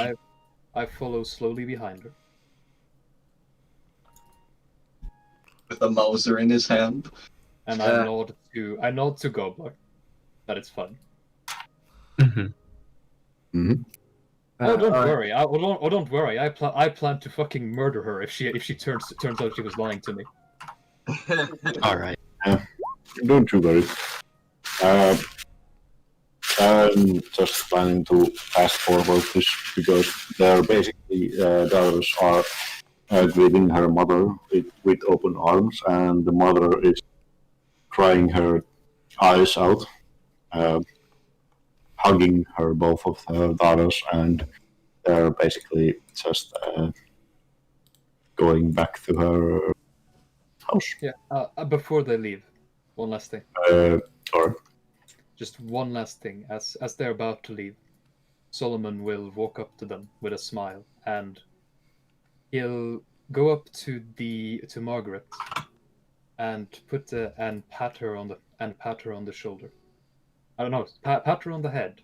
I follow slowly behind her. With a Mauser in his hand. And I nod to Gobbler that it's fun. Mm-hmm. Oh, don't worry. Don't worry. I plan to fucking murder her if she turns out she was lying to me. All right. Don't you worry. I'm just planning to fast forward this because they're basically daughters are greeting her mother with open arms, and the mother is crying her eyes out, hugging both of her daughters, and they're basically just going back to her house. Yeah. Before they leave, one last thing. Or Just one last thing. As they're about to leave, Solomon will walk up to them with a smile, and he'll go up to Margaret and pat her on the shoulder. I don't know, pat her on the head,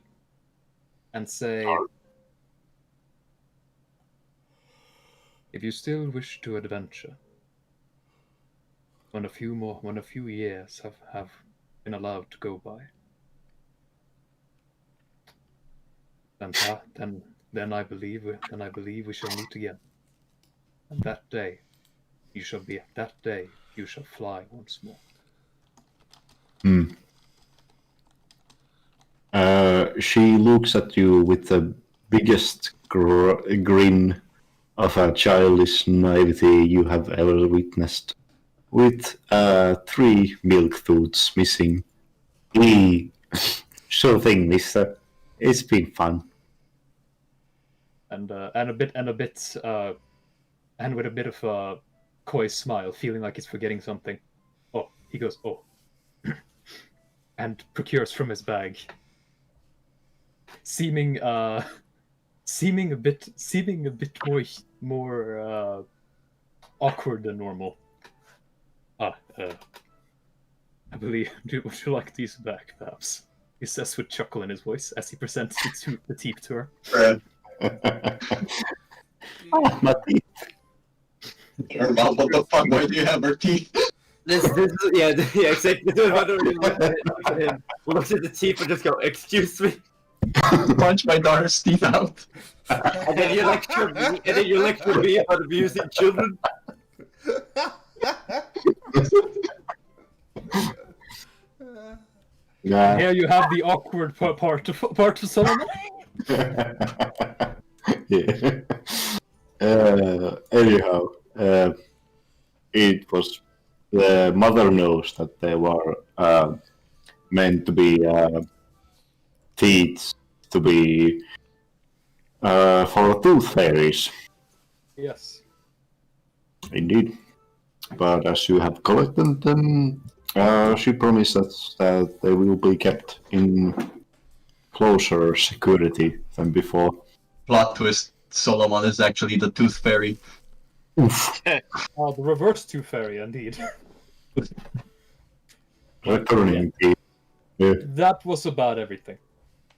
and say, "If you still wish to adventure, when a few years have been allowed to go by, then I believe we shall meet again. And that day you shall fly once more." She looks at you with the biggest grin of a childish naivety you have ever witnessed, with 3 milk tooths missing. Sure thing, mister. It's been fun. And with a bit of a coy smile, feeling like he's forgetting something. Oh, he goes, "Oh," and procures from his bag, seeming a bit more awkward than normal. I believe. Would you like these back, perhaps? He says with chuckle in his voice as he presents the teeth to her. My teeth. What the fuck? Why do you have her teeth? This yeah, exactly. Looks at the teeth and just go, "Excuse me." Punch my daughter's teeth out. And then you lecture me about abusing children. Yeah. Here you have the awkward part of Solomon. Yeah. Anyhow, it was the mother knows that they were meant to be teeth to be for tooth fairies. Yes. Indeed. But as you have collected them, she promised that they will be kept in closer security than before. Plot twist: Solomon is actually the tooth fairy. Oof. The reverse tooth fairy, indeed. Returning teeth. Yeah. That was about everything.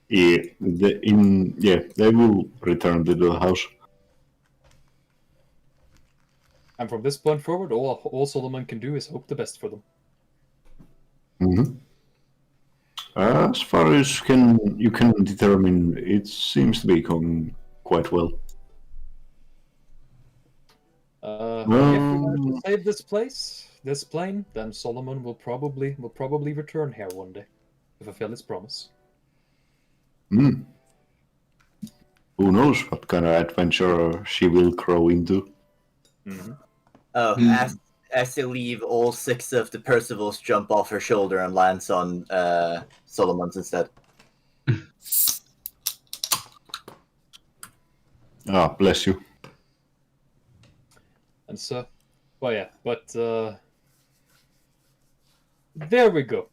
Yeah, they will return to the house. And from this point forward, all Solomon can do is hope the best for them. Mm-hmm. As far as you can determine, it seems to be going quite well. If we manage to save this plane, then Solomon will probably return here one day to fulfill his promise. Who knows what kind of adventure she will grow into? Mm-hmm. Oh, as they leave, all 6 of the Percivals jump off her shoulder and lands on Solomon's instead. Ah, bless you. And so, there we go.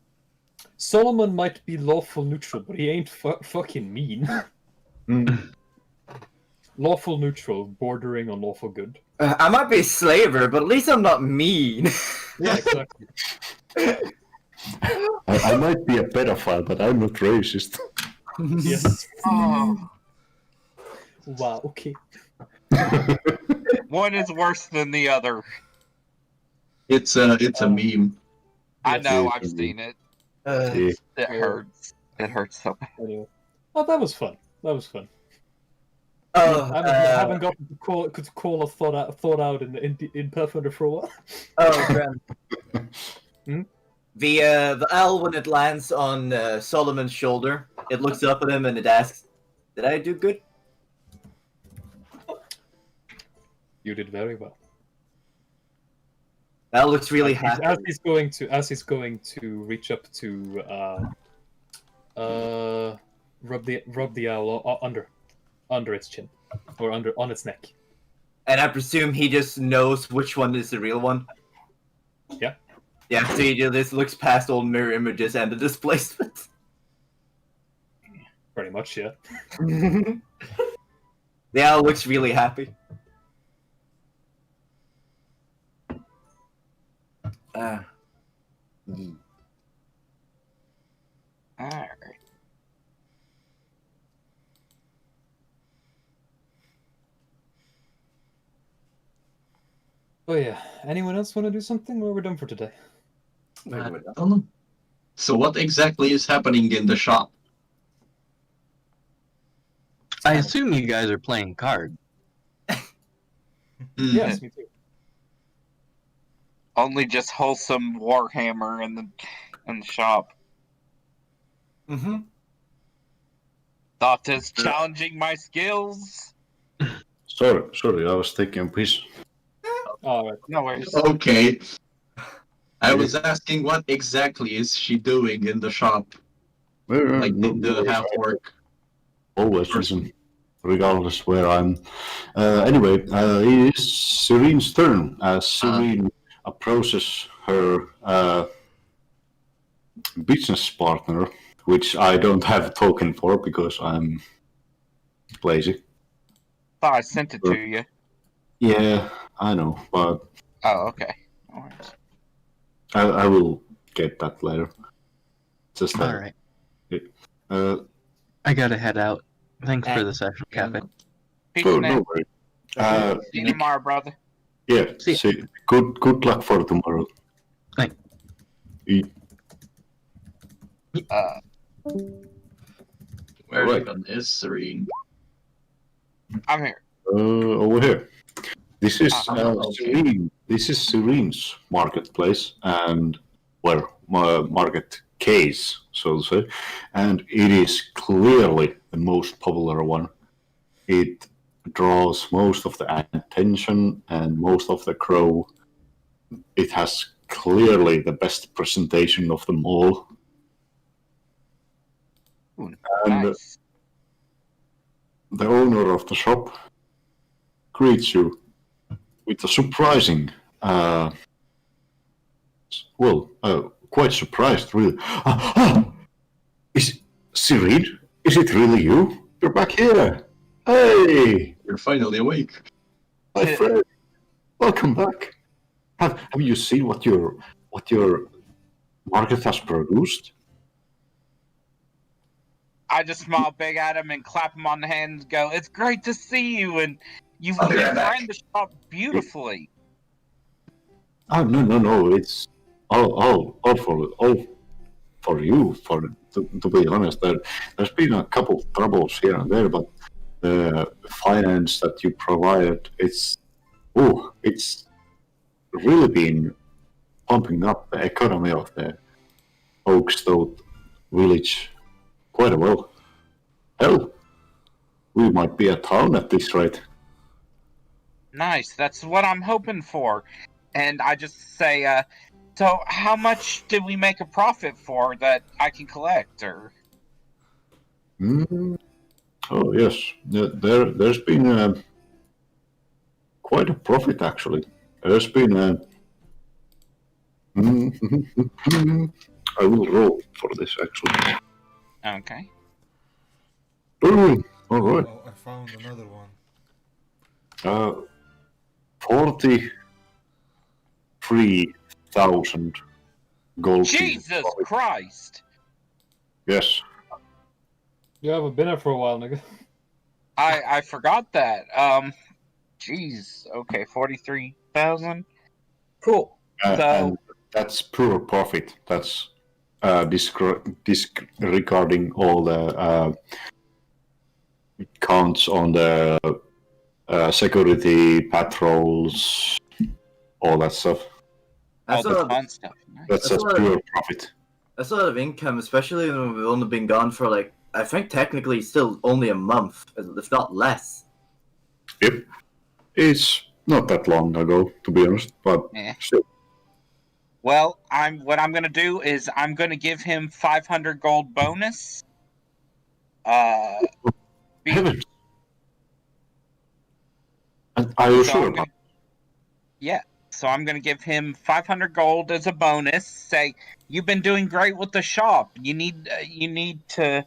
Solomon might be lawful neutral, but he ain't fucking mean. Lawful neutral, bordering on lawful good. I might be a slaver, but at least I'm not mean. Yeah, exactly. I might be a pedophile, but I'm not racist. Yes. Oh, Wow, okay. One is worse than the other. It's a meme. I Yes. know, I've seen it. Yeah. It hurts. It hurts so bad. Anyway. Oh, that was fun. Oh, I haven't gotten to call a thought out in Pathfinder for a while. oh, Graham. Hmm? The owl, when it lands on Solomon's shoulder, it looks up at him and it asks, "Did I do good?" You did very well. Owl looks really happy. As he's going to reach up to rub the owl under its chin. or on its neck. And I presume he just knows which one is the real one. Yeah. Yeah, so he just looks past all mirror images and the displacement. Pretty much, yeah. Yeah, looks really happy. Alright. Oh yeah. Anyone else want to do something, or we're done for today? So what exactly is happening in the shop? I assume you guys are playing cards. Yes, me too. Only just wholesome Warhammer in the shop. Mm-hmm. Thought is challenging my skills. Sorry, I was taking a piece. Alright. No worries. Okay. I was asking what exactly is she doing in the shop? Like the half work. Always listen, regardless where I'm. Anyway, it is Serene's turn as Serene approaches her business partner, which I don't have a token for because I'm lazy. Thought I sent it to you. Yeah, I know, but Oh, okay. No worries. I will get that later. Just that. Alright. Uh, I gotta head out. Thanks for the session, Kafe. Peace, oh, man. no worries. See you tomorrow, brother. Yeah, See ya. good luck for tomorrow. Thanks. Where Right. even is Serene? I'm here. Over here. This is okay. Serene. This is Serene's marketplace and market case, so to say, and it is clearly the most popular one. It draws most of the attention and most of the crow. It has clearly the best presentation of them all. Ooh, And nice. the owner of the shop greets you with a surprising, quite surprised, really. Is Serene? Is it really you? You're back here. Hey, You're finally awake. my friend. Welcome back. Have you seen what your market has produced? I just smile big at him and clap him on the hand and go, "It's great to see you, and you've I'll be right back." designed the shop beautifully." Oh no! It's all for you. To be honest, there's been a couple of troubles here and there, but the finance that you provided, it's really been pumping up the economy of the Oakstone village quite well. Hell, we might be a town at this rate. Nice. That's what I'm hoping for. And I just say, so how much did we make a profit for that I can collect? Or Oh yes, there's been quite a profit actually. There's been I will roll for this actually. okay. All right. Oh, I found another one. 43,000 gold. Jesus Christ! Yes. You haven't been here for a while, nigga. I forgot that. Jeez. Okay, 43,000. Cool. So And that's pure profit. That's disregarding all the counts on the security patrols, all that stuff. all That's a the lot of, fun stuff. Nice. That's That's just what I- pure profit. that's a lot of income, especially when we've only been gone for like, I think technically still only a month, if not less. Yep. It's not that long ago, to be honest, but Yeah. still. Well, what I'm gonna do is I'm gonna give him 500 gold bonus. Be- Heavens. Are you So sure? I'm gonna, yeah. So I'm gonna give him 500 gold as a bonus. Say you've been doing great with the shop. You need to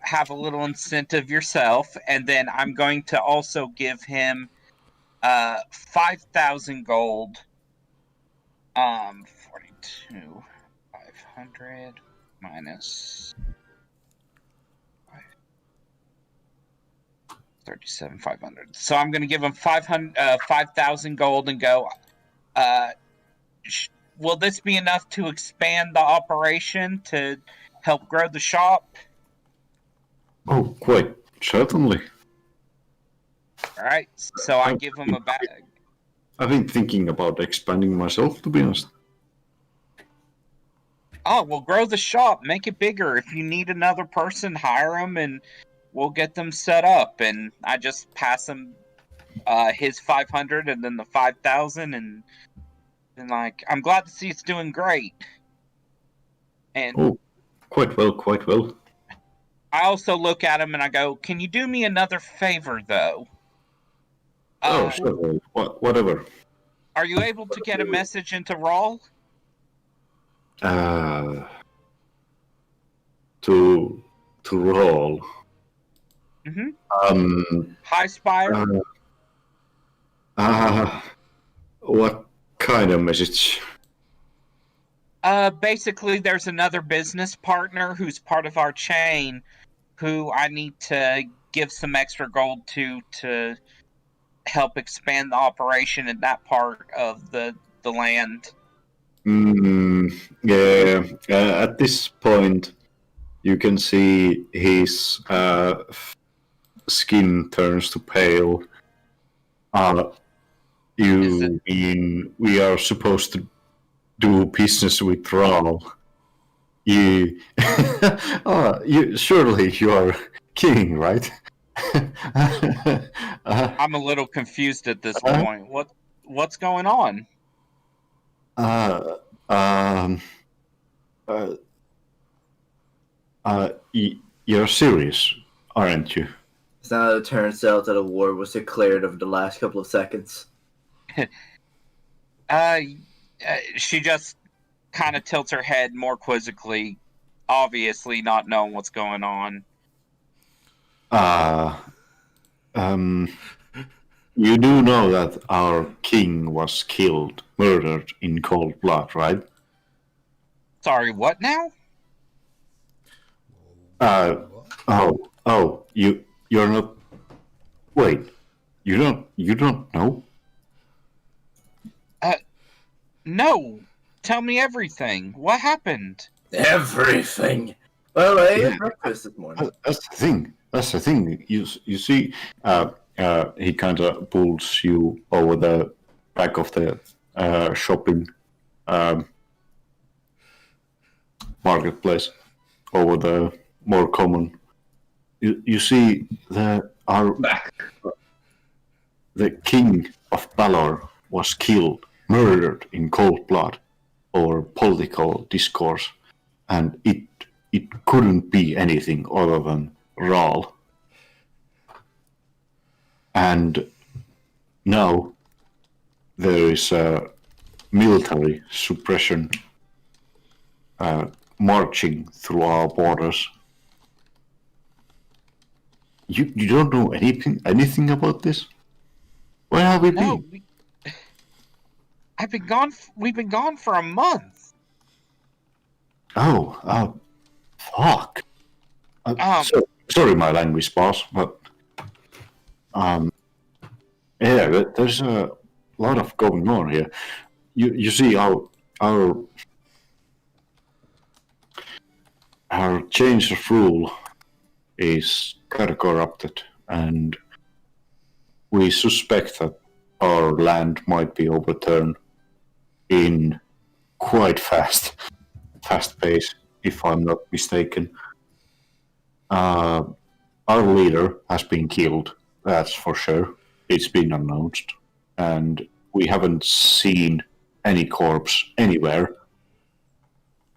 have a little incentive yourself, and then I'm going to also give him 5,000 gold. 42 500 minus 37 500. So I'm going to give him 5,000 gold and go. Uh, will this be enough to expand the operation to help grow the shop? Oh, quite certainly. All right. So I give him a bag. I've been thinking about expanding myself, to be honest. Oh, well, grow the shop, make it bigger. If you need another person, hire them, and we'll get them set up. And I just pass him his 500 and then the 5,000, and like, I'm glad to see it's doing great. And Oh, quite well, quite well. I also look at him and I go, "Can you do me another favor, though?" Oh, sure. Whatever. Are you able to get a message into Rawl? To roll. Mm-hmm. Hi, Spire. What kind of message? Basically, there's another business partner who's part of our chain who I need to give some extra gold to help expand the operation in that part of the land. Yeah. At this point, you can see his skin turns to pale. You mean we are supposed to do business with Rawl? You, surely you are king, right? I'm a little confused at this point. What's going on? You're serious, aren't you? Now it turns out that a war was declared over the last couple of seconds. She just kind of tilts her head more quizzically, obviously not knowing what's going on. You do know that our king was killed, murdered in cold blood, right? Sorry, what now? You're not. Wait, you don't know? No. Tell me everything. What happened? Everything. Well, I ate breakfast this morning. That's the thing. You see, he kind of pulls you over the back of the shopping marketplace, over the more common. You see, the king of Balor was killed, murdered in cold blood, or political discourse, and it couldn't be anything other than Rawl. And now there is a military suppression marching through our borders. You don't know anything about this? Where have we been? I've been gone. We've been gone for a month. Oh, fuck. Sorry, my language, boss, but yeah, there's a lot of going on here. You see, our change of rule is kind of corrupted, and we suspect that our land might be overturned in quite fast pace, if I'm not mistaken. Our leader has been killed, that's for sure. It's been announced, and we haven't seen any corpse anywhere.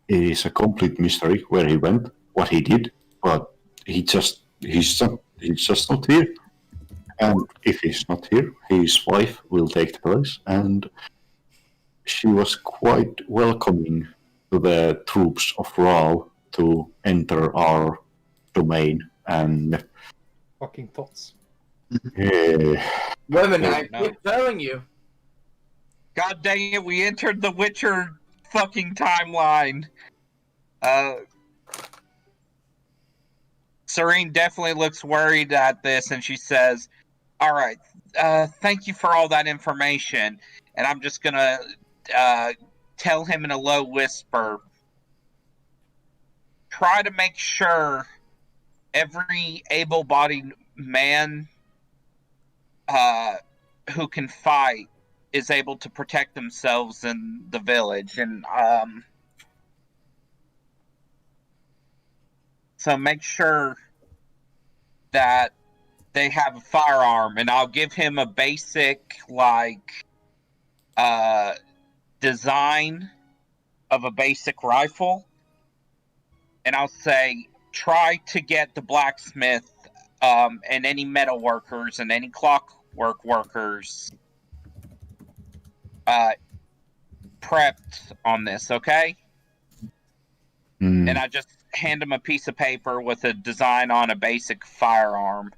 It is a complete mystery where he went, what he did, but he's just not here. And if he's not here, his wife will take the place, and she was quite welcoming to the troops of Raal to enter our domain. And Fucking thoughts. Women, Oh, I no. keep telling you. God dang it, we entered the Witcher fucking timeline. Serene definitely looks worried at this, and she says, all right, thank you for all that information. And I'm just gonna tell him in a low whisper, try to make sure every able-bodied man who can fight is able to protect themselves in the village. And so make sure that they have a firearm, and I'll give him a basic, like, design of a basic rifle. And I'll say, try to get the blacksmith and any metal workers and any clockwork workers prepped on this, okay? And I just hand him a piece of paper with a design on a basic firearm.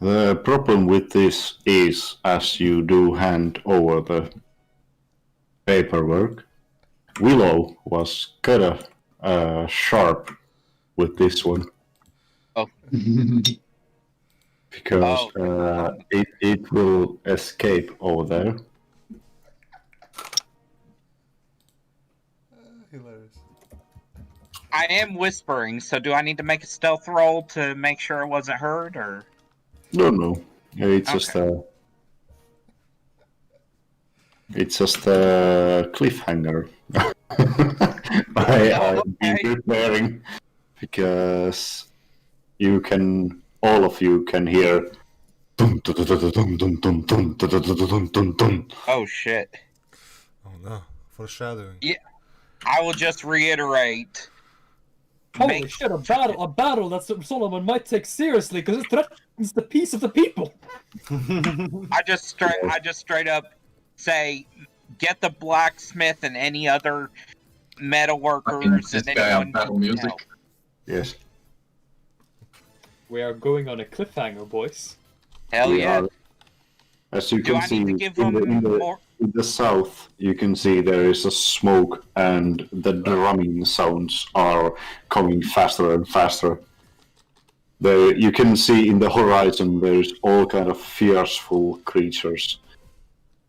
The problem with this is, as you do hand over the paperwork, Wilou was kind of sharp with this one. Oh. Because it will escape over there. Hilarious. I am whispering, so do I need to make a stealth roll to make sure it wasn't heard, or? No. It's just a cliffhanger. I've been preparing because all of you can hear. Oh shit. Oh no, foreshadowing. Yeah, I will just reiterate. Holy shit, a battle that Solomon might take seriously because it threatens the peace of the people. I just straight up say, get the blacksmith and any other metal workers This and guy on anyone. battle music. Yes. We are going on a cliffhanger, boys. Hell We yeah. are. As you Do can I see, need to give in them the more? in the south, you can see there is a smoke, and the drumming sounds are coming faster and faster. There, you can see in the horizon there's all kind of fearful creatures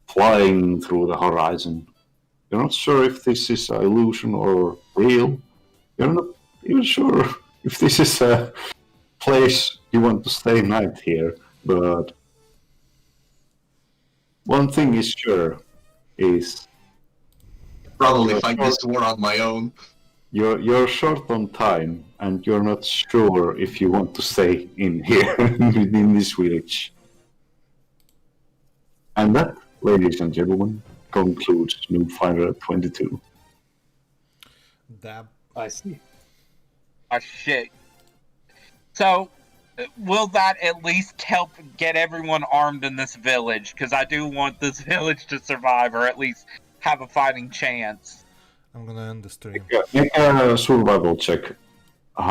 flying through the horizon. You're not sure if this is an illusion or real. You're not even sure if this is a place you want to stay night here, but one thing is sure is Probably fight this war on my own. you're short on time and you're not sure if you want to stay in here within this village. And that, ladies and gentlemen, concludes Noobfinder 22. Dab. I see. Oh shit. So, will that at least help get everyone armed in this village? Because I do want this village to survive, or at least have a fighting chance. I'm gonna end the stream. Make a survival check